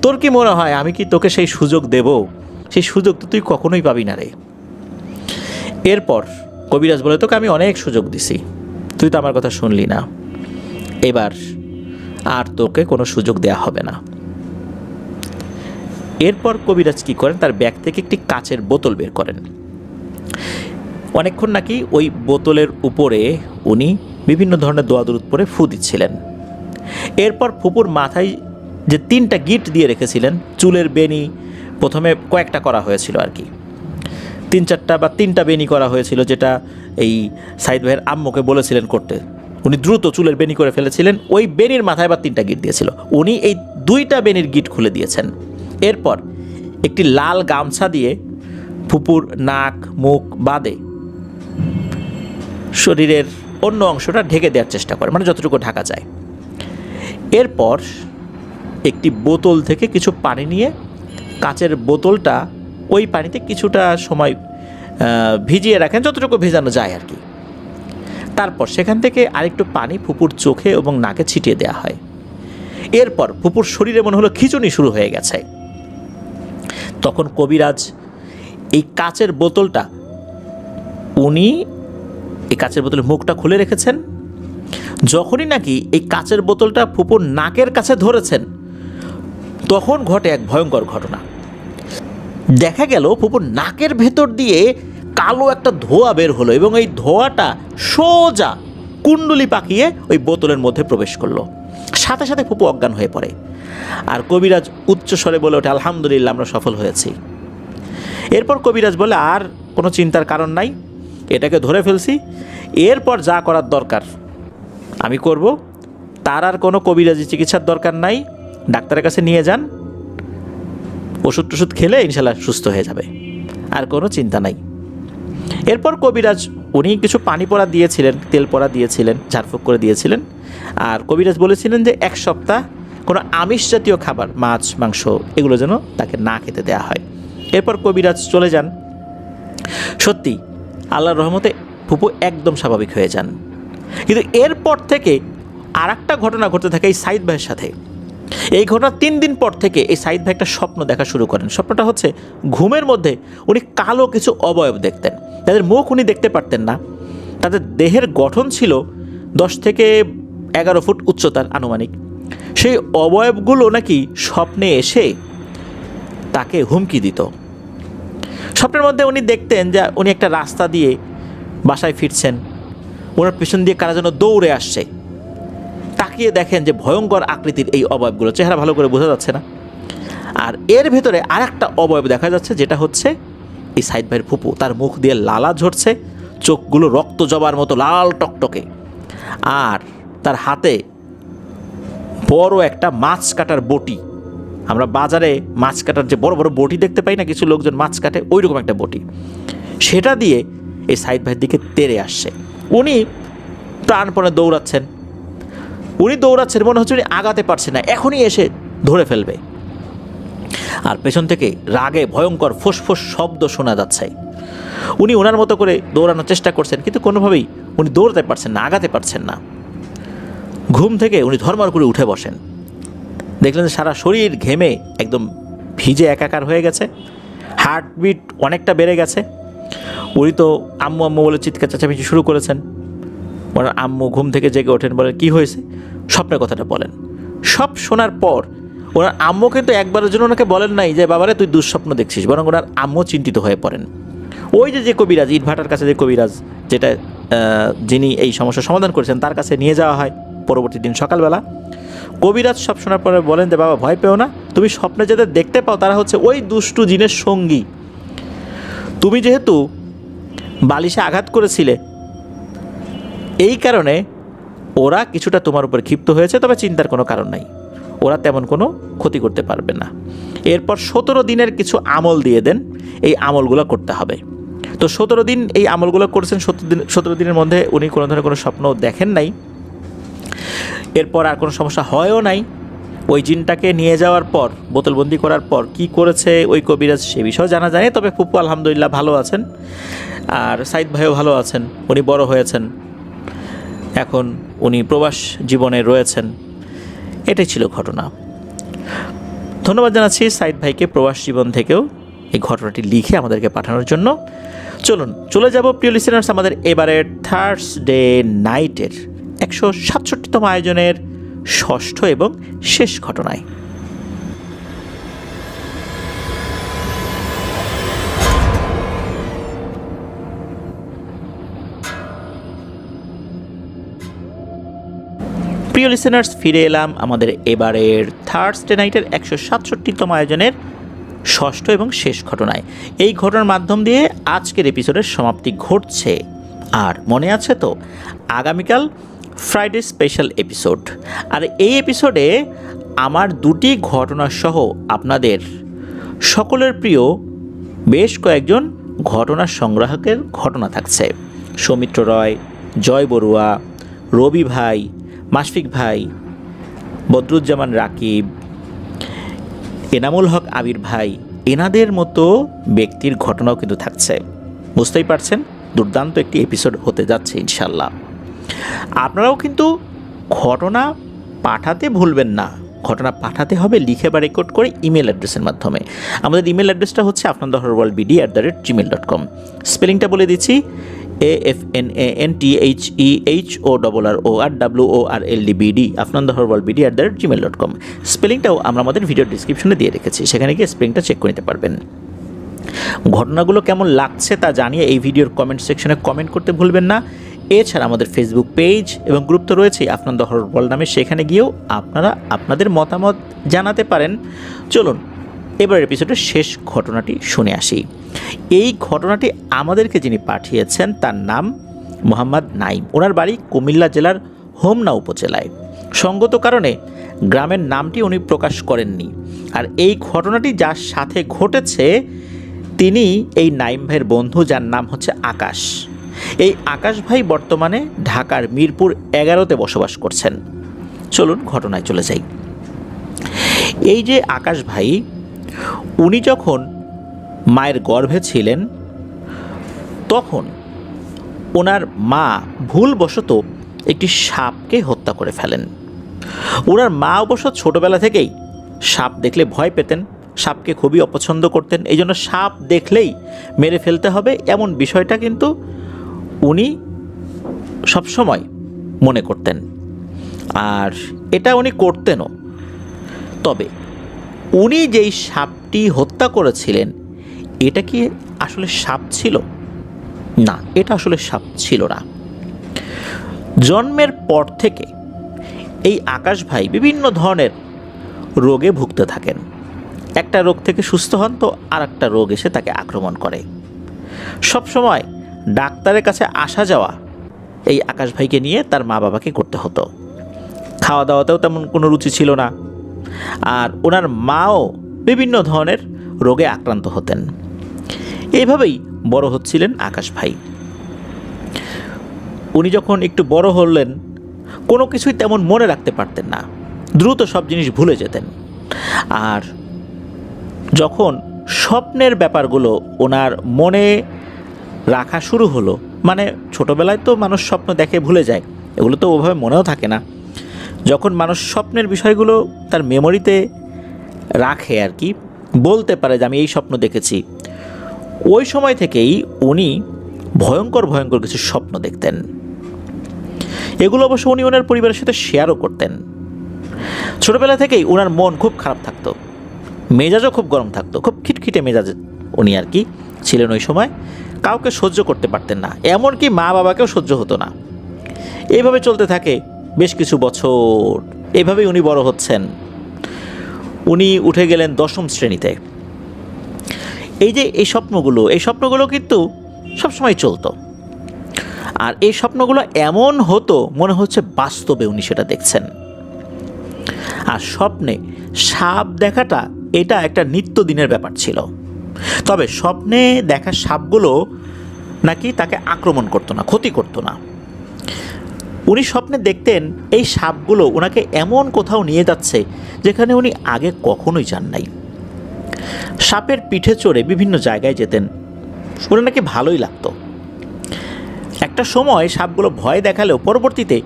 তোর কি মনে হয় আমি কি তোকে সেই সুযোগ দেব? সেই সুযোগ তো তুই কখনোই পাবি না রে। এরপর কবিরাজ বলে, তোকে আমি অনেক সুযোগ দিছি, তুই তো আমার কথা শুনলি না, এবার আর তোকে কোনো সুযোগ দেয়া হবে না। এরপর কবিরাজ কি করেন, তার ব্যাগ থেকে একটি কাচের বোতল বের করেন। অনেকক্ষণ নাকি ওই বোতলের উপরে উনি বিভিন্ন ধরনের দোয়া দরুদ পরে ফু দিচ্ছিলেন। এরপর ফুপুর মাথায় যে 3টা গিট দিয়ে রেখেছিলেন, চুলের বেনি প্রথমে কয়েকটা করা হয়েছিল আর কি, 3-4টা বা 3টা বেনি করা হয়েছিল, যেটা এই সাইদ ভাইয়ের আম্মুকে বলেছিলেন করতে। উনি দ্রুত চুলের বেনি করে ফেলেছিলেন, ওই বেনির মাথায় আবার 3টা গিট দিয়েছিল, উনি এই 2টা বেনির গিট খুলে দিয়েছেন। এরপর একটি লাল গামছা দিয়ে ফুপুর নাক মুখ বাদে শরীরের অন্য অংশটা ঢেকে দেওয়ার চেষ্টা করে, মানে যতটুকু ঢাকা যায়। এরপর একটি বোতল থেকে কিছু পানি নিয়ে কাচের বোতলটা ওই পানিতে কিছুটা সময় ভিজিয়ে রাখেন, যতটুকু ভেজানো যায় আর কি। তারপর সেখান থেকে আরেকটু পানি ফুপুর চোখে এবং নাকে ছিটিয়ে দেওয়া হয়। এরপর ফুপুর শরীরে মনে হলো খিঁচুনি শুরু হয়ে গেছে। তখন কবিরাজ এই কাচের বোতলটা উনি এই কাচের বোতলের মুখটা খুলে রেখেছেন। যখনই নাকি এই কাচের বোতলটা ফুপুর নাকের কাছে ধরেছেন, তখন ঘটে এক ভয়ঙ্কর ঘটনা। দেখা গেল ফুপুর নাকের ভেতর দিয়ে কালো একটা ধোঁয়া বের হলো এবং এই ধোঁয়াটা সোজা কুণ্ডলি পাকিয়ে ওই বোতলের মধ্যে প্রবেশ করলো। সাথে সাথে ফুপু অজ্ঞান হয়ে পড়ে। আর কবিরাজ উচ্চ স্বরে বলে ওঠে, আলহামদুলিল্লাহ, আমরা সফল হয়েছি। এরপর কবিরাজ বলে, আর কোনো চিন্তার কারণ নাই, এটাকে ধরে ফেলছি, এরপর যা করার দরকার আমি করব। তার আর কোনো কবিরাজি চিকিৎসার দরকার নাই, ডাক্তারের কাছে নিয়ে যান, ওষুধ টষুধ খেলে ইনশাল্লাহ সুস্থ হয়ে যাবে, আর কোনো চিন্তা নাই। এরপর কবিরাজ উনি কিছু পানি পড়া দিয়েছিলেন, তেল পড়া দিয়েছিলেন, ঝাড়ফুঁক করে দিয়েছিলেন। আর কবিরাজ বলেছিলেন যে 1 সপ্তাহ কোনো আমিষ জাতীয় খাবার, মাছ মাংস এগুলো যেন তাকে না খেতে দেওয়া হয়। এরপর কবিরাজ চলে যান। সত্যি আল্লাহর রহমতে ফুপু একদম স্বাভাবিক হয়ে যান। কিন্তু এরপর থেকে আর একটা ঘটনা ঘটতে থাকে এই সাইদ ভাইয়ের সাথে। এই ঘটনা 3 দিন পর থেকে এই সাইদ ভাই একটা স্বপ্ন দেখা শুরু করেন। স্বপ্নটা হচ্ছে ঘুমের মধ্যে উনি কালো কিছু অবয়ব দেখতেন। তাদের মুখ উনি দেখতে পারতেন না। তাদের দেহের গঠন ছিল 10 থেকে 11 ফুট উচ্চতার আনুমানিক। সেই অবয়বগুলো নাকি স্বপ্নে এসে তাকে হুমকি দিত। স্বপ্নের মধ্যে উনি দেখতেন যে উনি একটা রাস্তা দিয়ে বাসায় ফিরছেন, ওনার পেছন দিয়ে কারা যেন দৌড়ে আসছে। তাকিয়ে দেখেন যে ভয়ঙ্কর আকৃতির এই অবয়বগুলো, চেহারা ভালো করে বোঝা যাচ্ছে না। আর এর ভেতরে আর একটা অবয়ব দেখা যাচ্ছে, যেটা হচ্ছে এই সাইদ ভাইয়ের ফুপু। তার মুখ দিয়ে লালা ঝরছে, চোখগুলো রক্ত জবার মতো লাল টকটকে, আর তার হাতে বড় একটা মাছ কাটার বটি। আমরা বাজারে মাছ কাটার যে বড় বড় বটি দেখতে পাই না, কিছু লোকজন মাছ কাটে, ওই রকম একটা বটি, সেটা দিয়ে এই সাইদ ভাইয়ের দিকে তেড়ে আসছে। উনি প্রাণপণে দৌড়াচ্ছেন, মনে হচ্ছে উনি আগাতে পারছে না, এখনই এসে ধরে ফেলবে। আর পেছন থেকে রাগে ভয়ঙ্কর ফোঁস শব্দ শোনা যাচ্ছে। উনি ওনার মতো করে দৌড়ানোর চেষ্টা করছেন, কিন্তু কোনোভাবেই উনি দৌড়াতে পারছেন না, আগাতে পারছেন না। ঘুম থেকে উনি ধর্মার করে উঠে বসেন, দেখলেন সারা শরীর ঘেমে একদম ভিজে একাকার হয়ে গেছে, হার্টবিট অনেকটা বেড়ে গেছে। উনি তো আম্মু আম্মু বলে চিৎকার চেঁচামেচি শুরু করেছেন। ওনার আম্মু ঘুম থেকে জেগে ওঠেন, বলেন কী হয়েছে, স্বপ্নের কথাটা বলেন। সব শোনার পর ওনার আম্মু কিন্তু একবারের জন্য ওনাকে বলেন নাই যে বাবারে তুই দুঃস্বপ্ন দেখছিস, বরং ওনার আম্মু চিন্তিত হয়ে পড়েন। ওই যে কবিরাজ, ইটভাটার কাছে যে কবিরাজ, যেটা যিনি এই সমস্যার সমাধান করেছেন, তার কাছে নিয়ে যাওয়া হয় পরবর্তী দিন সকালবেলা। কবিরাজ সব শোনার পরে বলেন যে বাবা ভয় পেও না, তুমি স্বপ্নে যাদের দেখতে পাও তারা হচ্ছে ওই দুষ্টু জিনের সঙ্গী। তুমি যেহেতু বালিশে আঘাত করেছিলে, এই কারণে ওরা কিছুটা তোমার উপর ক্ষিপ্ত হয়েছে, তবে চিন্তার কোনো কারণ নাই, ওরা তেমন কোনো ক্ষতি করতে পারবে না। এরপর 17 দিনের কিছু আমল দিয়ে দেন, এই আমলগুলো করতে হবে। তো 17 দিন এই আমলগুলো করেছেন। 17 দিনের মধ্যে উনি কোনো ধরনের কোনো স্বপ্ন দেখেন নাই। এরপর আর কোনো সমস্যা হয়ও নাই। ওই জিনটাকে নিয়ে যাওয়ার পর, বোতলবন্দি করার পর কি করেছে ওই কবিরাজ সে বিষয়ে জানা যায়। তবে ফুপু আলহামদুলিল্লাহ ভালো আছেন, আর সাইদ ভাইও ভালো আছেন। উনি বড় হয়েছেন, এখন উনি প্রবাস জীবনে রয়েছেন। এটাই ছিল ঘটনা। ধন্যবাদ জানাচ্ছি সাইদ ভাইকে প্রবাস জীবন থেকেও এই ঘটনাটি লিখে আমাদেরকে পাঠানোর জন্য। চলুন চলে যাব প্রিয় লিসেনার্স আমাদের এবারের থার্সডে নাইটের 167তম আয়োজনের ষষ্ঠ এবং শেষ ঘটনায়। প্রিয় লিসেনার্স, ফিরে এলাম আমাদের এবারের থার্সডে নাইটের 167তম আয়োজনের ষষ্ঠ এবং শেষ ঘটনায়। এই ঘটনার মাধ্যম দিয়ে আজকের এপিসোডের সমাপ্তি ঘটছে। আর মনে আছে তো, আগামীকাল ফ্রাইডে স্পেশাল এপিসোড। আর এই এপিসোডে আমার 2টি ঘটনা সহ আপনাদের সকলের প্রিয় বেশ কয়েকজন ঘটনা সংগ্রাহকের ঘটনা থাকছে। সৌমিত্র রয়, জয় বড়ুয়া, রবি ভাই, মাশফিক ভাই, বদরুজ্জামান রাকিব, এনামুল হক আবির ভাই, এনাদের মতো ব্যক্তির ঘটনাও কিন্তু থাকছে। বুঝতেই পারছেন, দুর্দান্ত একটি এপিসোড হতে যাচ্ছে ইনশাল্লাহ। আপনারাও কিন্তু ঘটনা পাঠাতে ভুলবেন না। ঘটনা পাঠাতে হবে লিখে বা রেকর্ড করে ইমেল অ্যাড্রেসের মাধ্যমে। আমাদের ইমেল অ্যাড্রেসটা হচ্ছে afnandahorbworldbd@gmail.com। স্পেলিংটা বলে দিচ্ছি, AFNANTHEHORRORWORLDBD afnandaharwalbd@gmail.com। স্পেলিংটাও আমরা আমাদের ভিডিও ডিসক্রিপশনে দিয়ে রেখেছি, সেখানে গিয়ে স্পেলিংটা চেক করে নিতে পারবেন। ঘটনাগুলো কেমন লাগছে তা জানিয়ে এই ভিডিওর কমেন্ট সেকশনে কমেন্ট করতে ভুলবেন না। এছাড়া আমাদের ফেসবুক পেজ এবং গ্রুপ তো রয়েছেই আফনান দ্য হরর ওয়ার্ল্ড নামে, সেখানে গিয়েও আপনারা আপনাদের মতামত জানাতে পারেন। চলুন এবার এপিসোডের শেষ ঘটনাটি শুনে আসি। এই ঘটনাটি আমাদেরকে যিনি পাঠিয়েছেন তার নাম মোহাম্মদ নাইম। ওনার বাড়ি কুমিল্লা জেলার হোমনা উপজেলায়। সঙ্গত কারণে গ্রামের নামটি উনি প্রকাশ করেননি। আর এই ঘটনাটি যার সাথে ঘটেছে তিনি এই নাইম ভাইয়ের বন্ধু, যার নাম হচ্ছে আকাশ। এই আকাশ ভাই বর্তমানে ঢাকার মিরপুর 11-তে বসবাস করছেন। চলুন ঘটনায় চলে যাই। এই যে আকাশ ভাই, উনি যখন মায়ের গর্ভে ছিলেন তখন ওনার মা ভুলবশত একটি সাপকে হত্যা করে ফেলেন। ওনার মা অবশ্য ছোটোবেলা থেকেই সাপ দেখলে ভয় পেতেন, সাপকে খুবই অপছন্দ করতেন। এই জন্য সাপ দেখলেই মেরে ফেলতে হবে এমন বিষয়টা কিন্তু উনি সবসময় মনে করতেন, আর এটা উনি করতেনও। তবে উনি যেই সাপটি হত্যা করেছিলেন এটা কি আসলে সাপ ছিল? না, এটা আসলে সাপ ছিল না। জন্মের পর থেকে এই আকাশ ভাই বিভিন্ন ধরনের রোগে ভুগতে থাকেন। একটা রোগ থেকে সুস্থ হন তো আর একটা রোগ এসে তাকে আক্রমণ করে। সবসময় ডাক্তারের কাছে আসা যাওয়া এই আকাশ ভাইকে নিয়ে তার মা বাবাকে করতে হতো। খাওয়া দাওয়াতেও তেমন কোনো রুচি ছিল না, আর ওনার মাও বিভিন্ন ধরনের রোগে আক্রান্ত হতেন। এইভাবেই বড় হচ্ছিলেন আকাশ ভাই। উনি যখন একটু বড় হলেন কোনো কিছুই তেমন মনে রাখতে পারতেন না, দ্রুত সব জিনিস ভুলে যেতেন। আর যখন স্বপ্নের ব্যাপারগুলো ওনার মনে রাখা শুরু হলো, মানে ছোটোবেলায় তো মানুষ স্বপ্ন দেখে ভুলে যায়, এগুলো তো ওভাবে মনেও থাকে না। যখন মানুষ স্বপ্নের বিষয়গুলো তার মেমোরিতে রাখে আর কি, বলতে পারে যে আমি এই স্বপ্ন দেখেছি, ওই সময় থেকেই উনি ভয়ঙ্কর ভয়ঙ্কর কিছু স্বপ্ন দেখতেন। এগুলো অবশ্য উনি ওনার পরিবারের সাথে শেয়ারও করতেন। ছোটোবেলা থেকেই ওনার মন খুব খারাপ থাকতো, মেজাজও খুব গরম থাকতো, খুব খিটখিটে মেজাজ উনি আর কি ছিলেন ওই সময়। কাউকে সহ্য করতে পারতেন না, এমনকি মা বাবাকেও সহ্য হতো না। এইভাবে চলতে থাকে বেশ কিছু বছর। এইভাবেই উনি বড় হচ্ছেন। উনি উঠে গেলেন 10ম শ্রেণীতে। এই যে এই স্বপ্নগুলো কিন্তু সবসময় চলতো। আর এই স্বপ্নগুলো এমন হতো মনে হচ্ছে বাস্তবে উনি সেটা দেখছেন। আর স্বপ্নে সাপ দেখাটা এটা একটা নিত্যদিনের ব্যাপার ছিল। তবে স্বপ্নে দেখা সাপগুলো নাকি তাকে আক্রমণ করতো না, ক্ষতি করতো না। উনি স্বপ্নে দেখতেন এই সাপগুলো ওনাকে এমন কোথাও নিয়ে যাচ্ছে যেখানে উনি আগে কখনোই যান নাই। সাপের পিঠে চড়ে বিভিন্ন জায়গায় যেতেন, ওনার নাকি ভালোই লাগতো। একটা সময় সাপগুলো ভয় দেখালেও পরবর্তীতে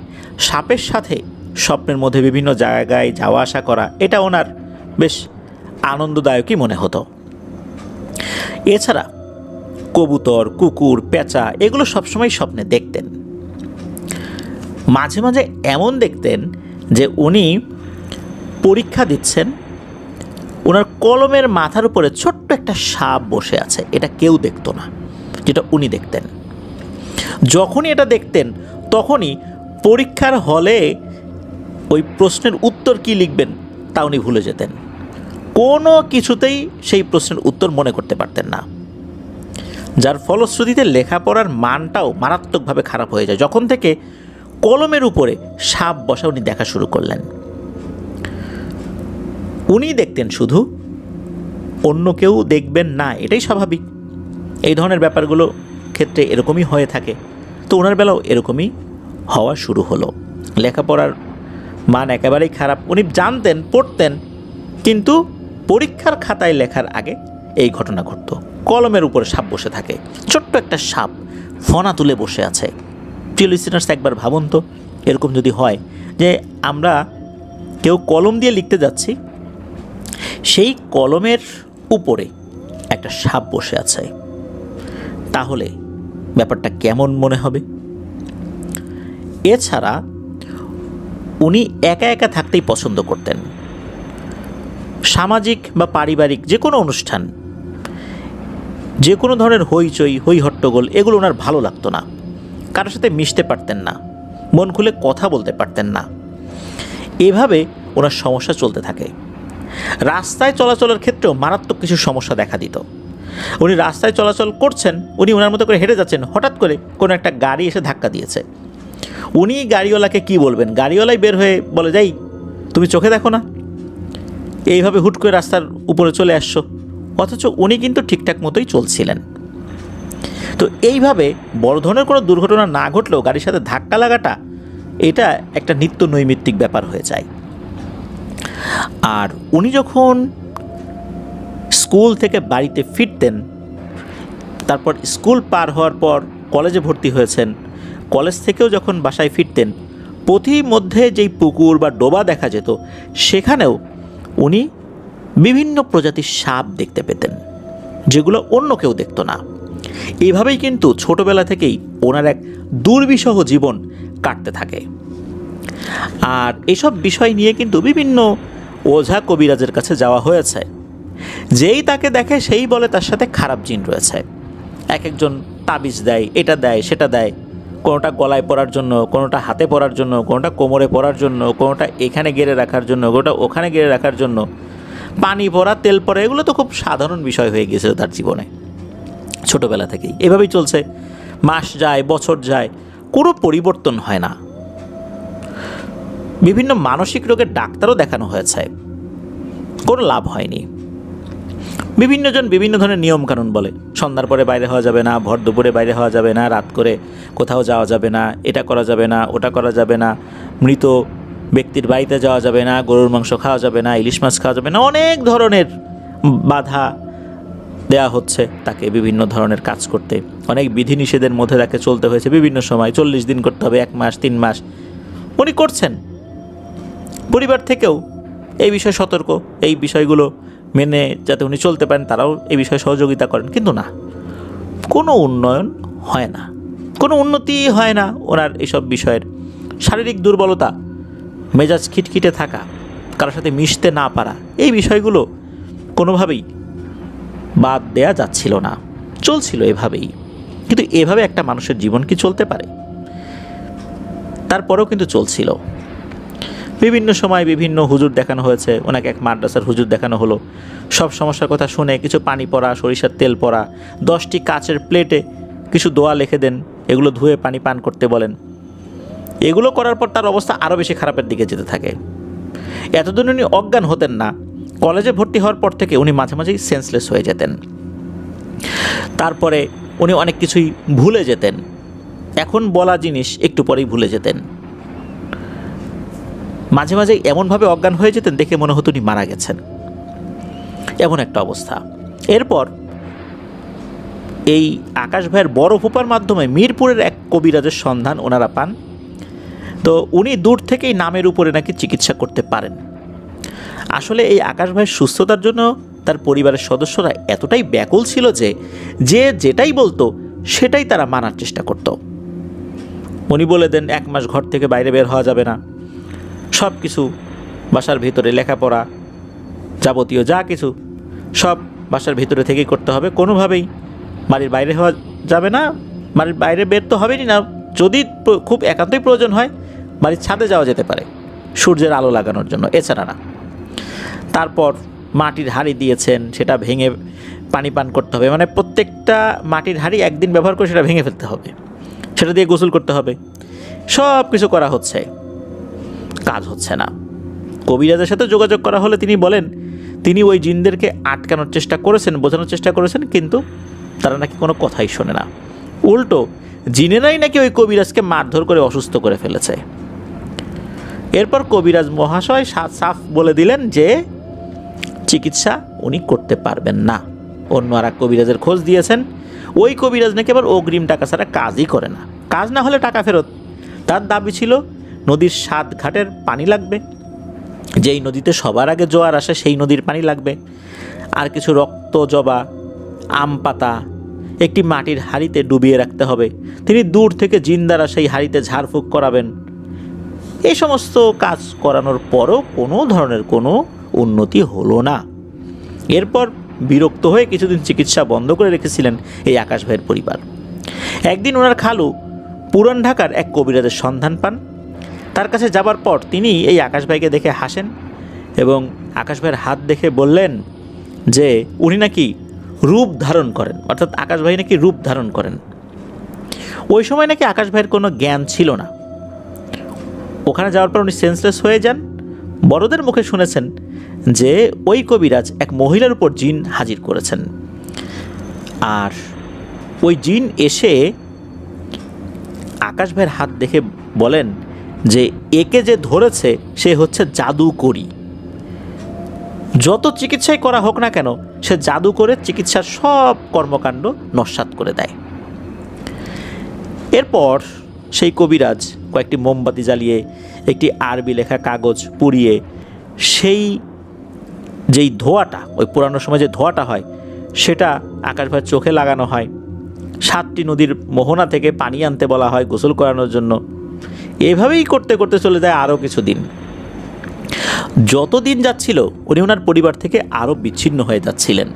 সাপের সাথে স্বপ্নের মধ্যে বিভিন্ন জায়গায় যাওয়া আসা করা এটা ওনার বেশ আনন্দদায়কই মনে হতো। এছাড়া কবুতর, কুকুর, পেঁচা এগুলো সবসময় স্বপ্নে দেখতেন। মাঝে মাঝে এমন দেখতেন যে উনি পরীক্ষা দিচ্ছেন, ওনার কলমের মাথার উপরে ছোট্ট একটা সাপ বসে আছে। এটা কেউ দেখতো না, যেটা উনি দেখতেন। যখনই এটা দেখতেন তখনই পরীক্ষার হলে ওই প্রশ্নের উত্তর কি লিখবেন তা উনি ভুলে যেতেন। কোনো কিছুতেই সেই প্রশ্নের উত্তর মনে করতে পারতেন না, যার ফলশ্রুতিতে লেখাপড়ার মানটাও মারাত্মকভাবে খারাপ হয়ে যায়। যখন থেকে কলমের উপরে সাপ বসা উনি দেখা শুরু করলেন, উনি দেখতেন শুধু, অন্য কেউ দেখবেন না, এটাই স্বাভাবিক। এই ধরনের ব্যাপারগুলো ক্ষেত্রে এরকমই হয়ে থাকে। তো ওনার বেলাও এরকমই হওয়া শুরু হলো। লেখাপড়ার মান একেবারেই খারাপ। উনি জানতেন, পড়তেন, কিন্তু পরীক্ষার খাতায় লেখার আগে এই ঘটনা ঘটতো। কলমের উপরে সাপ বসে থাকে, ছোট্ট একটা সাপ ফনা তুলে বসে আছে। প্রিয় লিসেনার্স, একবার ভাবুন তো, এরকম যদি হয় যে আমরা কেউ কলম দিয়ে লিখতে যাচ্ছি, সেই কলমের উপরে একটা সাপ বসে আছে, তাহলে ব্যাপারটা কেমন মনে হবে। এছাড়া উনি একা একা থাকতেই পছন্দ করতেন। সামাজিক বা পারিবারিক যে কোনো অনুষ্ঠান, যে কোনো ধরনের হইচই হই হট্টগোল এগুলো ওনার ভালো লাগতো না। কারোর সাথে মিশতে পারতেন না, মন খুলে কথা বলতে পারতেন না। এভাবে ওনার সমস্যা চলতে থাকে। রাস্তায় চলাচলের ক্ষেত্রেও মারাত্মক কিছু সমস্যা দেখা দিত। উনি রাস্তায় চলাচল করছেন, উনি ওনার মতো করে হেঁটে যাচ্ছেন, হঠাৎ করে কোনো একটা গাড়ি এসে ধাক্কা দিয়েছে। উনি গাড়িওয়ালাকে কি বলবেন, গাড়িওয়ালাই বের হয়ে বলে, যাই তুমি চোখে দেখো না, এইভাবে হুট করে রাস্তার উপরে চলে আসছো। অথচ উনি কিন্তু ঠিকঠাক মতোই চলছিলেন। তো এইভাবে বড় ধরনের কোনো দুর্ঘটনা না ঘটলেও গাড়ির সাথে ধাক্কা লাগাটা এটা একটা নিত্য নৈমিত্তিক ব্যাপার হয়ে যায়। আর উনি যখন স্কুল থেকে বাড়িতে ফিরতেন, তারপর স্কুল পার হওয়ার পর কলেজে ভর্তি হয়েছেন, কলেজ থেকেও যখন বাসায় ফিরতেন, পথিমধ্যে যেই পুকুর বা ডোবা দেখা যেত সেখানেও উনি বিভিন্ন প্রজাতির সাপ দেখতে পেতেন, যেগুলো অন্য কেউ দেখতো না। এইভাবেই কিন্তু ছোটবেলা থেকেই ওনার এক দুর্বিষহ জীবন কাটতে থাকে। আর এসব বিষয় নিয়ে কিন্তু বিভিন্ন ওঝা কবিরাজের কাছে যাওয়া হয়েছে। যেই তাকে দেখে সেই বলে তার সাথে খারাপ জিন রয়েছে। এক একজন তাবিজ দেয়, এটা দেয় সেটা দেয়, কোনোটা গলায় পরার জন্য, কোনোটা হাতে পরার জন্য, কোনোটা কোমরে পরার জন্য, কোনোটা এখানে গেড়ে রাখার জন্য, কোনোটা ওখানে গেড়ে রাখার জন্য, পানি পরা, তেল পরা, এগুলো তো খুব সাধারণ বিষয় হয়ে গেছে তার জীবনে ছোটোবেলা থেকেই। এভাবেই চলছে, মাস যায়, বছর যায়, কোনো পরিবর্তন হয় না। বিভিন্ন মানসিক রোগের ডাক্তারও দেখানো হয়েছে, কোনো লাভ হয়নি। বিভিন্নজন বিভিন্ন ধরনের নিয়মকানুন বলে, সন্ধ্যার পরে বাইরে হওয়া যাবে না, ভর দুপুরে বাইরে হওয়া যাবে না, রাত করে কোথাও যাওয়া যাবে না, এটা করা যাবে না, ওটা করা যাবে না, মৃত ব্যক্তির বাড়িতে যাওয়া যাবে না, গরুর মাংস খাওয়া যাবে না, ইলিশ মাছ খাওয়া যাবে না, অনেক ধরনের বাধা দেয়া হচ্ছে তাকে বিভিন্ন ধরনের কাজ করতে। অনেক বিধিনিষেধের মধ্যে তাকে চলতে হয়েছে বিভিন্ন সময়, 40 দিন করতে হবে, 1 মাস, 3 মাস উনি করছেন। পরিবার থেকেও এই বিষয়ে সতর্ক, এই বিষয়গুলো মেনে যাতে উনি চলতে পারেন, তারাও এই বিষয়ে সহযোগিতা করেন, কিন্তু না, কোনো উন্নয়ন হয় না, কোনো উন্নতি হয় না ওনার এসব বিষয়ের। শারীরিক দুর্বলতা, মেজাজ খিটখিটে থাকা, কারোর সাথে মিশতে না পারা, এই বিষয়গুলো কোনোভাবেই বাদ দেয়া যাচ্ছিল না, চলছিল এভাবেই। কিন্তু এভাবে একটা মানুষের জীবন কি চলতে পারে? তারপরেও কিন্তু চলছিল। বিভিন্ন সময় বিভিন্ন হুজুর দেখানো হয়েছে, ওনাকে এক মাদ্রাসার হুজুর দেখানো হলো। সব সমস্যার কথা শুনে কিছু পানি পড়া, সরিষার তেল পড়া, 10টি কাচের প্লেটে কিছু দোয়া লিখে দেন, এগুলো ধুয়ে পানি পান করতে বলেন। এগুলো করার পর তার অবস্থা আরও বেশি খারাপের দিকে যেতে থাকে। এতদিন উনি অজ্ঞান হতেন না, কলেজে ভর্তি হওয়ার পর থেকে উনি মাঝে মাঝেই সেন্সলেস হয়ে যেতেন। তারপরে উনি অনেক কিছুই ভুলে যেতেন, এখন বলা জিনিস একটু পরেই ভুলে যেতেন। মাঝে মাঝে এমনভাবে অজ্ঞান হয়ে যেতেন, দেখে মনে হতো উনি মারা গেছেন, এমন একটা অবস্থা। এরপর এই আকাশ ভাইয়ের বড় ফুপার মাধ্যমে মিরপুরের এক কবিরাজের সন্ধান ওনারা পান। তো উনি দূর থেকেই নামের উপরে নাকি চিকিৎসা করতে পারেন। আসলে এই আকাশ ভাইয়ের সুস্থতার জন্য তার পরিবারের সদস্যরা এতটাই ব্যাকুল ছিল যে যে যেটাই বলতো সেটাই তারা মানার চেষ্টা করত। উনি বলে দেন 1 মাস ঘর থেকে বাইরে বের হওয়া যাবে না, সব কিছু বাসার ভিতরে, লেখাপড়া যাবতীয় যা কিছু সব বাসার ভিতরে থেকেই করতে হবে, কোনোভাবেই বাড়ির বাইরে হওয়া যাবে না। বাড়ির বাইরে বের তো হবেই না, যদি খুব একান্তই প্রয়োজন হয় বাড়ির ছাদে যাওয়া যেতে পারে সূর্যের আলো লাগানোর জন্য, এছাড়া না। তারপর মাটির হাঁড়ি দিয়েছেন, সেটা ভেঙে পানি পান করতে হবে, মানে প্রত্যেকটা মাটির হাঁড়ি একদিন ব্যবহার করে সেটা ভেঙে ফেলতে হবে, সেটা দিয়ে গোসল করতে হবে, সব কিছু করা হচ্ছে, কাজ হচ্ছে না। কবিরাজের সাথে যোগাযোগ করা হলে তিনি বলেন তিনি ওই জিনদেরকে আটকানোর চেষ্টা করেছেন, বোঝানোর চেষ্টা করেছেন, কিন্তু তারা নাকি কোনো কথাই শোনে না। উল্টো জিনেরাই নাকি ওই কবিরাজকে মারধর করে অসুস্থ করে ফেলেছে। এরপর কবিরাজ মহাশয় সাফ বলে দিলেন যে চিকিৎসা উনি করতে পারবেন না। অন্য আর এক কবিরাজের খোঁজ দিয়েছেন, ওই কবিরাজ নাকি আবার অগ্রিম টাকা ছাড়া কাজই করে না, কাজ না হলে টাকা ফেরত। তার দাবি ছিল নদীর 7 ঘাটের পানি লাগবে, যেই নদীতে সবার আগে জোয়ার আসে সেই নদীর পানি লাগবে, আর কিছু রক্ত জবা, আম পাতা, একটি মাটির হাঁড়িতে ডুবিয়ে রাখতে হবে, তিনি দূর থেকে জিন দ্বারা সেই হাঁড়িতে ঝাড়ফুঁক করাবেন। এই সমস্ত কাজ করানোর পরও কোনো ধরনের কোনো উন্নতি হলো না। এরপর বিরক্ত হয়ে কিছুদিন চিকিৎসা বন্ধ করে রেখেছিলেন এই আকাশ ভাইয়ের পরিবার। একদিন ওনার খালু পুরান ঢাকার এক কবিরাজের সন্ধান পান। তার কাছে যাবার পর তিনি এই আকাশ ভাইকে দেখে হাসেন এবং আকাশ ভাইয়ের হাত দেখে বললেন যে উনি নাকি রূপ ধারণ করেন, অর্থাৎ আকাশ ভাই নাকি রূপ ধারণ করেন। ওই সময় নাকি আকাশ ভাইয়ের কোনো জ্ঞান ছিল না। ওখানে যাওয়ার পর উনি সেন্সলেস হয়ে যান। বড়দের মুখে শুনেছেন যে ওই কবিরাজ এক মহিলার উপর জিন হাজির করেছেন, আর ওই জিন এসে আকাশ ভাইয়ের হাত দেখে বলেন যে একে যে ধরেছে সে হচ্ছে জাদুকরি, যত চিকিৎসাই করা হোক না কেন সে জাদু করে চিকিৎসার সব কর্মকাণ্ড নস্যাৎ করে দেয়। এরপর সেই কবিরাজ কয়েকটি মোমবাতি জ্বালিয়ে একটি আরবি লেখা কাগজ পুড়িয়ে সেই যেই ধোঁয়াটা, ওই পুরানোর সময় যে ধোঁয়াটা হয় সেটা আকাশ ভাইয়ের চোখে লাগানো হয়। 7টি নদীর মোহনা থেকে পানি আনতে বলা হয় গোসল করানোর জন্য। এভাবেই করতে করতে চলে যায় আরও কিছুদিন। যত দিন যাচ্ছিল উনি ওনার পরিবার থেকে আরও বিচ্ছিন্ন হয়ে যাচ্ছিলেন।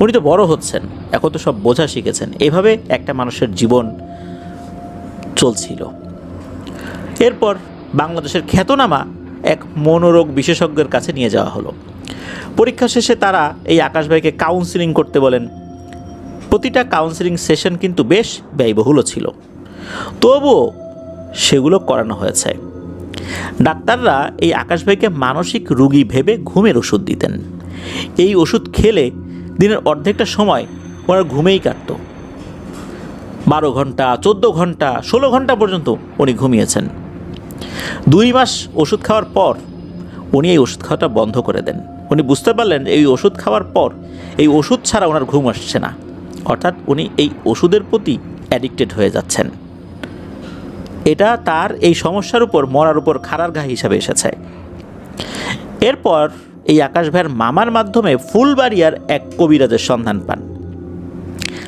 উনি তো বড় হচ্ছেন, এখন তো সব বোঝা শিখেছেন। এভাবে একটা মানুষের জীবন চলছিল। এরপর বাংলাদেশের খ্যাতনামা এক মনোরোগ বিশেষজ্ঞের কাছে নিয়ে যাওয়া হলো। পরীক্ষা শেষে তারা এই আকাশ ভাইকে কাউন্সিলিং করতে বলেন। প্রতিটা কাউন্সিলিং সেশন কিন্তু বেশ ব্যয়বহুলও ছিল, তবুও সেগুলো করানো হয়েছে। ডাক্তাররা এই আকাশ ভাইকে মানসিক রোগী ভেবে ঘুমের ওষুধ দিতেন। এই ওষুধ খেলে দিনের অর্ধেকটা সময় ওনার ঘুমেই কাটত। 12 ঘন্টা, 14 ঘন্টা, 16 ঘন্টা পর্যন্ত উনি ঘুমিয়েছেন। 2 মাস ওষুধ খাওয়ার পর উনি এই ওষুধ খাওয়াটা বন্ধ করে দেন। উনি বুঝতে পারলেন এই ওষুধ খাওয়ার পর এই ওষুধ ছাড়া ওনার ঘুম আসছে না, অর্থাৎ উনি এই ওষুধের প্রতি অ্যাডিক্টেড হয়ে যাচ্ছেন। এটা তার এই সমস্যার উপর মরার উপর খাড়ার ঘা হিসাবে এসেছে। এরপর এই আকাশ ভাইয়ের মামার মাধ্যমে ফুলবাড়িয়ার এক কবিরাজের সন্ধান পান।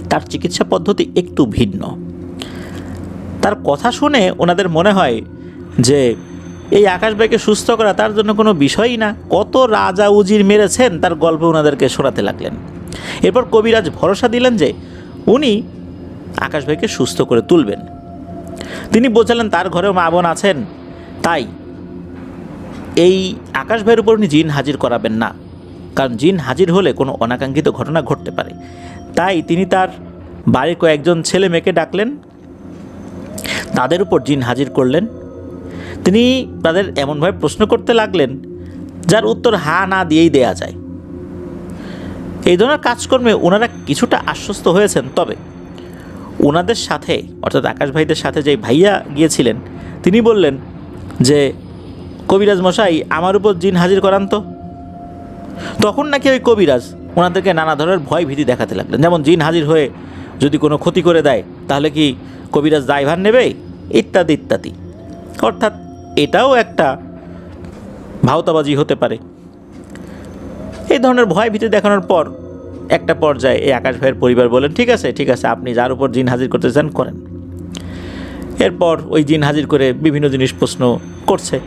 তার চিকিৎসা পদ্ধতি একটু ভিন্ন। তার কথা শুনে ওনাদের মনে হয় যে এই আকাশ ভাইকে সুস্থ করা তার জন্য কোনো বিষয়ই না। কত রাজা উজির মেরেছেন তার গল্প ওনাদেরকে শোনাতে লাগলেন। এরপর কবিরাজ ভরসা দিলেন যে উনি আকাশ ভাইকে সুস্থ করে তুলবেন। তিনি বোঝালেন তার ঘরেও মা বোন আছেন, তাই এই আকাশ ভাইয়ের উপর উনি জিন হাজির করাবেন না, কারণ জিন হাজির হলে কোনো অনাকাঙ্ক্ষিত ঘটনা ঘটতে পারে। তাই তিনি তার বাড়ির কয়েকজন ছেলে মেয়েকে ডাকলেন, তাদের উপর জিন হাজির করলেন। তিনি তাদের এমনভাবে প্রশ্ন করতে লাগলেন যার উত্তর হা না দিয়েই দেয়া যায়। এই ধরনের কাজকর্মে ওনারা কিছুটা আশ্বস্ত হয়েছেন। তবে ওনাদের সাথে, অর্থাৎ আকাশ ভাইদের সাথে যে ভাইয়া গিয়েছিলেন, তিনি বললেন যে কবিরাজ মশাই আমার উপর জিন হাজির করান তো। তখন নাকি ওই কবিরাজ ওনাদেরকে নানা ধরনের ভয় ভীতি দেখাতে লাগলেন, যেমন জিন হাজির হয়ে যদি কোনো ক্ষতি করে দেয় তাহলে কি কবিরাজ দায়ভার নেবে, ইত্যাদি ইত্যাদি। অর্থাৎ এটাও একটা ভাওতাবাজি হতে পারে। এই ধরনের ভয় ভীতি দেখানোর পর একটা পর্যায়ে এই আকাশ ভাইয়ের পরিবার বলেন, ঠিক আছে ঠিক আছে, আপনি যার উপর জিন হাজির করতে চান করেন। এরপর ওই জিন হাজির করে বিভিন্ন জিনিস প্রশ্ন করছে।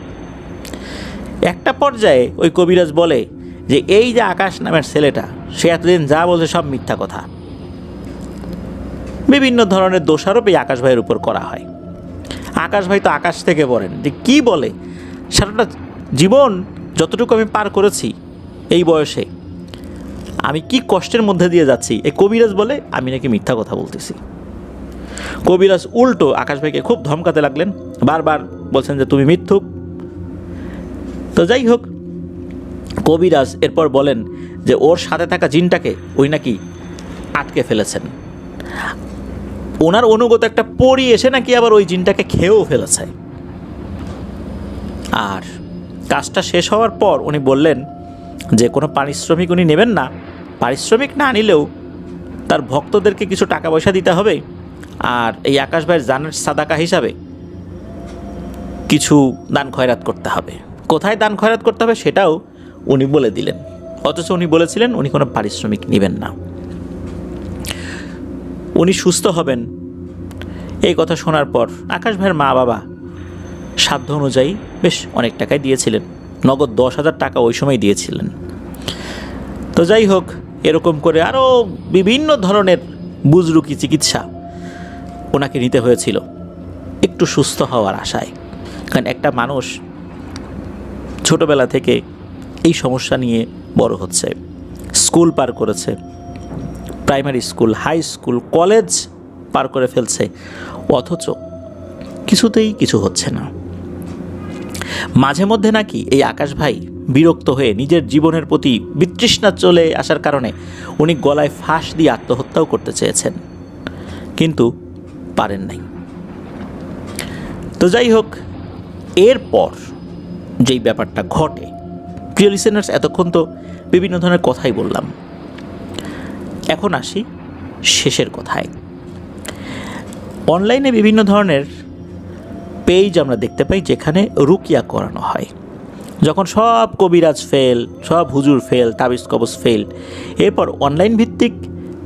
একটা পর্যায়ে ওই কবিরাজ বলে যে এই যে আকাশ নামের ছেলেটা, সে এতদিন যা বলছে সব মিথ্যা কথা। বিভিন্ন ধরনের দোষারোপ এই আকাশ ভাইয়ের উপর করা হয়। আকাশ ভাই তো আকাশ থেকে বলেন যে কী বলে, সারাটা জীবন যতটুকু আমি পার করেছি এই বয়সে আমি কি কষ্টের মধ্যে দিয়ে যাচ্ছি, এই কবিরাজ বলে আমি নাকি মিথ্যা কথা বলতেছি। কবিরাজ উল্টো আকাশ ভাইকে খুব ধমকাতে লাগলেন, বারবার বলছেন যে তুমি মিথ্যুক। তো যাই হোক, কবিরাজ এরপর বলেন যে ওর সাথে থাকা জিনটাকে ওই নাকি আটকে ফেলেছেন। ওনার অনুগত একটা পরী এসে নাকি আবার ওই জিনটাকে খেয়েও ফেলেছে। আর কাজটা শেষ হওয়ার পর উনি বললেন যে কোনো পারিশ্রমিক উনি নেবেন না, পারিশ্রমিক না নিলেও তার ভক্তদেরকে কিছু টাকা পয়সা দিতে হবে, আর এই আকাশ ভাইয়ের জানের সাদাকা হিসাবে কিছু দান খয়রাত করতে হবে। কোথায় দান খয়রাত করতে হবে সেটাও উনি বলে দিলেন, অথচ উনি বলেছিলেন উনি কোনো পারিশ্রমিক নেবেন না। উনি সুস্থ হবেন। এই কথা শোনার পর আকাশ ভাইয়ের মা বাবা সাধ্য অনুযায়ী বেশ অনেক টাকাই দিয়েছিলেন, নগদ 10,000 টাকা ওই সময় দিয়েছিলেন। তো যাই হোক, এরকম করে আরও বিভিন্ন ধরনের বুজরুকি চিকিৎসা ওনাকে নিতে হয়েছিল একটু সুস্থ হওয়ার আশায়। কারণ একটা মানুষ ছোটবেলা থেকে এই সমস্যা নিয়ে বড় হচ্ছে, স্কুল পার করেছে, primary school, high school, college পার করে ফেলছে, অথচ কিছুতেই কিছু হচ্ছে না। মাঝে মধ্যে নাকি এই আকাশ ভাই বিরক্ত হয়ে নিজের জীবনের প্রতি বিতৃষ্ণা চলে আসার কারণে উনি গলায় ফাঁস দিয়ে আত্মহত্যাও করতে চেয়েছেন, কিন্তু পারেন নাই। তো যাই হোক, এরপর যেই ব্যাপারটা ঘটে, প্রিয় লিসেনার্স, এতক্ষণ তো বিভিন্ন ধরনের কথাই বললাম, এখন আসি শেষের কথায়। অনলাইনে বিভিন্ন ধরনের পেজ আমরা দেখতে পাই যেখানে রুকিয়া করানো হয়। যখন সব কবিরাজ ফেল, সব হুজুর ফেল, তাবিজ কবজ ফেল, এরপর অনলাইন ভিত্তিক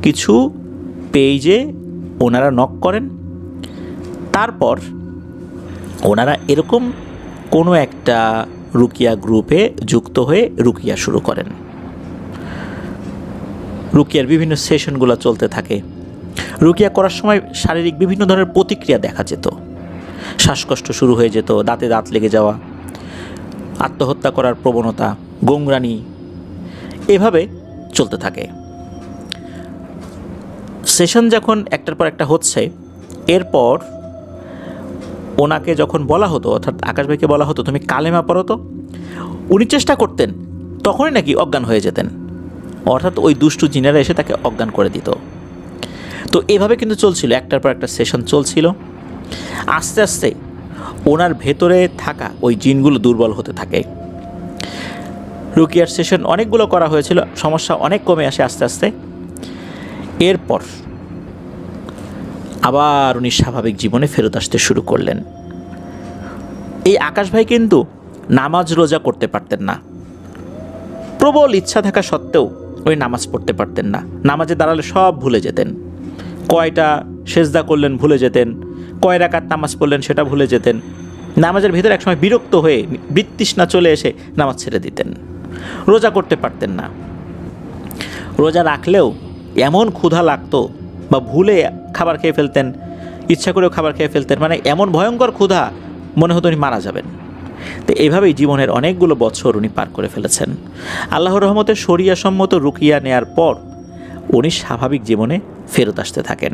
কিছু পেজে ওনারা নক করেন। তারপর ওনারা এরকম কোনো একটা রুকিয়া গ্রুপে যুক্ত হয়ে রুকিয়া শুরু করেন। রুকিয়ার বিভিন্ন সেশনগুলো চলতে থাকে। রুকিয়া করার সময় শারীরিক বিভিন্ন ধরনের প্রতিক্রিয়া দেখা যেত, শ্বাসকষ্ট শুরু হয়ে যেত, দাঁতে দাঁত লেগে যাওয়া, আত্মহত্যা করার প্রবণতা, গোংরানি, এভাবে চলতে থাকে। সেশন যখন একটার পর একটা হচ্ছে, এরপর ওনাকে যখন বলা হতো, অর্থাৎ আকাশ ভাইকে বলা হতো তুমি কালেমা পড়ো তো, উনি চেষ্টা করতেন, তখনই নাকি অজ্ঞান হয়ে যেতেন, অর্থাৎ ওই দুষ্টু জিনেরা এসে তাকে অজ্ঞান করে দিত। তো এভাবে কিন্তু চলছিল, একটার পর একটা সেশন চলছিল। আস্তে আস্তে ওনার ভেতরে থাকা ওই জিনগুলো দুর্বল হতে থাকে। রুকিয়ার সেশন অনেকগুলো করা হয়েছিল, সমস্যা অনেক কমে আসে আস্তে আস্তে। এরপর আবার উনি স্বাভাবিক জীবনে ফেরত আসতে শুরু করলেন। এই আকাশ ভাই কিন্তু নামাজ রোজা করতে পারতেন না, প্রবল ইচ্ছা থাকা সত্ত্বেও উনি নামাজ পড়তে পারতেন না। নামাজে দাঁড়ালে সব ভুলে যেতেন, কয়টা সেজদা করলেন ভুলে যেতেন, কয় রাকাত নামাজ পড়লেন সেটা ভুলে যেতেন। নামাজের ভিতরে একসময় বিরক্ত হয়ে বিতৃষ্ণা চলে এসে নামাজ ছেড়ে দিতেন। রোজা করতে পারতেন না, রোজা রাখলেও এমন ক্ষুধা লাগতো বা ভুলে খাবার খেয়ে ফেলতেন, ইচ্ছা করেও খাবার খেয়ে ফেলতেন, মানে এমন ভয়ঙ্কর ক্ষুধা মনে হতো উনি মারা যাবেন। তো এইভাবেই জীবনের অনেকগুলো বছর উনি পার করে ফেলেছেন। আল্লাহর রহমতে শরিয়া সম্মত রুকিয়া নেয়ার পর উনি স্বাভাবিক জীবনে ফেরত আসতে থাকেন।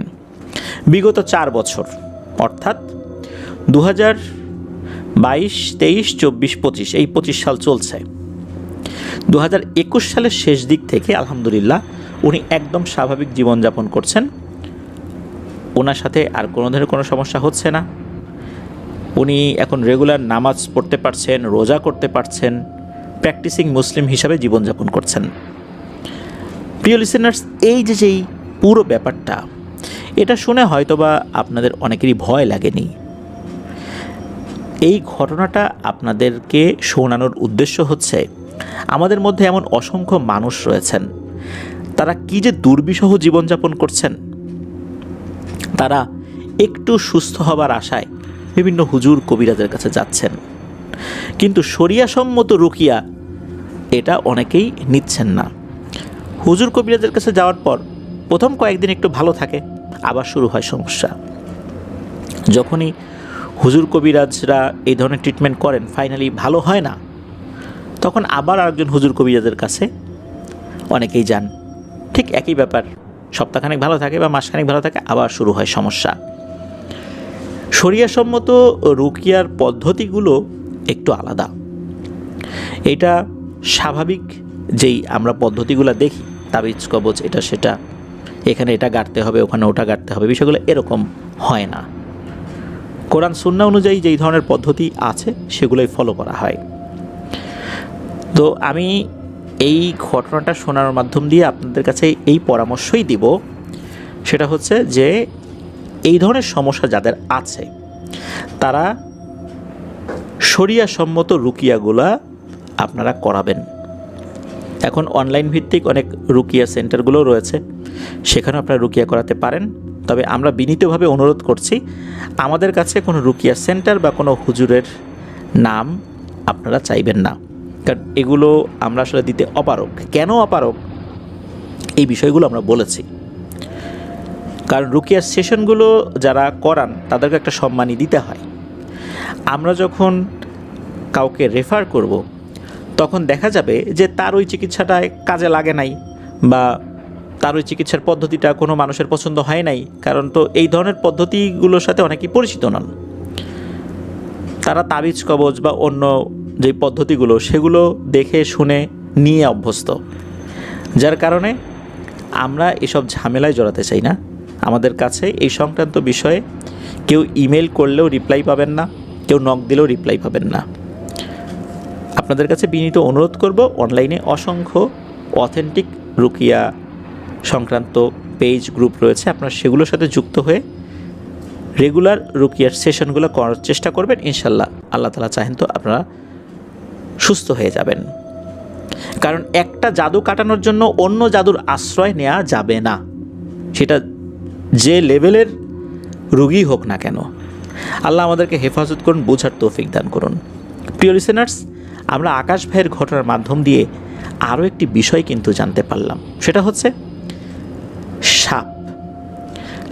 বিগত 4 বছর, অর্থাৎ 2022, 23, 24, 25, এই 25 সাল চলছে। 2021 সালের শেষ দিক থেকে আলহামদুলিল্লাহ উনি একদম স্বাভাবিক জীবনযাপন করছেন। ওনার সাথে আর কোনো ধরনের কোনো সমস্যা হচ্ছে না। উনি এখন রেগুলার নামাজ পড়তে পারছেন, রোজা করতে পারছেন, প্র্যাকটিসিং মুসলিম হিসাবে জীবনযাপন করছেন। প্রিয় লিসেনার্স, এই যেই পুরো ব্যাপারটা, এটা শুনে হয়তোবা আপনাদের অনেকেরই ভয় লাগেনি। এই ঘটনাটা আপনাদেরকে শোনানোর উদ্দেশ্য হচ্ছে, আমাদের মধ্যে এমন অসংখ্য মানুষ রয়েছেন, তারা কি যে দুর্বিষহ জীবনযাপন করছেন। তারা একটু সুস্থ হবার আশায় বিভিন্ন হুজুর কবিরাজের কাছে যাচ্ছেন, কিন্তু শরিয়াসম্মত রুকিয়া এটা অনেকেই নিচ্ছেন না। হুজুর কবিরাজের কাছে যাওয়ার পর প্রথম কয়েকদিন একটু ভালো থাকে, আবার শুরু হয় সমস্যা। যখনই হুজুর কবিরাজরা এই ধরনের ট্রিটমেন্ট করেন, ফাইনালি ভালো হয় না, তখন আবার আরেকজন হুজুর কবিরাজের কাছে অনেকেই যান। ঠিক একই ব্যাপার, সপ্তাহখানেক ভালো থাকে বা মাসখানেক ভালো থাকে, আবার শুরু হয় সমস্যা। শরিয়াসম্মত রুকিয়ার পদ্ধতিগুলো একটু আলাদা। এটা স্বাভাবিক যেই আমরা পদ্ধতিগুলো দেখি, তাবিজ কবজ এটা সেটা, এখানে এটা গাঁটতে হবে, ওখানে ওটা গাঁটতে হবে, বিষয়গুলো এরকম হয় না। কোরআন সুন্নাহ অনুযায়ী যেই ধরনের পদ্ধতি আছে সেগুলোই ফলো করা হয়। তো আমি এই ঘটনাটা শোনার মাধ্যম দিয়ে আপনাদের কাছে এই পরামর্শই দিব, সেটা হচ্ছে যে এই ধরনের সমস্যা যাদের আছে তারা শরিয়াসম্মত রুকিয়াগুলা আপনারা করাবেন। এখন অনলাইন ভিত্তিক অনেক রুকিয়া সেন্টারগুলো রয়েছে, সেখানেও আপনারা রুকিয়া করাতে পারেন। তবে আমরা বিনীতভাবে অনুরোধ করছি, আমাদের কাছে কোনো রুকিয়া সেন্টার বা কোনো হুজুরের নাম আপনারা চাইবেন না, কারণ এগুলো আমরা আসলে দিতে অপারগ। কেন অপারগ এই বিষয়গুলো আমরা বলেছি। কারণ রুকিয়ার সেশনগুলো যারা করান তাদেরকে একটা সম্মানই দিতে হয়। আমরা যখন কাউকে রেফার করব তখন দেখা যাবে যে তার ওই চিকিৎসাটায় কাজে লাগে নাই, বা তার ওই চিকিৎসার পদ্ধতিটা কোনো মানুষের পছন্দ হয় নাই, কারণ তো এই ধরনের পদ্ধতিগুলোর সাথে অনেকেই পরিচিত নন। তারা তাবিজ কবজ বা অন্য যে পদ্ধতিগুলো সেগুলো দেখে শুনে নিয়ে অভ্যস্ত, যার কারণে আমরা এসব ঝামেলায় জড়াতে চাই না। আমাদের কাছে এই সংক্রান্ত বিষয়ে কেউ ইমেল করলেও রিপ্লাই পাবেন না, কেউ নক দিলেও রিপ্লাই পাবেন না। আপনাদের কাছে বিনীত অনুরোধ করব, অনলাইনে অসংখ্য অথেন্টিক রুকিয়া সংক্রান্ত পেজ গ্রুপ রয়েছে, আপনারা সেগুলোর সাথে যুক্ত হয়ে রেগুলার রুকিয়ার সেশনগুলো করার চেষ্টা করবেন। ইনশাল্লাহ আল্লাহ তাআলা চাহেন তো আপনারা সুস্থ হয়ে যাবেন। কারণ একটা জাদু কাটানোর জন্য অন্য জাদুর আশ্রয় নেওয়া যাবে না, সেটা যে লেভেলের রোগী হোক না কেন। আল্লাহ আমাদেরকে হেফাজত করুন, বোঝার তৌফিক দান করুন। প্রিয় লিসেনার্স, আমরা আকাশ ভাইয়ের ঘটনার মাধ্যম দিয়ে আরও একটি বিষয় কিন্তু জানতে পারলাম, সেটা হচ্ছে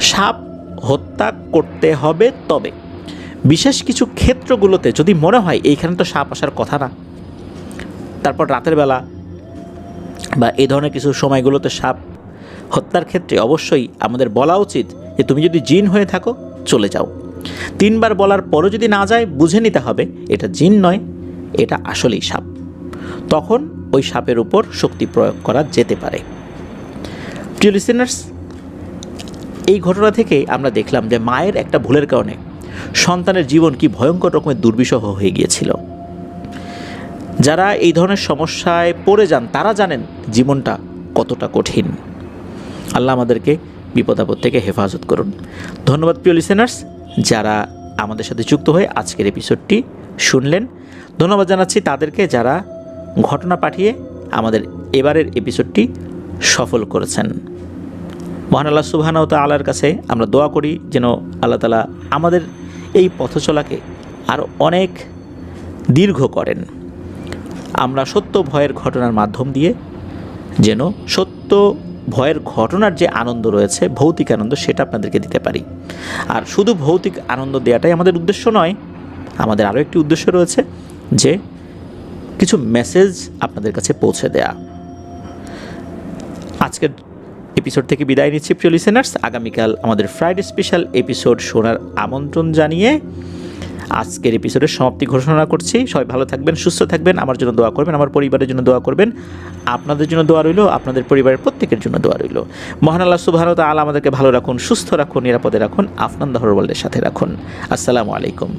সাপ হত্যা করতে হবে, তবে বিশেষ কিছু ক্ষেত্রগুলোতে যদি মনে হয় এইখানে তো সাপ আসার কথা না, তারপর রাতের বেলা বা এই ধরনের কিছু সময়গুলোতে সাপ হত্যার ক্ষেত্রে অবশ্যই আমাদের বলা উচিত যে তুমি যদি জিন হয়ে থাকো চলে যাও। 3 বার বলার পরও যদি না যায়, বুঝে নিতে হবে এটা জিন নয়, এটা আসলেই সাপ। তখন ওই সাপের উপর শক্তি প্রয়োগ করা যেতে পারে। প্রিয় লিসেনার্স, এই ঘটনা থেকে আমরা দেখলাম যে মায়ের একটা ভুলের কারণে সন্তানের জীবন কি ভয়ঙ্কর রকমের দুর্বিষহ হয়ে গিয়েছিল। যারা এই ধরনের সমস্যায় পড়ে যান তারা জানেন জীবনটা কতটা কঠিন। আল্লাহ আমাদেরকে বিপদ আপদ থেকে হেফাজত করুন। ধন্যবাদ প্রিয় লিসেনার্স, যারা আমাদের সাথে যুক্ত হয়ে আজকের এপিসোডটি শুনলেন। ধন্যবাদ জানাচ্ছি তাদেরকে যারা ঘটনা পাঠিয়ে আমাদের এবারের এপিসোডটি সফল করেছেন। মহান আল্লাহ সুবহানাহু ওয়া তাআলার কাছে আমরা দোয়া করি যেন আল্লাহ তাআলা আমাদের এই পথ চলাকে আরও অনেক দীর্ঘ করেন। আমরা সত্য ভয়ের ঘটনার মাধ্যম দিয়ে যেন সত্য ভয়ের ঘটনার যে আনন্দ রয়েছে, ভৌতিক আনন্দ, সেটা আপনাদেরকে দিতে পারি। আর শুধু ভৌতিক আনন্দ দেওয়াটাই আমাদের উদ্দেশ্য নয়, আমাদের আরও একটি উদ্দেশ্য রয়েছে, যে কিছু মেসেজ আপনাদের কাছে পৌঁছে দেয়া। আজকের এপিসোড থেকে বিদায় নিচ্ছি প্রিয় লিসেনার্স। আগামীকাল আমাদের ফ্রাইডে স্পেশাল এপিসোড শোনার আমন্ত্রণ জানিয়ে আজকের এপিসোডের সমাপ্তি ঘোষণা করছি। সবাই ভালো থাকবেন, সুস্থ থাকবেন, আমার জন্য দোয়া করবেন, আমার পরিবারের জন্য দোয়া করবেন, আপনাদের জন্য দোয়া রইল, আপনাদের পরিবারের প্রত্যেকের জন্য দোয়া রইল। মহান আল্লাহ সুবহানাহু ওয়া তাআলা আমাদেরকে ভালো রাখুন, সুস্থ রাখুন, নিরাপদে রাখুন, আফনান দহর ওয়ার্ল্ডের সাথে রাখুন। আসসালামু আলাইকুম।